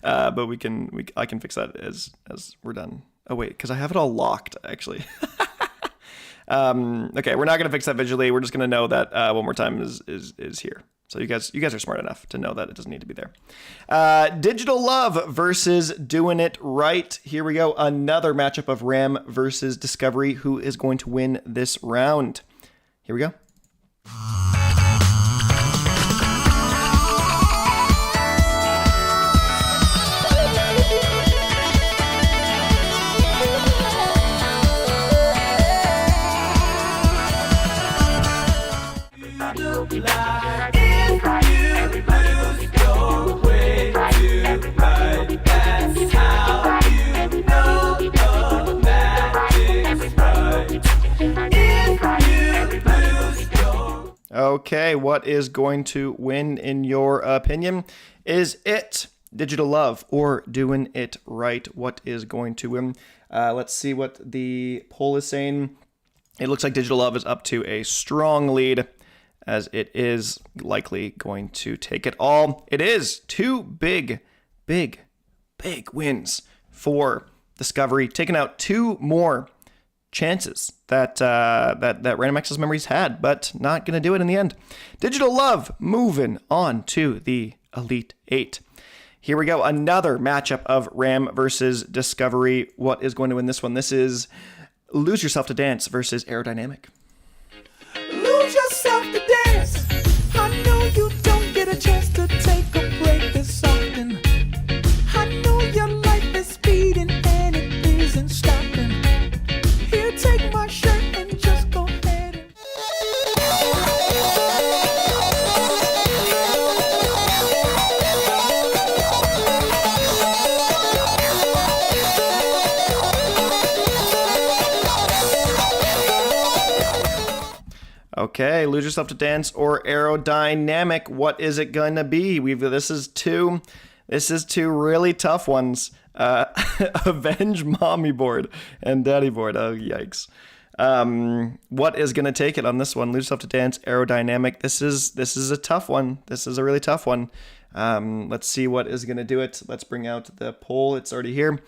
But I can fix that as we're done. Oh wait, because I have it all locked actually. Okay, we're not gonna fix that visually. We're just gonna know that One More Time is here. So you guys are smart enough to know that it doesn't need to be there. Digital Love versus Doing It Right. Here we go. Another matchup of Ram versus Discovery. Who is going to win this round? Here we go. Okay, what is going to win in your opinion? Is it Digital Love or Doing It Right? What is going to win? Let's see what the poll is saying. It looks like Digital Love is up to a strong lead, as it is likely going to take it all. It is two big wins for Discovery, taking out two more chances that Random Access Memories had, but not going to do it in the end. Digital Love moving on to the Elite 8. Here we go, another matchup of Ram versus Discovery. What is going to win this one? This is Lose Yourself to Dance versus Aerodynamic. Lose yourself to dance. I know you don't get a chance to take a break this often. I know your life is speeding and it isn't stopping. Here, take my shirt and just go ahead and... Okay, Lose Yourself to Dance or Aerodynamic. What is it going to be? This is two really tough ones. Avenge Mommy Board and Daddy Board. Oh, yikes. What is going to take it on this one? Lose Yourself to Dance, Aerodynamic. This is a tough one. This is a really tough one. Let's see what is going to do it. Let's bring out the poll. It's already here.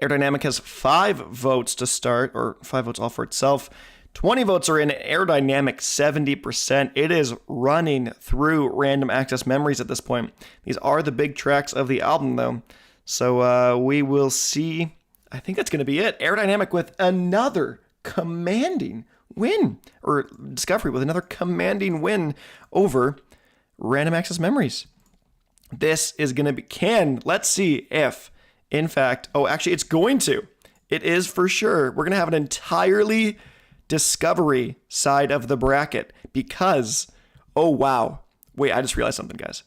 Aerodynamic has 5 votes to start, or 5 votes all for itself. 20 votes are in Aerodynamic, 70%. It is running through Random Access Memories at this point. These are the big tracks of the album, though. So we will see. I think that's going to be it. Aerodynamic with another commanding win, or Discovery with another commanding win over Random Access Memories. This is going to be, let's see if, in fact, actually it's going to. It is for sure. We're going to have an entirely Discovery side of the bracket because, oh wow. Wait, I just realized something, guys.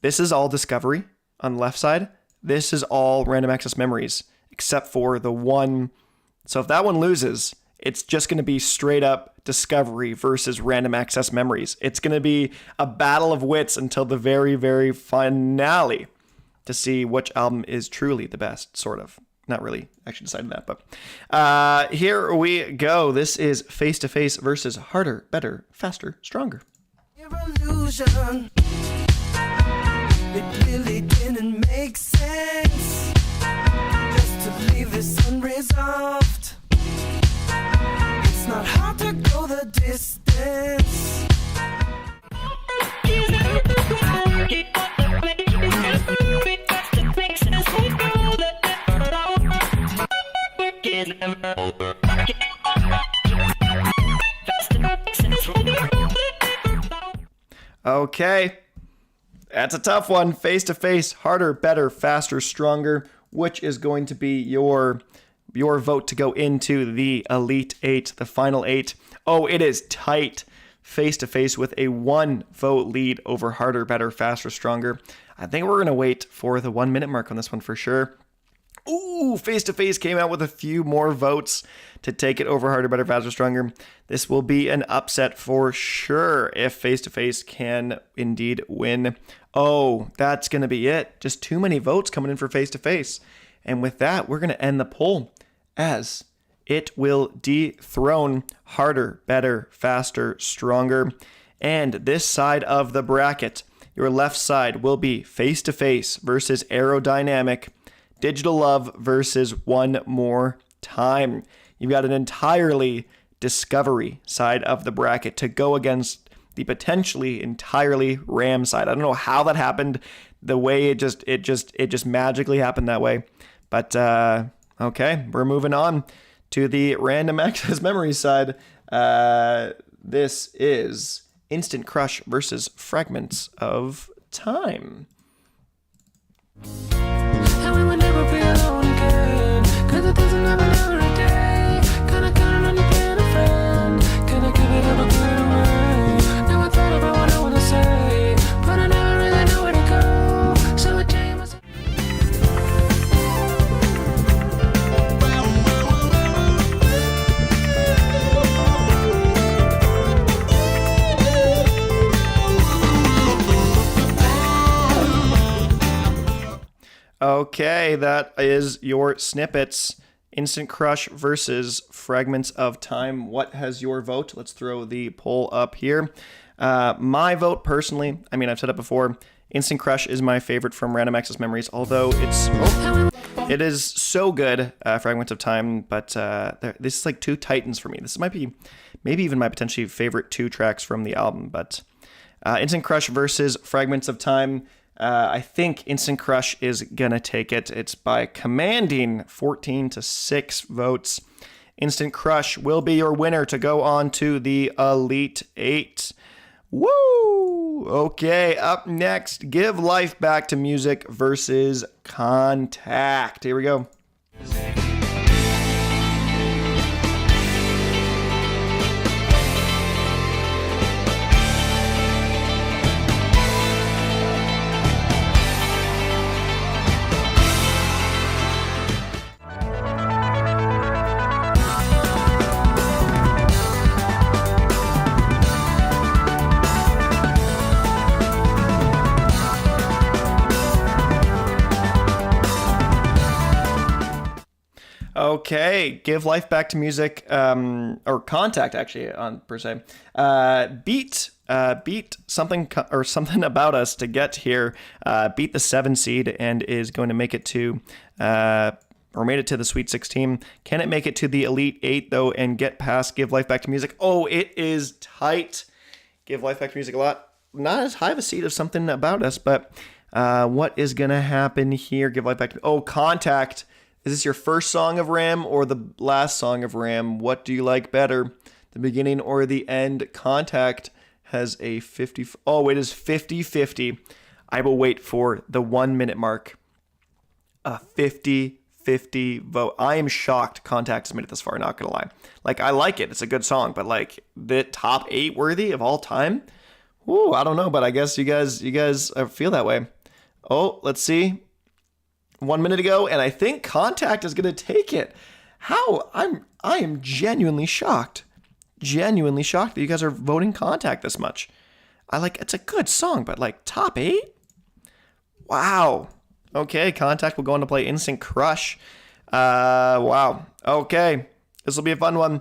This is all Discovery on the left side. This is all Random Access Memories, except for the one. So if that one loses, it's just going to be straight up Discovery versus Random Access Memories. It's going to be a battle of wits until the very, very finale to see which album is truly the best, sort of. Not really actually decided that, but here we go. This is Face to Face versus Harder, Better, Faster, Stronger. Evolution. It really didn't make sense just to leave this unresolved. It's not hard to go the distance. Okay, that's a tough one. Face to Face, Harder, Better, Faster, Stronger. Which is going to be your vote to go into the Elite 8, the final 8? Oh, it is tight. face to face with a 1-vote lead over Harder, Better, Faster, Stronger. I think we're going to wait for the 1 minute mark on this one for sure. Ooh, Face to Face came out with a few more votes to take it over Harder, Better, Faster, Stronger. This will be an upset for sure if Face to Face can indeed win. Oh, that's going to be it. Just too many votes coming in for Face to Face. And with that, we're going to end the poll as it will dethrone Harder, Better, Faster, Stronger. And this side of the bracket, your left side will be Face to Face versus Aerodynamic. Digital Love versus One More Time. You've got an entirely Discovery side of the bracket to go against the potentially entirely Ram side. I don't know how that happened. The way it just magically happened that way. But okay, we're moving on to the Random Access Memory side. This is Instant Crush versus Fragments of Time. And we will never be alone again. 'Cause it doesn't happen every day. Can I count on you being a friend? Can I give it up or give it away? Now I thought about what I wanna say, but I never really know where to go. So I tell you myself. Okay, that is your snippets. Instant Crush versus Fragments of Time. What has your vote? Let's throw the poll up here. My vote, personally, I mean, I've said it before, Instant Crush is my favorite from Random Access Memories, although it is so good, Fragments of Time, but this is like two titans for me. This might be maybe even my potentially favorite 2 tracks from the album, but Instant Crush versus Fragments of Time. I think Instant Crush is going to take it. It's by commanding 14-6 votes. Instant Crush will be your winner to go on to the Elite 8. Woo! Okay, up next, Give Life Back to Music versus Contact. Here we go. Okay, Give Life Back to Music, or Contact actually, on per se. Beat something or something about us to get here. Beat the 7 seed and is going to make it to, or made it to the Sweet 16. Can it make it to the Elite 8 though and get past Give Life Back to Music? Oh, it is tight. Give Life Back to Music a lot. Not as high of a seed of something about us, but what is gonna happen here? Give Life Back to Contact. Is this your first song of Ram or the last song of Ram? What do you like better, the beginning or the end? Contact has a 50. Oh, it is 50-50. I will wait for the 1 minute mark. A 50-50 vote. I am shocked Contact has made it this far, not gonna lie. Like, I like it. It's a good song, but like the top 8 worthy of all time? Ooh, I don't know, but I guess you guys feel that way. Oh, let's see. 1 minute ago, and I think Contact is gonna take it. How? I am genuinely shocked. Genuinely shocked that you guys are voting Contact this much. It's a good song, but like top 8? Wow. Okay, Contact will go on to play Instant Crush. Wow. Okay. This will be a fun one.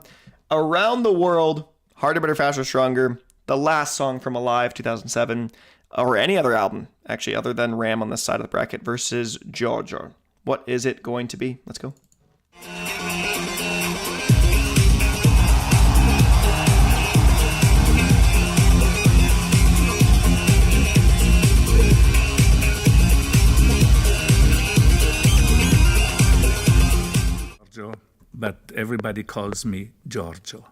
Around the World, Harder, Better, Faster, Stronger. The last song from Alive 2007. Or any other album, actually, other than Ram on this side of the bracket, versus Georgia. What is it going to be? Let's go. Giorgio, but everybody calls me Giorgio.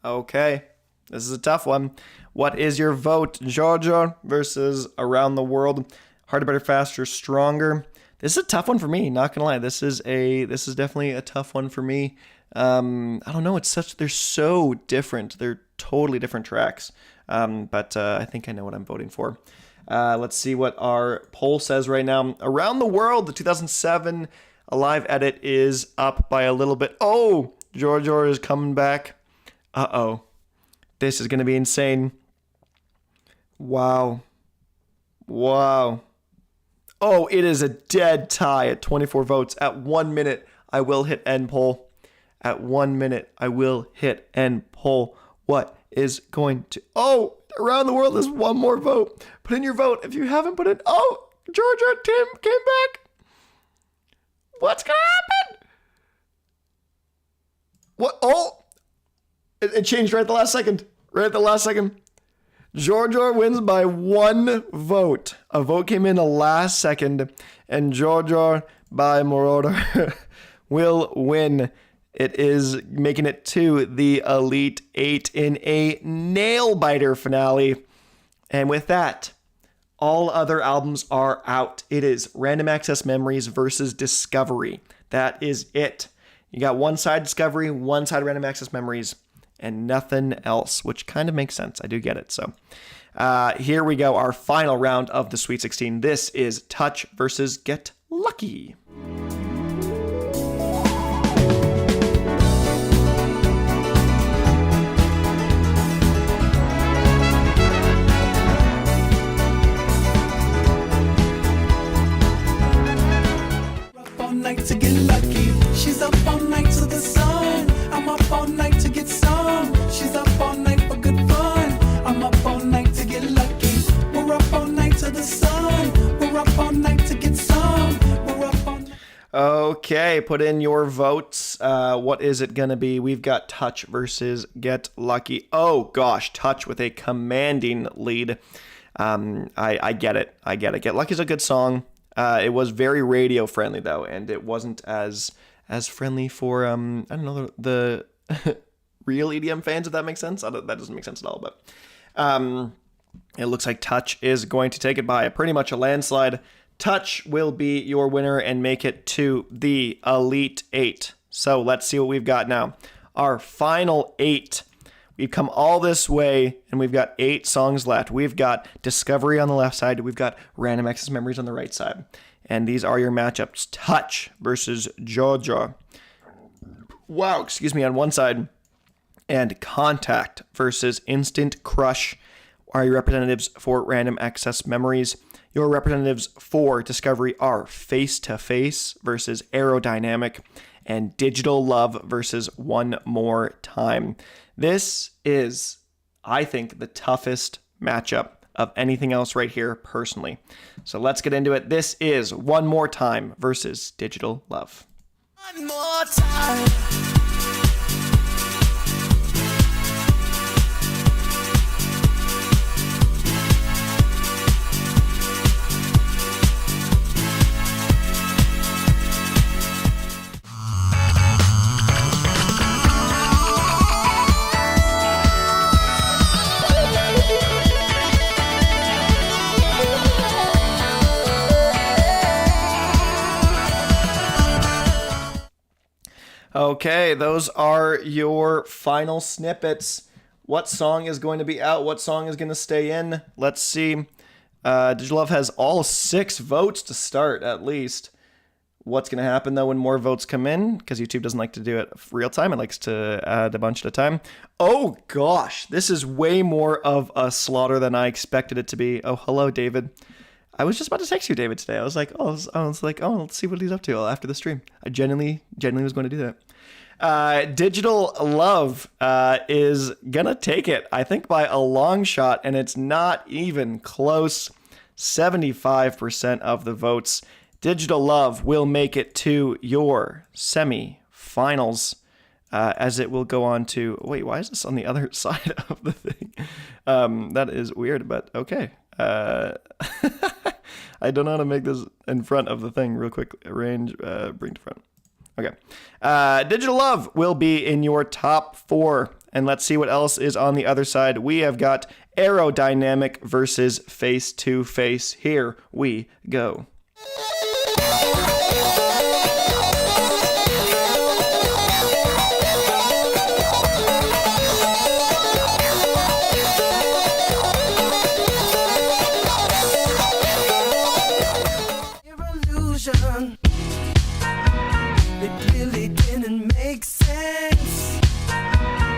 Okay. This is a tough one. What is your vote? Georgia versus Around the World. Harder, Better, Faster, Stronger. This is a tough one for me, not gonna lie. This is definitely a tough one for me. I don't know, they're so different. They're totally different tracks. But I think I know what I'm voting for. Let's see what our poll says right now. Around the World, the 2007 Alive edit is up by a little bit. Oh, Georgia is coming back. Uh-oh. This is going to be insane. Wow. Oh, it is a dead tie at 24 votes. At 1 minute, I will hit end poll. At 1 minute, I will hit end poll. What is going to... Oh, Around the World is one more vote. Put in your vote if you haven't put in... Oh, Georgia, Tim came back. What's going to happen? What? Oh, it changed right at the last second. Georgia wins by 1 vote. A vote came in the last second, and Georgia by Moroder will win. It is making it to the Elite 8 in a nail-biter finale. And with that, all other albums are out. It is Random Access Memories versus Discovery. That is it. You got one side Discovery, one side Random Access Memories, and nothing else, which kind of makes sense. I do get it. So here we go, our final round of the Sweet 16. This is Touch versus Get Lucky. Up all night to get lucky. She's up all night to the sun. I'm up all night to get some. She's up all night for good fun. I'm up all night to get lucky. We're up all night to the sun. We're up all night to get some. We're up all night. Okay, put in your votes. What is it going to be? We've got Touch versus Get Lucky. Oh, gosh, Touch with a commanding lead. I get it. Get Lucky's a good song. It was very radio friendly, though, and it wasn't as friendly for, I don't know, the real EDM fans, if that makes sense. That doesn't make sense at all, but it looks like Touch is going to take it by pretty much a landslide. Touch will be your winner and make it to the Elite 8. So let's see what we've got now. Our final 8. We've come all this way, and we've got 8 songs left. We've got Discovery on the left side. We've got Random Access Memories on the right side. And these are your matchups. Touch versus Georgia. Wow, excuse me, on one side. And Contact versus Instant Crush are your representatives for Random Access Memories. Your representatives for Discovery are Face to Face versus Aerodynamic and Digital Love versus One More Time. This is, I think, the toughest matchup of anything else right here, personally. So let's get into it. This is One More Time versus Digital Love. One more time. Okay, those are your final snippets. What song is going to be out? What song is going to stay in? Let's see. Digital Love has all 6 votes to start, at least. What's going to happen, though, when more votes come in? Because YouTube doesn't like to do it real time. It likes to add a bunch at a time. Oh, gosh. This is way more of a slaughter than I expected it to be. Oh, hello, David. I was just about to text you, David, today. I was like, oh, let's see what he's up to after the stream. I genuinely was going to do that. Digital Love is gonna take it, I think, by a long shot, and it's not even close. 75% of the votes. Digital Love will make it to your semi-finals, as it will go on to... Wait, why is this on the other side of the thing? That is weird, but okay. I don't know how to make this in front of the thing real quick. Arrange, bring to front. Okay. Digital Love will be in your top 4 And let's see what else is on the other side. We have got aerodynamic versus face to face. Here we go. Illusion. It really didn't make sense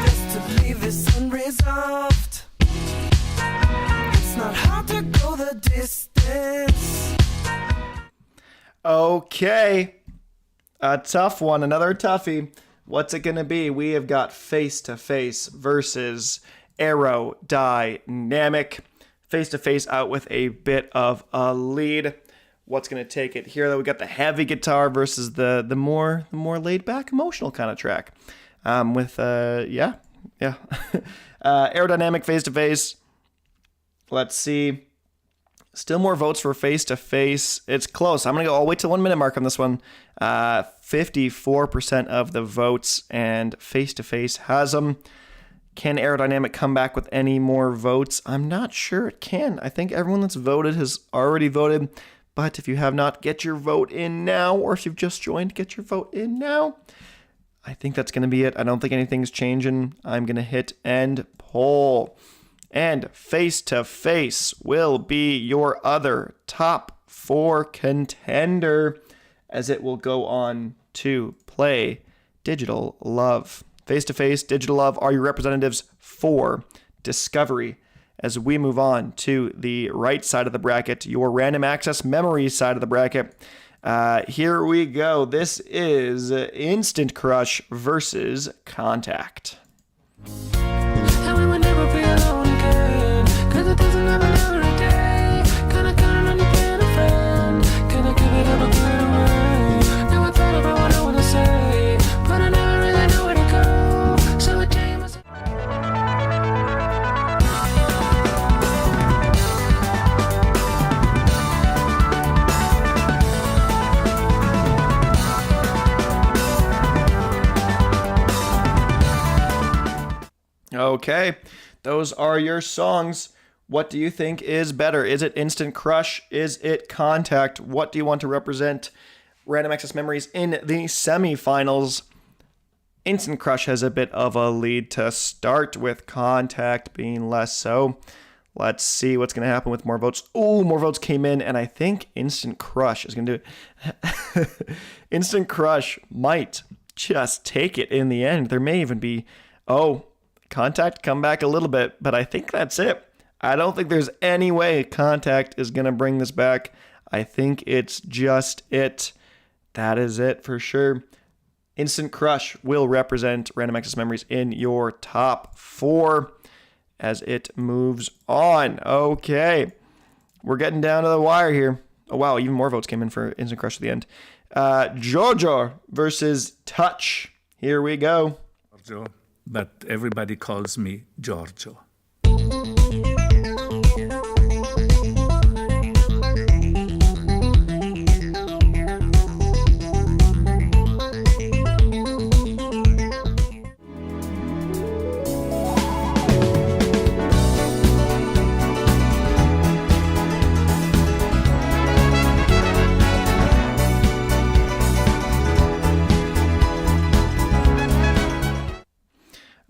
just to leave this unresolved. It's not hard to go the distance. Okay. A tough one. Another toughie. What's it going to be? We have got face to face versus aerodynamic. Face to face out with a bit of a lead. What's going to take it here? Though we got the heavy guitar versus the more laid back, emotional kind of track. Aerodynamic face to face. Let's see. Still more votes for face to face. It's close. I'm gonna go. I'll wait till 1 minute mark on this one. 54% of the votes, and face to face has them. Can aerodynamic come back with any more votes? I'm not sure it can. I think everyone that's voted has already voted. But if you have not, get your vote in now. Or if you've just joined, get your vote in now. I think that's going to be it. I don't think anything's changing. I'm going to hit end poll. And face to face will be your other top 4 contender, as it will go on to play Digital Love. Face to face, Digital Love are your representatives for Discovery. As we move on to the right side of the bracket, your random access memories side of the bracket. Here we go. This is Instant Crush versus Contact. And we will never be alone again. 'Cause the things will never a day. Can I count on you being a friend? Can I give it up or give it away? Now I thought about what I want to say, but I never really know where to go. So I tell you myself. Okay, those are your songs. What do you think is better? Is it Instant Crush? Is it Contact? What do you want to represent Random Access Memories in the semifinals? Instant Crush has a bit of a lead to start, with Contact being less so. Let's see what's going to happen with more votes. Oh, more votes came in, and I think Instant Crush is going to do it. Instant Crush might just take it in the end. There may even be, Contact come back a little bit, but I think that's it. I don't think there's any way Contact is going to bring this back. I think it's just it. That is it for sure. Instant Crush will represent Random Access Memories in your top 4 as it moves on. Okay. We're getting down to the wire here. Oh, wow. Even more votes came in for Instant Crush at the end. Jojo versus Touch. Here we go. Giorgio, but everybody calls me Giorgio.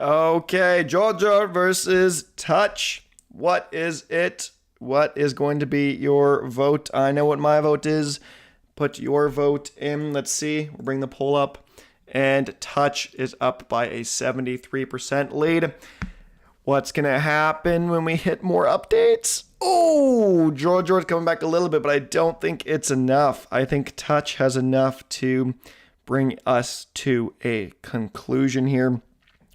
Okay, Georgia versus Touch. What is it? What is going to be your vote? I know what my vote is. Put your vote in. Let's see. We'll bring the poll up. And Touch is up by a 73% lead. What's going to happen when we hit more updates? Oh, Georgia's coming back a little bit, but I don't think it's enough. I think Touch has enough to bring us to a conclusion here.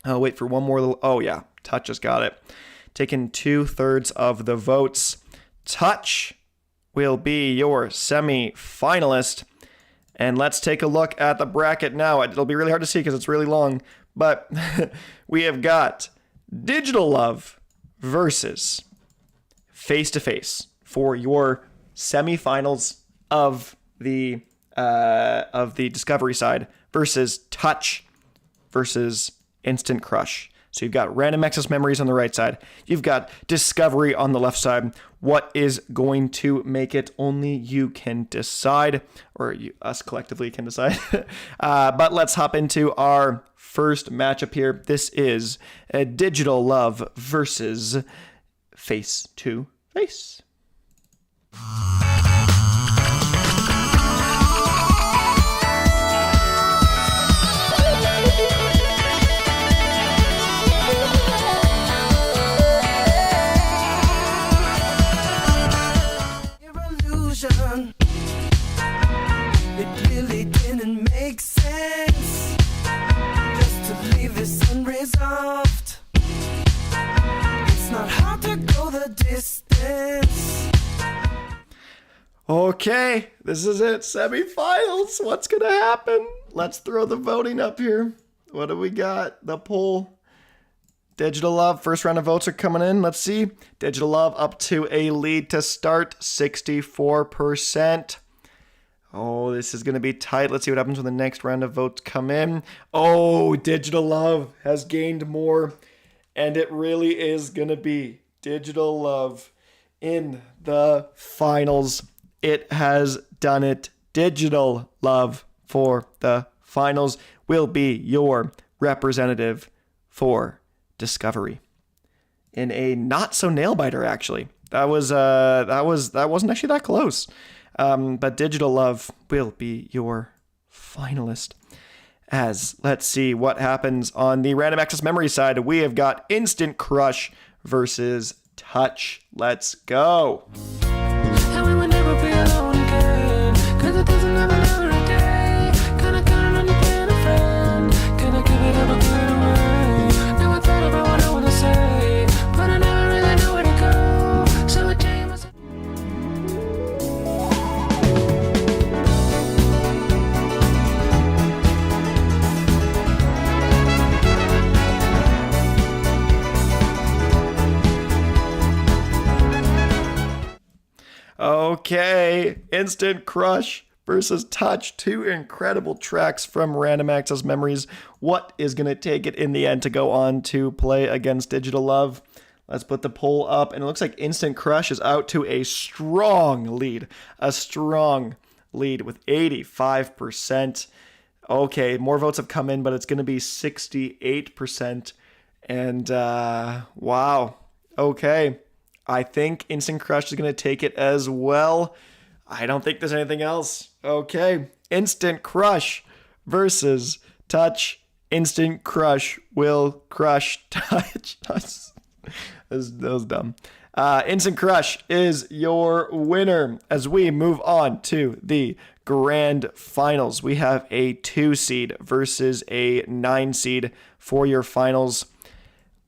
I'll wait for one more little... Oh, yeah. Touch has got it. Taking 2/3 of the votes. Touch will be your semi-finalist. And let's take a look at the bracket now. It'll be really hard to see because it's really long. But we have got Digital Love versus Face to Face for your semi-finals of the Discovery side versus Touch versus Instant Crush. So you've got Random Access Memories on the right side. You've got Discovery on the left side. What is going to make it? Only you can decide, or us collectively can decide. But let's hop into our first matchup here. This is Digital Love versus Face to Face. Illusion. It really didn't make sense just to leave this unresolved. It's not hard to go the distance. Okay, this is it. Semifinals. What's going to happen? Let's throw the voting up here. What do we got? The poll. Digital Love, first round of votes are coming in. Let's see. Digital Love up to a lead to start, 64%. Oh, this is going to be tight. Let's see what happens when the next round of votes come in. Oh, Digital Love has gained more. And it really is going to be Digital Love in the finals. It has done it. Digital Love for the finals will be your representative for Discovery in a not so nail biter. Actually, that wasn't actually that close. But Digital Love will be your finalist. As let's see what happens on the Random Access Memory side. We have got Instant Crush versus Touch. Let's go. And we will never be alone again. 'Cause it doesn't ever never a day. Kinda count on you being a friend. Can I give it up or give it away? Now I thought about what I wanna say, but I never really know where to go. So I tell you myself. Okay, Instant Crush versus Touch. Two incredible tracks from Random Access Memories. What is going to take it in the end to go on to play against Digital Love? Let's put the poll up, and it looks like Instant Crush is out to a strong lead. A strong lead with 85%. Okay, more votes have come in, but it's going to be 68%. And, wow. Okay. I think Instant Crush is going to take it as well. I don't think there's anything else. Okay. Instant Crush versus Touch. Instant Crush will crush Touch. That was dumb. Instant Crush is your winner. As we move on to the grand finals, we have a 2 seed versus a 9 seed for your finals.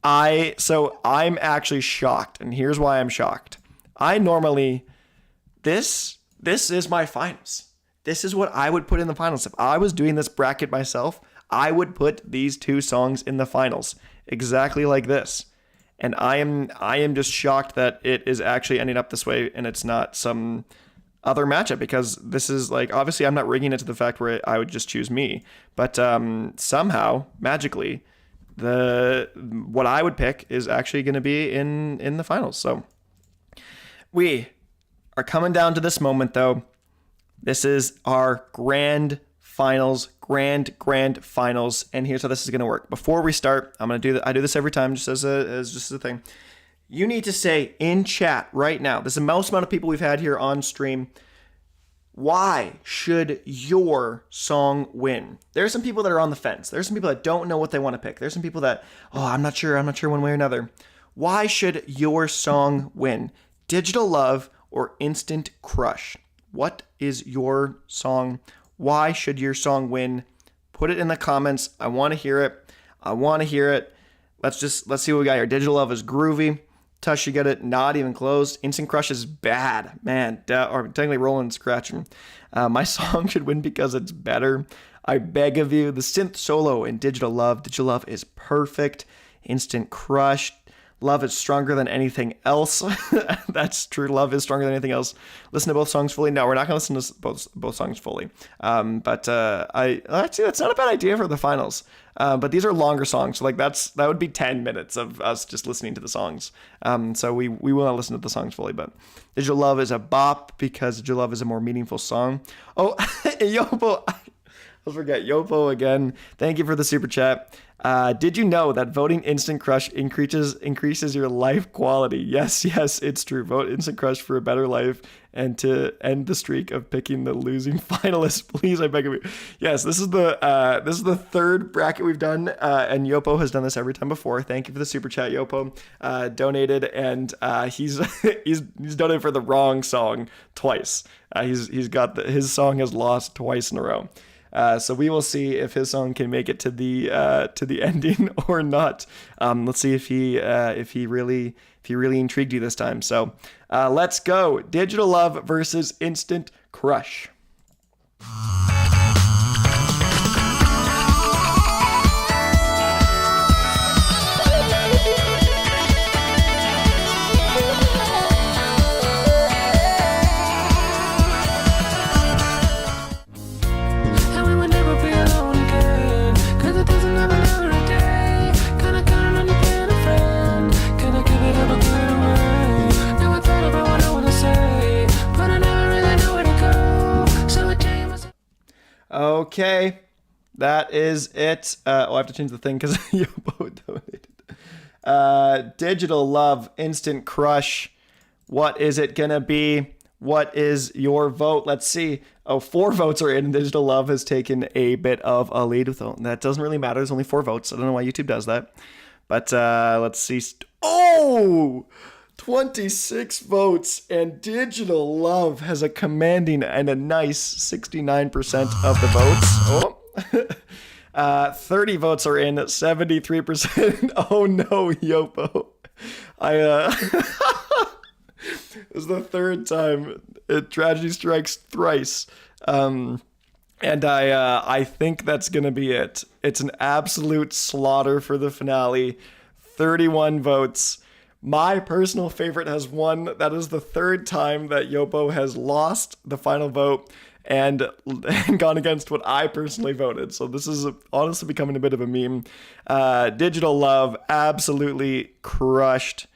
I'm actually shocked, and here's why I'm shocked. I normally, this is my finals. This is what I would put in the finals. If I was doing this bracket myself, I would put these 2 songs in the finals, exactly like this. And I am just shocked that it is actually ending up this way, and it's not some other matchup, because this is like, obviously I'm not rigging it to the fact where I would just choose me, but somehow, magically, what I would pick is actually going to be in the finals. So we are coming down to this moment, though. This is our grand finals, grand finals, and here's how this is going to work. Before we start, I'm going to do that. I do this every time, just as a thing. You need to say in chat right now. This is the most amount of people we've had here on stream. Why should your song win? There are some people that are on the fence. There's some people that don't know what they want to pick. There's some people that, I'm not sure one way or another. Why should your song win? Digital Love or Instant Crush? What is your song? Why should your song win? Put it in the comments. I want to hear it. Let's see what we got here. Digital Love is groovy. Touch, you get it, not even close. Instant Crush is bad, man. Or technically rolling and scratching. My song should win because it's better. I beg of you. The synth solo in Digital Love. Digital Love is perfect. Instant Crush. Love is stronger than anything else. That's true. Love is stronger than anything else. Listen to both songs fully. No, we're not going to listen to both songs fully. But actually, that's not a bad idea for the finals. But these are longer songs, so like that would be 10 minutes of us just listening to the songs. So we will not listen to the songs fully. But Digital Love is a bop because Digital Love is a more meaningful song. Oh, Yopo. I'll forget. Yopo again. Thank you for the super chat. Did you know that voting Instant Crush increases your life quality? Yes, it's true. Vote Instant Crush for a better life and to end the streak of picking the losing finalist. Please, I beg of you. Yes, this is the third bracket we've done, and Yopo has done this every time before. Thank you for the super chat, Yopo. Donated, and he's donated for the wrong song twice. His song has lost twice in a row. So we will see if his song can make it to the ending or not. Let's see if he really intrigued you this time. So let's go. Digital Love versus Instant Crush. And we would never be alone again. 'Cause it doesn't happen every day. Kinda counting on you being a friend. Can I give it up or give it away? Now I thought about what I wanna say, but I never really know where to go. So I tell you myself. Okay, that is it. I have to change the thing because Yobo donated. Digital Love, Instant Crush. What is it gonna be? What is your vote? Let's see. Oh, 4 votes are in, and Digital Love has taken a bit of a lead. That doesn't really matter. There's only 4 votes. I don't know why YouTube does that. But let's see. 26 votes, and Digital Love has a commanding and a nice 69% of the votes. 30 votes are in, 73%. Oh no, Yopo. This is the third time. Tragedy strikes thrice. And I think that's going to be it. It's an absolute slaughter for the finale. 31 votes. My personal favorite has won. That is the third time that Yopo has lost the final vote and gone against what I personally voted. So this is honestly becoming a bit of a meme. Digital Love absolutely crushed.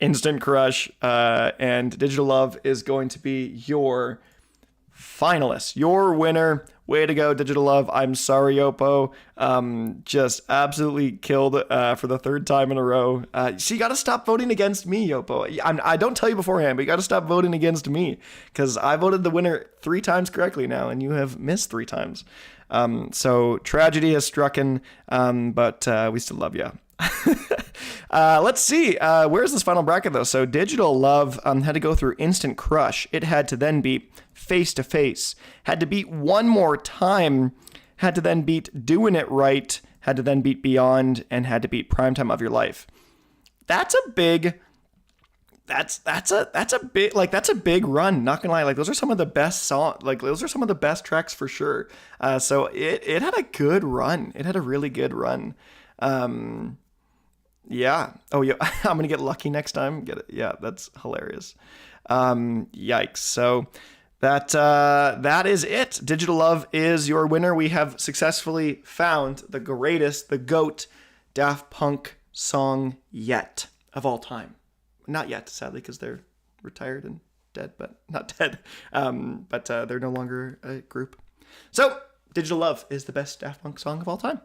Instant Crush, and Digital Love is going to be your finalist, your winner. Way to go, Digital Love. I'm sorry, Yopo. Just absolutely killed for the third time in a row. So you got to stop voting against me, Yopo. I don't tell you beforehand, but you got to stop voting against me because I voted the winner 3 times correctly now, and you have missed 3 times. So tragedy has strucken, but we still love you. Let's see. Where's this final bracket though? So Digital Love had to go through Instant Crush. It had to then beat Face to Face. Had to beat One More Time. Had to then beat Doing It Right. Had to then beat Beyond, and had to beat Primetime of Your Life. That's a big. That's a big run. Not gonna lie. Like those are some of the best those are some of the best tracks for sure. So it had a good run. It had a really good run. Yeah. Oh, yeah. I'm gonna get lucky next time. Get it? Yeah, that's hilarious. Yikes. So that is it. Digital Love is your winner. We have successfully found the greatest, the GOAT Daft Punk song yet of all time. Not yet, sadly, because they're retired and dead, but not dead. But they're no longer a group. So Digital Love is the best Daft Punk song of all time.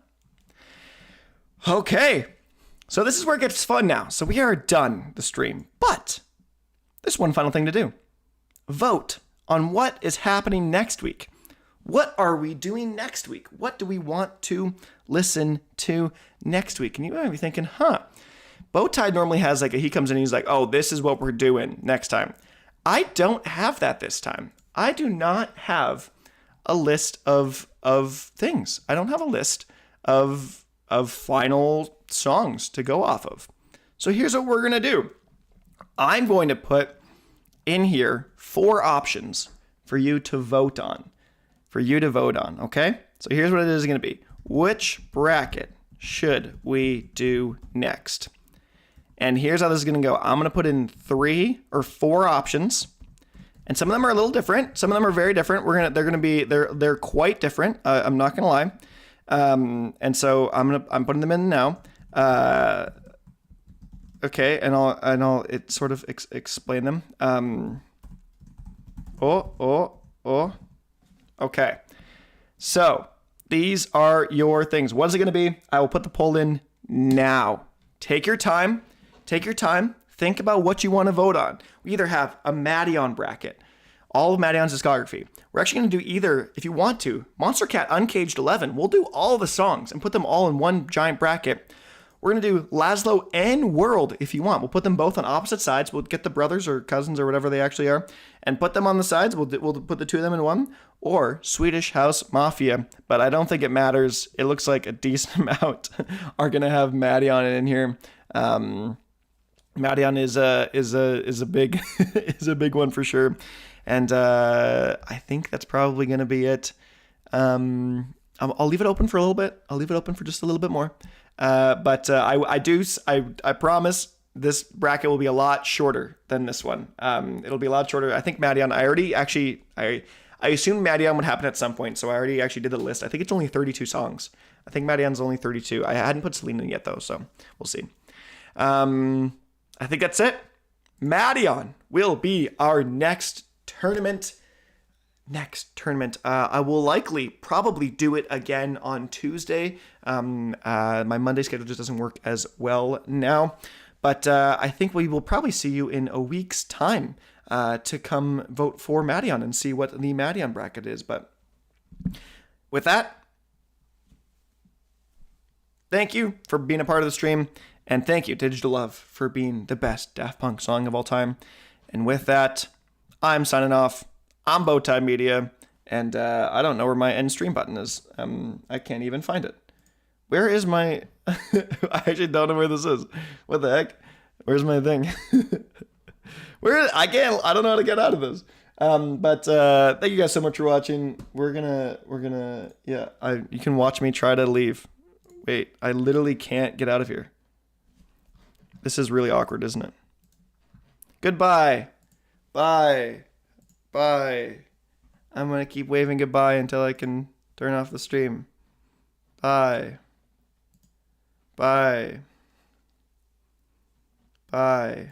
Okay. So this is where it gets fun now. So we are done the stream, but there's one final thing to do. Vote on what is happening next week. What are we doing next week? What do we want to listen to next week? And you might be thinking, Bowtied normally has he comes in and he's like, oh, this is what we're doing next time. I don't have that this time. I do not have a list of things. I don't have a list of final songs to go off of. So here's what we're going to do. I'm going to put in here 4 options for you to vote on. Okay? So here's what it is going to be. Which bracket should we do next? And here's how this is going to go. I'm going to put in 3 or 4 options. And some of them are a little different. Some of them are very different. They're quite different. I'm not going to lie. And so I'm putting them in now. Okay, and I'll sort of explain them. Okay. So these are your things. What is it going to be? I will put the poll in now. Take your time. Think about what you want to vote on. We either have a Madeon bracket, all of Madion's discography. We're actually going to do either, if you want to, Monster Cat Uncaged 11. We'll do all the songs and put them all in one giant bracket. We're going to do Laszlo and World if you want. We'll put them both on opposite sides. We'll get the brothers or cousins or whatever they actually are and put them on the sides. We'll put the 2 of them in one. Or Swedish House Mafia. But I don't think it matters. It looks like a decent amount are going to have Madeon in here. Madeon is a big is a big one for sure. And I think that's probably going to be it. I'll leave it open for a little bit. I'll leave it open for just a little bit more. But I promise this bracket will be a lot shorter than this one. It'll be a lot shorter. I think Madeon, I assumed Madeon would happen at some point, so I already actually did the list. I think it's only 32 songs. I think Madeon's only 32. I hadn't put Selena in yet though, so we'll see. I think that's it. Madeon will be our next tournament. I will probably do it again on Tuesday. My Monday schedule just doesn't work as well now. But I think we will probably see you in a week's time to come vote for Madeon and see what the Madeon bracket is. But with that, thank you for being a part of the stream. And thank you, Digital Love, for being the best Daft Punk song of all time. And with that, I'm signing off. I'm Bowtied Media, and I don't know where my end stream button is. I can't even find it. Where is my... I actually don't know where this is. What the heck? Where's my thing? I don't know how to get out of this. But thank you guys so much for watching. You can watch me try to leave. Wait, I literally can't get out of here. This is really awkward, isn't it? Goodbye. Bye. I'm going to keep waving goodbye until I can turn off the stream. Bye. Bye. Bye.